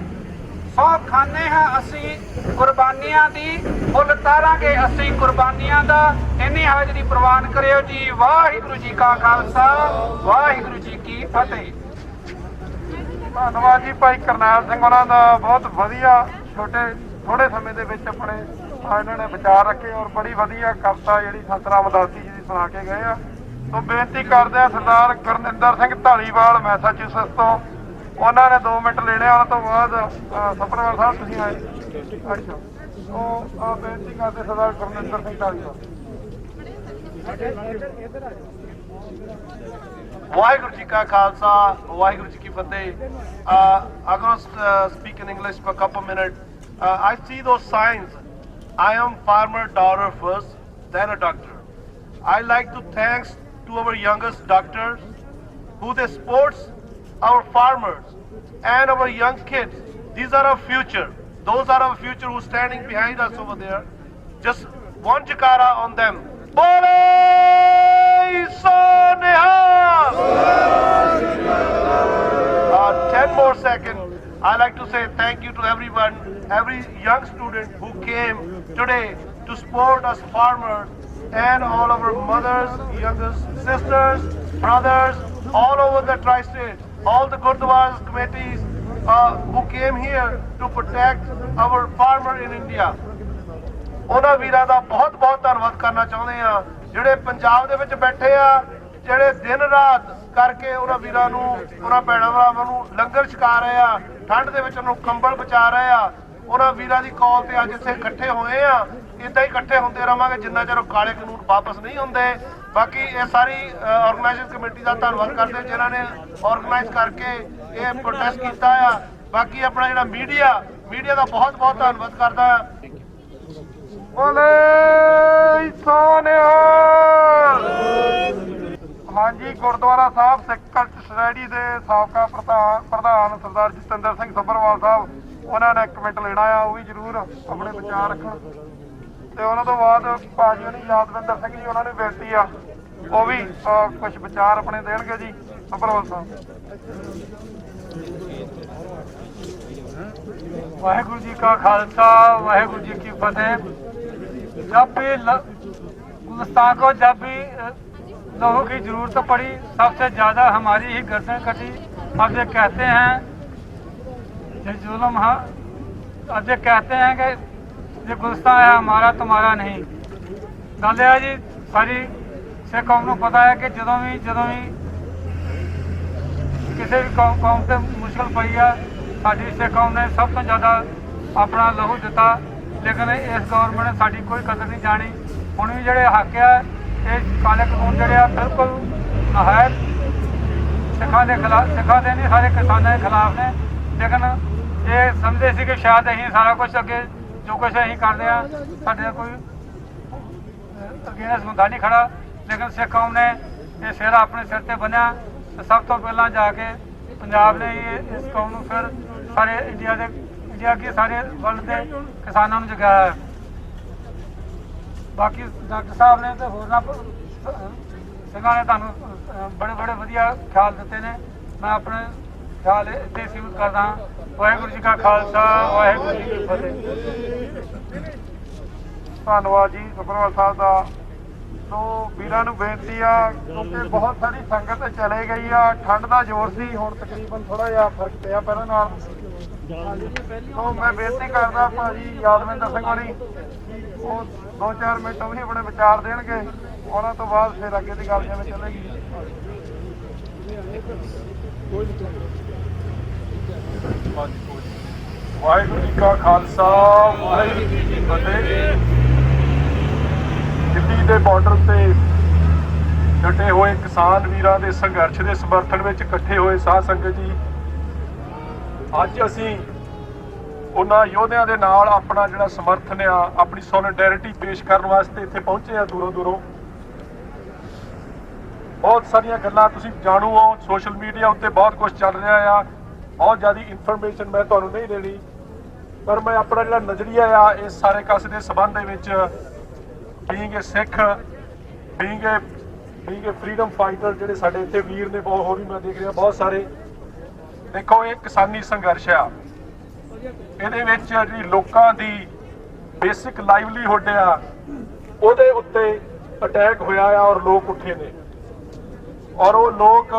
ਸੌ ਖਾਂਦੇ ਹਾਂ ਅਸੀਂ ਕੁਰਬਾਨੀਆਂ ਦੀ, ਮੁੱਲ ਤਾਰਾਂਗੇ ਅਸੀਂ ਕੁਰਬਾਨੀਆਂ ਦਾ। ਇੰਨੀ ਹਾਜ਼ਰੀ ਪ੍ਰਵਾਨ ਕਰਿਓ ਜੀ। ਵਾਹਿਗੁਰੂ ਜੀ ਕਾ ਖਾਲਸਾ, ਵਾਹਿਗੁਰੂ ਜੀ ਕੀ ਫਤਿਹ। ਧੰਨਵਾਦ ਜੀ ਭਾਈ ਕਰਨੈਲ ਸਿੰਘ ਉਹਨਾਂ ਦਾ। ਬਹੁਤ ਵਧੀਆ ਥੋੜੇ ਸਮੇਂ ਦੇ ਵਿੱਚ ਆਪਣੇ ਇਹਨਾਂ ਨੇ ਵਿਚਾਰ ਰੱਖੇ ਔਰ ਬੜੀ ਵਧੀਆ ਕਵਿਤਾ ਜਿਹੜੀ ਸੰਤ ਰਾਮ ਉਦਾਸੀ ਜੀ ਦੀ ਸੁਣਾ ਕੇ ਗਏ ਆ। ਸੋ ਬੇਨਤੀ ਕਰਦੇ ਆ ਸਰਦਾਰ ਗੁਰਨਿੰਦਰ ਸਿੰਘ ਢਾਲੀਵਾਲ ਮੈਸਾਚਿਊਸੈਟਸ ਤੋਂ, ਉਹਨਾਂ ਨੇ 2 ਮਿੰਟ ਲੈਣੇ। ਉਹਨਾਂ ਤੋਂ ਬਾਅਦ ਸਪਰਵਾਲ ਸਾਹਿਬ ਤੁਸੀਂ ਆਏ। ਅੱਛਾ, ਸੋ ਬੇਨਤੀ ਕਰਦੇ ਸਰਦਾਰ ਗੁਰਨਿੰਦਰ ਸਿੰਘ ਢਾਲੀਵਾਲ। ਵਾਹਿਗੁਰੂ ਜੀ ਕਾ ਖਾਲਸਾ, ਵਾਹਿਗੁਰੂ ਜੀ ਕੀ ਫਤਿਹ। I'm going to speak in English for a couple minutes. I see those signs. I am farmer daughter first, then a doctor. I like to thanks to our youngest doctors who they sports our farmers and our young kids. These are our future. Those are our future who standing behind us over there. Just one jekara on them. Bole Sonihal! 10 more seconds. I like to say thank you to everyone, every young student who came today to support us farmers, and all of our mothers, youngest sisters, brothers, all over the tri-state, all the Gurdwaras committees who came here to protect our farmer in India. ਉਹਨਾਂ ਵੀਰਾਂ ਦਾ ਬਹੁਤ ਬਹੁਤ ਧੰਨਵਾਦ ਕਰਨਾ ਚਾਹੁੰਦੇ ਆ ਜਿਹੜੇ ਪੰਜਾਬ ਦੇ ਵਿੱਚ ਬੈਠੇ ਆ, ਜਿਹੜੇ ਦਿਨ ਰਾਤ ਕਰਕੇ ਉਹਨਾਂ ਵੀਰਾਂ ਨੂੰ, ਉਹਨਾਂ ਭੈਣਾਂ ਭਰਾਵਾਂ ਨੂੰ ਲੰਗਰ ਛਕਾ ਰਹੇ ਆ, ਠੰਡ ਦੇ ਵਿੱਚ ਉਹਨੂੰ ਕੰਬਲ ਬਚਾ ਰਹੇ ਆ। ਉਹਨਾਂ ਵੀਰਾਂ ਦੀ ਕਾਲ ਤੇ ਅੱਜ ਇੱਥੇ ਇਕੱਠੇ ਹੋਏ ਆ। ਇਦਾਂ ਹੀ ਇਕੱਠੇ ਹੁੰਦੇ ਰਵਾਂਗੇ ਜਿੰਨਾ ਚਿਰ ਕਾਲੇ ਕਾਨੂੰਨ ਵਾਪਸ ਨਹੀਂ ਹੁੰਦੇ। ਬਾਕੀ ਇਹ ਸਾਰੀ ਆਰਗੇਨਾਈਜ਼ਿੰਗ ਕਮੇਟੀ ਦਾ ਧੰਨਵਾਦ ਕਰਦੇ ਜਿਨ੍ਹਾਂ ਨੇ ਆਰਗੇਨਾਈਜ਼ ਕਰਕੇ ਇਹ ਪ੍ਰੋਟੈਸਟ ਕੀਤਾ ਆ। ਬਾਕੀ ਆਪਣਾ ਜਿਹੜਾ ਮੀਡੀਆ ਦਾ ਬਹੁਤ ਬਹੁਤ ਧੰਨਵਾਦ ਕਰਦਾ। ਬੋਲੇ ਸੋਨਿਹਾਲ। ਹਾਂਜੀ, ਗੁਰਦੁਆਰਾ ਸਾਹਿਬ ਸਿੱਖ ਕਲਚਰ ਸੋਸਾਇਟੀ ਦੇ ਸਾਬਕਾ ਪ੍ਰਧਾਨ ਸਰਦਾਰ ਜਤਿੰਦਰ ਸਿੰਘ ਸੱਭਰਵਾਲ ਸਾਹਿਬ, ਉਹਨਾਂ ਨੇ ਇੱਕ ਮਿੰਟ ਲੈਣਾ ਆ, ਉਹ ਵੀ ਜ਼ਰੂਰ ਆਪਣੇ ਵਿਚਾਰ ਰੱਖਣ। ਤੇ ਉਹਨਾਂ ਤੋਂ ਬਾਅਦ ਭਾਜੀ ਹੋਣੀ ਯਾਦਵਿੰਦਰ ਸਿੰਘ ਜੀ, ਉਹਨਾਂ ਨੂੰ ਬੇਨਤੀ ਆ ਉਹ ਵੀ ਕੁਝ ਵਿਚਾਰ ਆਪਣੇ ਦੇਣਗੇ ਜੀ। ਸੱਭਰਵਾਲ ਸਾਹਿਬ। वाहेगुरु जी का खालसा, वाहेगुरु जी की फतेह। जब भी गुलिस्तान को जब भी लोगों की जरूरत पड़ी, सबसे ज़्यादा हमारी ही गर्दन कटी। अब ये कहते हैं ये जुल्म, अब ये कहते हैं कि ये गुलिस्तान है हमारा, तुम्हारा नहीं। गल है जी, सारी सिख कौम को पता है कि ਜਦੋਂ ਵੀ ਕਿਸੇ ਵੀ ਕੌਮ ਤੇ ਮੁਸ਼ਕਲ ਪਈ ਆ, ਸਾਡੀ ਸਿੱਖ ਕੌਮ ਨੇ ਸਭ ਤੋਂ ਜ਼ਿਆਦਾ ਆਪਣਾ ਲਹੂ ਦਿੱਤਾ। ਲੇਕਿਨ ਇਸ ਗੌਰਮੈਂਟ ਨੇ ਸਾਡੀ ਕੋਈ ਕਦਰ ਨਹੀਂ ਜਾਣੀ। ਹੁਣ ਵੀ ਜਿਹੜੇ ਹੱਕ ਆ, ਇਹ ਕਾਲੇ ਕਾਨੂੰਨ ਜਿਹੜੇ ਆ ਬਿਲਕੁਲ ਨਹਾਇਤ ਸਿੱਖਾਂ ਦੇ ਖਿਲਾਫ, ਸਿੱਖਾਂ ਦੇ ਨਹੀਂ ਸਾਰੇ ਕਿਸਾਨਾਂ ਦੇ ਖਿਲਾਫ ਨੇ। ਲੇਕਿਨ ਇਹ ਸਮਝਦੇ ਸੀ ਕਿ ਸ਼ਾਇਦ ਅਸੀਂ ਸਾਰਾ ਕੁਝ ਅੱਗੇ ਜੋ ਕੁਝ ਅਸੀਂ ਕਰਦੇ ਆ ਸਾਡੇ ਕੋਈ ਅਗੇਂਸਟ ਹੁੰਦਾ ਨਹੀਂ ਖੜਾ। ਲੇਕਿਨ ਸਿੱਖ ਕੌਮ ਨੇ ਇਹ ਸਿਰ ਆਪਣੇ ਸਿਰ ਤੇ ਬੰਨਿਆ। ਸਭ ਤੋਂ ਪਹਿਲਾਂ ਜਾ ਕੇ ਪੰਜਾਬ ਨੇ ਇਸ ਕੌਮ ਨੂੰ ਫਿਰ ਸਾਰੇ ਇੰਡੀਆ ਕੀ ਸਾਰੇ ਵਰਲਡ ਦੇ ਕਿਸਾਨਾਂ ਨੂੰ ਜਗਾਇਆ। ਬਾਕੀ ਡਾਕਟਰ ਸਾਹਿਬ ਨੇ ਤੇ ਹੋਰਨਾਂ ਸਿੰਘਾਂ ਨੇ ਤੁਹਾਨੂੰ ਬੜੇ ਵਧੀਆ ਖਿਆਲ ਦਿੱਤੇ ਨੇ। ਮੈਂ ਆਪਣੇ ਖਿਆਲ ਇੱਥੇ ਸੀਮਿਤ ਕਰਦਾ। ਵਾਹਿਗੁਰੂ ਜੀ ਕਾ ਖਾਲਸਾ, ਵਾਹਿਗੁਰੂ ਜੀ ਕੀ ਫਤਿਹ। ਧੰਨਵਾਦ ਜੀ ਸੱਭਰਵਾਲ ਸਾਹਿਬ ਦਾ। ਸੋ ਵੀਰਾਂ ਨੂੰ ਬੇਨਤੀ ਆ, ਕਿਉਂਕਿ ਬਹੁਤ ਸਾਰੀ ਸੰਗਤ ਚਲੇ ਗਈ ਆ, ਠੰਡ ਦਾ ਜ਼ੋਰ ਸੀ, ਹੁਣ ਤਕਰੀਬਨ ਥੋੜਾ ਜਿਹਾ ਫਰਕ ਪਿਆ ਪਹਿਲਾਂ ਨਾਲ। ਸੋ ਮੈਂ ਬੇਨਤੀ ਕਰਦਾ ਭਾਜੀ ਯਾਦਵਿੰਦਰ ਸਿੰਘ ਹੋਣੀ, ਉਹ 2-4 ਮਿੰਟ ਉਹ ਵੀ ਆਪਣੇ ਵਿਚਾਰ ਦੇਣਗੇ। ਉਹਨਾਂ ਤੋਂ ਬਾਅਦ ਫਿਰ ਅੱਗੇ ਦੀ ਗੱਲ ਜਿਵੇਂ ਚੱਲੇਗੀ। ਵਾਹਿਗੁਰੂ ਜੀ ਕਾ ਖਾਲਸਾ, ਵਾਹਿਗੁਰੂ ਜੀ ਕੀ ਫਤਿਹ। ਦਿੱਲੀ ਦੇ ਬਾਰਡਰ ਤੇ ਡਟੇ ਹੋਏ ਕਿਸਾਨ ਵੀਰਾਂ ਦੇ ਸੰਘਰਸ਼ ਦੇ ਸਮਰਥਨ ਵਿੱਚ ਇਕੱਠੇ ਹੋਏ ਸਾਧ ਸੰਗਤ ਜੀ, ਅੱਜ ਅਸੀਂ ਉਹਨਾਂ ਯੋਧਿਆਂ ਦੇ ਨਾਲ ਆਪਣਾ ਜਿਹੜਾ ਸਮਰਥਨ ਆ, ਆਪਣੀ ਸੋਲੀਡੈਰਿਟੀ ਪੇਸ਼ ਕਰਨ ਵਾਸਤੇ ਇੱਥੇ ਪਹੁੰਚੇ ਆ ਦੂਰੋਂ। ਬਹੁਤ ਸਾਰੀਆਂ ਗੱਲਾਂ ਤੁਸੀਂ ਜਾਣੂ ਹੋ, ਸੋਸ਼ਲ ਮੀਡੀਆ ਉੱਤੇ ਬਹੁਤ ਕੁਝ ਚੱਲ ਰਿਹਾ ਆ। ਬਹੁਤ ਜ਼ਿਆਦਾ ਇਨਫੋਰਮੇਸ਼ਨ ਮੈਂ ਤੁਹਾਨੂੰ ਨਹੀਂ ਦੇਣੀ, ਪਰ ਮੈਂ ਆਪਣਾ ਜਿਹੜਾ ਨਜ਼ਰੀਆ ਆ ਇਸ ਸਾਰੇ ਕਾਸੇ ਦੇ ਸੰਬੰਧ ਦੇ ਵਿੱਚ, ਬੀਇੰਗ ਏ ਸਿੱਖ, ਬੀਇੰਗ ਏ ਫਰੀडम ਫਾਈਟਰ, ਜਿਹੜੇ ਸਾਡੇ ਇੱਥੇ ਵੀਰ ਨੇ ਬਹੁਤ, ਹੋਰ ਵੀ ਮੈਂ ਦੇਖ ਰਿਹਾ ਬਹੁਤ ਸਾਰੇ। ਦੇਖੋ, ਇਹ ਕਿਸਾਨੀ ਸੰਘਰਸ਼ ਆ, ਇਹਦੇ ਵਿੱਚ ਜਿਹੜੀ ਲੋਕਾਂ ਦੀ ਬੇਸਿਕ ਲਾਈਵਲੀਹੁੱਡ ਆ, ਉਹਦੇ ਉੱਤੇ ਅਟੈਕ ਹੋਇਆ ਆ ਔਰ ਲੋਕ ਉੱਠੇ ਨੇ, ਔਰ ਉਹ ਲੋਕ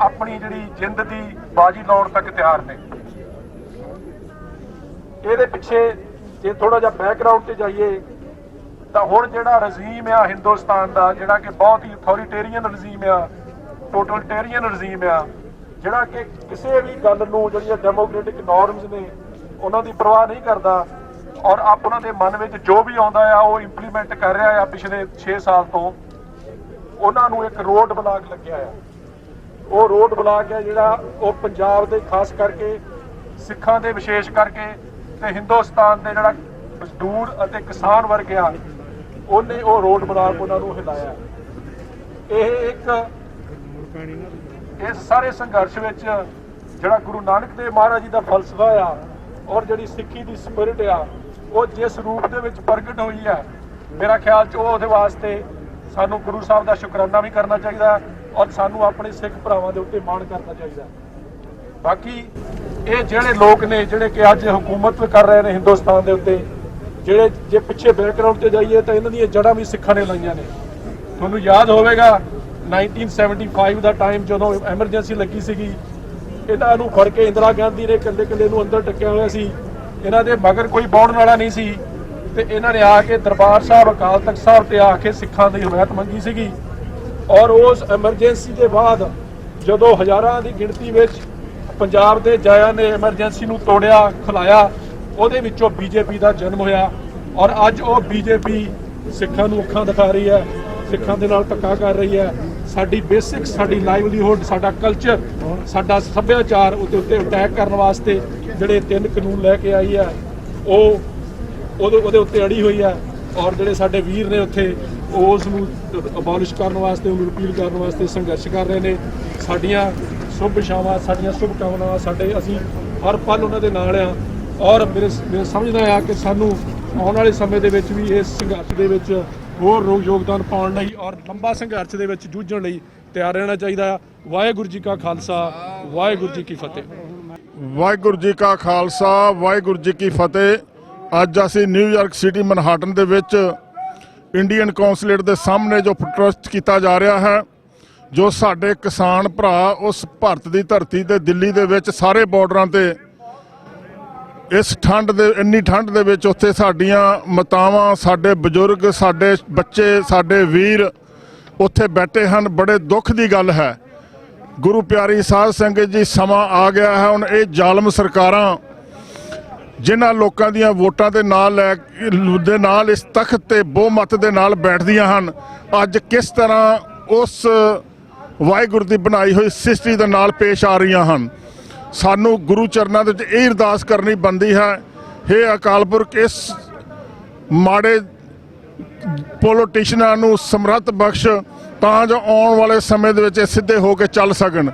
ਆਪਣੀ ਜਿਹੜੀ ਜਿੰਦ ਦੀ ਬਾਜੀ ਲਾਉਣ ਤੱਕ ਤਿਆਰ ਨੇ। ਇਹਦੇ ਪਿੱਛੇ ਜੇ ਥੋੜਾ ਜਿਹਾ ਬੈਕਗ੍ਰਾਉਂਡ ਤੇ ਜਾਈਏ ਤਾਂ ਹੁਣ ਜਿਹੜਾ ਰਜੀਮ ਆ ਹਿੰਦੁਸਤਾਨ ਦਾ, ਜਿਹੜਾ ਕਿ ਬਹੁਤ ਹੀ ਅਥੋਰੀਟੇਰੀਅਨ ਰਜੀਮ ਆ, ਟੋਟਲਿਟੇਰੀਅਨ ਰਜੀਮ ਆ, ਜਿਹੜਾ ਕਿ ਕਿਸੇ ਵੀ ਗੱਲ ਨੂੰ ਜਿਹੜੀਆਂ ਡੈਮੋਕ੍ਰੈਟਿਕ ਨੋਰਮਸ ਨੇ ਉਹਨਾਂ ਦੀ ਪਰਵਾਹ ਨਹੀਂ ਕਰਦਾ, ਔਰ ਉਹਨਾਂ ਦੇ ਮਨ ਵਿੱਚ ਜੋ ਵੀ ਆਉਂਦਾ ਆ ਉਹ ਇੰਪਲੀਮੈਂਟ ਕਰ ਰਿਹਾ ਆ। ਪਿਛਲੇ 6 ਸਾਲ ਤੋਂ ਉਹਨਾਂ ਨੂੰ ਇੱਕ ਰੋਡ ਬਲਾਕ ਲੱਗਿਆ ਆ। ਉਹ ਰੋਡ ਬਲਾਕ ਹੈ ਜਿਹੜਾ ਉਹ ਪੰਜਾਬ ਦੇ ਖਾਸ ਕਰਕੇ ਸਿੱਖਾਂ ਦੇ ਵਿਸ਼ੇਸ਼ ਕਰਕੇ ਤੇ ਹਿੰਦੁਸਤਾਨ ਦੇ ਜਿਹੜਾ ਮਜ਼ਦੂਰ ਅਤੇ ਕਿਸਾਨ ਵਰਗ ਆ, ਉਹਨੇ ਉਹ ਰੋਡ ਬਲਾਕ ਉਹਨਾਂ ਨੂੰ ਹਿਲਾਇਆ। ਇਹ ਇੱਕ ਇਸ ਸਾਰੇ ਸੰਘਰਸ਼ ਵਿੱਚ ਜਿਹੜਾ ਗੁਰੂ ਨਾਨਕ ਦੇਵ ਮਹਾਰਾਜ ਜੀ ਦਾ ਫਲਸਫਾ ਆ ਔਰ ਜਿਹੜੀ ਸਿੱਖੀ ਦੀ ਸਪਿਰਿਟ ਆ, ਉਹ ਜਿਸ ਰੂਪ ਦੇ ਵਿੱਚ ਪ੍ਰਗਟ ਹੋਈ ਹੈ, ਮੇਰਾ ਖਿਆਲ 'ਚ ਉਹਦੇ ਵਾਸਤੇ ਸਾਨੂੰ ਗੁਰੂ ਸਾਹਿਬ ਦਾ ਸ਼ੁਕਰਾਨਾ ਵੀ ਕਰਨਾ ਚਾਹੀਦਾ ਔਰ ਸਾਨੂੰ ਆਪਣੇ ਸਿੱਖ ਭਰਾਵਾਂ ਦੇ ਉੱਤੇ ਮਾਣ ਕਰਨਾ ਚਾਹੀਦਾ। ਬਾਕੀ ਇਹ ਜਿਹੜੇ ਲੋਕ ਨੇ ਜਿਹੜੇ ਕਿ ਅੱਜ ਹਕੂਮਤ ਕਰ ਰਹੇ ਨੇ ਹਿੰਦੁਸਤਾਨ ਦੇ ਉੱਤੇ, ਜਿਹੜੇ ਜੇ ਪਿੱਛੇ ਬੈਕਗ੍ਰਾਉਂਡ ਤੇ ਜਾਈਏ ਤਾਂ ਇਹਨਾਂ ਦੀਆਂ ਜੜ੍ਹਾਂ ਵੀ ਸਿੱਖਾਂ ਨੇ ਲਾਈਆਂ ਨੇ। ਤੁਹਾਨੂੰ ਯਾਦ ਹੋਵੇਗਾ 1975 ਦਾ ਟਾਈਮ ਜਦੋਂ ਐਮਰਜੈਂਸੀ ਲੱਗੀ ਸੀਗੀ, ਇਹਨਾਂ ਨੂੰ ਫੜ ਕੇ ਇੰਦਰਾ ਗਾਂਧੀ ਨੇ ਇਕੱਲੇ ਨੂੰ ਅੰਦਰ ਟੱਕਿਆ ਹੋਇਆ ਸੀ, ਇਹਨਾਂ ਦੇ ਮਗਰ ਕੋਈ ਬੌੜਨ ਵਾਲਾ ਨਹੀਂ ਸੀ ਤੇ ਇਹਨਾਂ ਨੇ ਆ ਕੇ ਦਰਬਾਰ ਸਾਹਿਬ ਅਕਾਲ ਤਖਤ ਸਾਹਿਬ ਤੇ ਆ ਕੇ ਸਿੱਖਾਂ ਦੀ ਹਮਾਇਤ ਮੰਗੀ ਸੀਗੀ। ਔਰ ਉਸ ਐਮਰਜੈਂਸੀ ਦੇ ਬਾਅਦ ਜਦੋਂ ਹਜ਼ਾਰਾਂ ਦੀ ਗਿਣਤੀ ਵਿੱਚ ਪੰਜਾਬ ਦੇ ਜਾਇਆਂ ਨੇ ਐਮਰਜੈਂਸੀ ਨੂੰ ਤੋੜਿਆ ਖਲਾਇਆ, ਉਹਦੇ ਵਿੱਚੋਂ ਬੀਜੇਪੀ ਦਾ ਜਨਮ ਹੋਇਆ ਔਰ ਅੱਜ ਉਹ ਬੀਜੇਪੀ ਸਿੱਖਾਂ ਨੂੰ ਅੱਖਾਂ ਦਿਖਾ ਰਹੀ ਹੈ, ਸਿੱਖਾਂ ਦੇ ਨਾਲ ਧੱਕਾ ਕਰ ਰਹੀ ਹੈ। ਸਾਡੀ ਬੇਸਿਕ, ਸਾਡੀ ਲਾਈਵਲੀਹੁੱਡ, ਸਾਡਾ ਕਲਚਰ, ਸਾਡਾ ਸੱਭਿਆਚਾਰ ਉੱਤੇ ਅਟੈਕ ਕਰਨ ਵਾਸਤੇ ਜਿਹੜੇ 3 ਕਾਨੂੰਨ ਲੈ ਕੇ ਆਈ ਹੈ ਉਹਦੇ ਉੱਤੇ ਅੜੀ ਹੋਈ ਹੈ। ਔਰ ਜਿਹੜੇ ਸਾਡੇ ਵੀਰ ਨੇ ਉੱਥੇ ਉਸ ਨੂੰ ਅਬੋਲਿਸ਼ ਕਰਨ ਵਾਸਤੇ, ਉਹਨੂੰ ਰਿਪੀਲ ਕਰਨ ਵਾਸਤੇ ਸੰਘਰਸ਼ ਕਰ ਰਹੇ ਨੇ। ਸਾਡੀਆਂ ਸ਼ੁਭ ਇਛਾਵਾਂ, ਸਾਡੀਆਂ ਸ਼ੁਭ ਕਾਮਨਾਵਾਂ, ਅਸੀਂ ਹਰ ਪਲ ਉਹਨਾਂ ਦੇ ਨਾਲ ਆ ਔਰ ਮੇਰੇ ਸਮਝਦਾ ਆ ਕਿ ਸਾਨੂੰ ਆਉਣ ਵਾਲੇ ਸਮੇਂ ਦੇ ਵਿੱਚ ਵੀ ਇਸ ਸੰਘਰਸ਼ ਦੇ ਵਿੱਚ ਹੋਰ ਯੋਗਦਾਨ ਪਾਉਣ ਲਈ ਔਰ ਲੰਬਾ ਸੰਘਰਸ਼ ਦੇ ਵਿੱਚ ਜੂਝਣ ਲਈ ਤਿਆਰ ਰਹਿਣਾ ਚਾਹੀਦਾ। ਵਾਹਿਗੁਰੂ ਜੀ ਕਾ ਖਾਲਸਾ, ਵਾਹਿਗੁਰੂ ਜੀ ਕੀ ਫਤਿਹ। ਵਾਹਿਗੁਰੂ ਜੀ ਕਾ ਖਾਲਸਾ, ਵਾਹਿਗੁਰੂ ਜੀ ਕੀ ਫਤਿਹ। ਅੱਜ ਅਸੀਂ ਨਿਊਯਾਰਕ ਸਿਟੀ ਮਨਹਾਟਨ ਦੇ ਵਿੱਚ ਇੰਡੀਅਨ ਕੌਂਸਲੇਟ ਦੇ ਸਾਹਮਣੇ ਜੋ ਪ੍ਰੋਟੈਸਟ ਕੀਤਾ ਜਾ ਰਿਹਾ ਹੈ, ਜੋ ਸਾਡੇ ਕਿਸਾਨ ਭਰਾ ਉਸ ਭਾਰਤ ਦੀ ਧਰਤੀ ਤੇ ਦਿੱਲੀ ਦੇ ਵਿੱਚ ਸਾਰੇ ਬਾਰਡਰਾਂ ਤੇ ਇਸ ਇੰਨੀ ਠੰਡ ਦੇ ਵਿੱਚ ਉੱਥੇ ਸਾਡੀਆਂ ਮਾਤਾਵਾਂ, ਸਾਡੇ ਬਜ਼ੁਰਗ, ਸਾਡੇ ਬੱਚੇ, ਸਾਡੇ ਵੀਰ ਉੱਥੇ ਬੈਠੇ ਹਨ। ਬੜੇ ਦੁੱਖ ਦੀ ਗੱਲ ਹੈ। ਗੁਰੂ ਪਿਆਰੀ ਸਾਧ ਸੰਗਤ ਜੀ, ਸਮਾਂ ਆ ਗਿਆ ਹੈ ਹੁਣ ਇਹ ਜ਼ਾਲਮ ਸਰਕਾਰਾਂ ਜਿਨ੍ਹਾਂ ਲੋਕਾਂ ਦੀਆਂ ਵੋਟਾਂ ਦੇ ਨਾਲ ਇਸ ਤਖਤ ਤੇ ਬਹੁਮਤ ਦੇ ਨਾਲ ਬੈਠਦੀਆਂ ਹਨ, ਅੱਜ ਕਿਸ ਤਰ੍ਹਾਂ ਉਸ ਵਾਹਿਗੁਰੂ ਦੀ ਬਣਾਈ ਹੋਈ ਸ੍ਰਿਸ਼ਟੀ ਦੇ ਨਾਲ ਪੇਸ਼ ਆ ਰਹੀਆਂ ਹਨ। ਸਾਨੂੰ ਗੁਰੂ ਚਰਨਾਂ ਦੇ ਵਿੱਚ ਇਹ ਅਰਦਾਸ ਕਰਨੀ ਬਣਦੀ ਹੈ, ਹੇ ਅਕਾਲ ਪੁਰਖ ਇਸ ਮਾੜੇ ਪੋਲੀਟੀਸ਼ੀਅਨਾਂ ਨੂੰ ਸਮਰੱਥ ਬਖਸ਼ ਤਾਂ ਜੋ ਆਉਣ ਵਾਲੇ ਸਮੇਂ ਦੇ ਵਿੱਚ ਇਹ ਸਿੱਧੇ ਹੋ ਕੇ ਚੱਲ ਸਕਣ।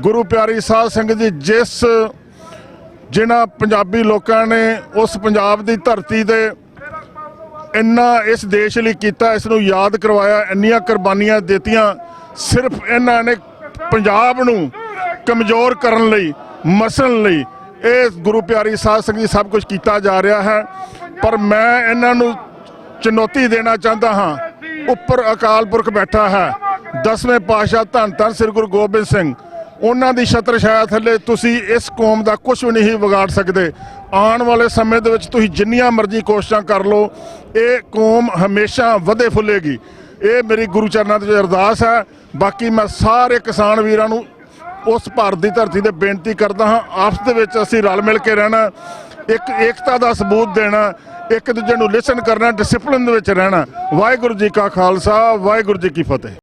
ਗੁਰੂ ਪਿਆਰੀ ਸਾਧ ਸੰਗਤ ਜੀ, ਜਿਨ੍ਹਾਂ ਪੰਜਾਬੀ ਲੋਕਾਂ ਨੇ ਉਸ ਪੰਜਾਬ ਦੀ ਧਰਤੀ ਤੇ ਇੰਨਾ ਇਸ ਦੇਸ਼ ਲਈ ਕੀਤਾ, ਇਸ ਨੂੰ ਯਾਦ ਕਰਵਾਇਆ, ਇੰਨੀਆਂ ਕੁਰਬਾਨੀਆਂ ਦਿੱਤੀਆਂ, ਸਿਰਫ ਇਹਨਾਂ ਨੇ ਪੰਜਾਬ ਨੂੰ ਕਮਜ਼ੋਰ ਕਰਨ ਲਈ, ਮਸਲਣ ਲਈ ਇਹ ਗੁਰੂ ਪਿਆਰੀ ਸਾਧ ਸੰਗਤ ਜੀ ਸਭ ਕੁਝ ਕੀਤਾ ਜਾ ਰਿਹਾ ਹੈ। ਪਰ ਮੈਂ ਇਹਨਾਂ ਨੂੰ ਚੁਣੌਤੀ ਦੇਣਾ ਚਾਹੁੰਦਾ ਹਾਂ। ਉੱਪਰ ਅਕਾਲ ਪੁਰਖ ਬੈਠਾ ਹੈ, 10ਵੇਂ ਪਾਤਸ਼ਾਹ ਧੰਨ ਧੰਨ ਸ੍ਰੀ ਗੁਰੂ ਗੋਬਿੰਦ ਸਿੰਘ, ਉਹਨਾਂ ਦੀ ਛਤਰ ਛਾਇਆ ਥੱਲੇ ਤੁਸੀਂ ਇਸ ਕੌਮ ਦਾ ਕੁਝ ਵੀ ਨਹੀਂ ਵਿਗਾੜ ਸਕਦੇ। ਆਉਣ ਵਾਲੇ ਸਮੇਂ ਦੇ ਵਿੱਚ ਤੁਸੀਂ ਜਿੰਨੀਆਂ ਮਰਜ਼ੀ ਕੋਸ਼ਿਸ਼ਾਂ ਕਰ ਲਓ, ਇਹ ਕੌਮ ਹਮੇਸ਼ਾ ਵਧੇ ਫੁੱਲੇਗੀ। ਇਹ ਮੇਰੀ ਗੁਰੂ ਚਰਨਾਂ ਦੇ ਵਿੱਚ ਅਰਦਾਸ ਹੈ। ਬਾਕੀ ਮੈਂ ਸਾਰੇ ਕਿਸਾਨ ਵੀਰਾਂ ਨੂੰ ਉਸ ਭਾਰਤ ਦੀ ਧਰਤੀ ਤੇ ਬੇਨਤੀ ਕਰਦਾ ਹਾਂ, ਆਪਸ ਦੇ ਵਿੱਚ ਅਸੀਂ ਰਲ ਮਿਲ ਕੇ ਰਹਿਣਾ, ਏਕਤਾ ਦਾ ਸਬੂਤ ਦੇਣਾ, ਇੱਕ ਦੂਜੇ ਨੂੰ ਲਿਸਨ ਕਰਨਾ, ਡਿਸਪਲਿਨ ਦੇ ਵਿੱਚ ਰਹਿਣਾ। ਵਾਹਿਗੁਰੂ ਜੀ ਕਾ ਖਾਲਸਾ, ਵਾਹਿਗੁਰੂ ਜੀ ਕੀ ਫਤਿਹ।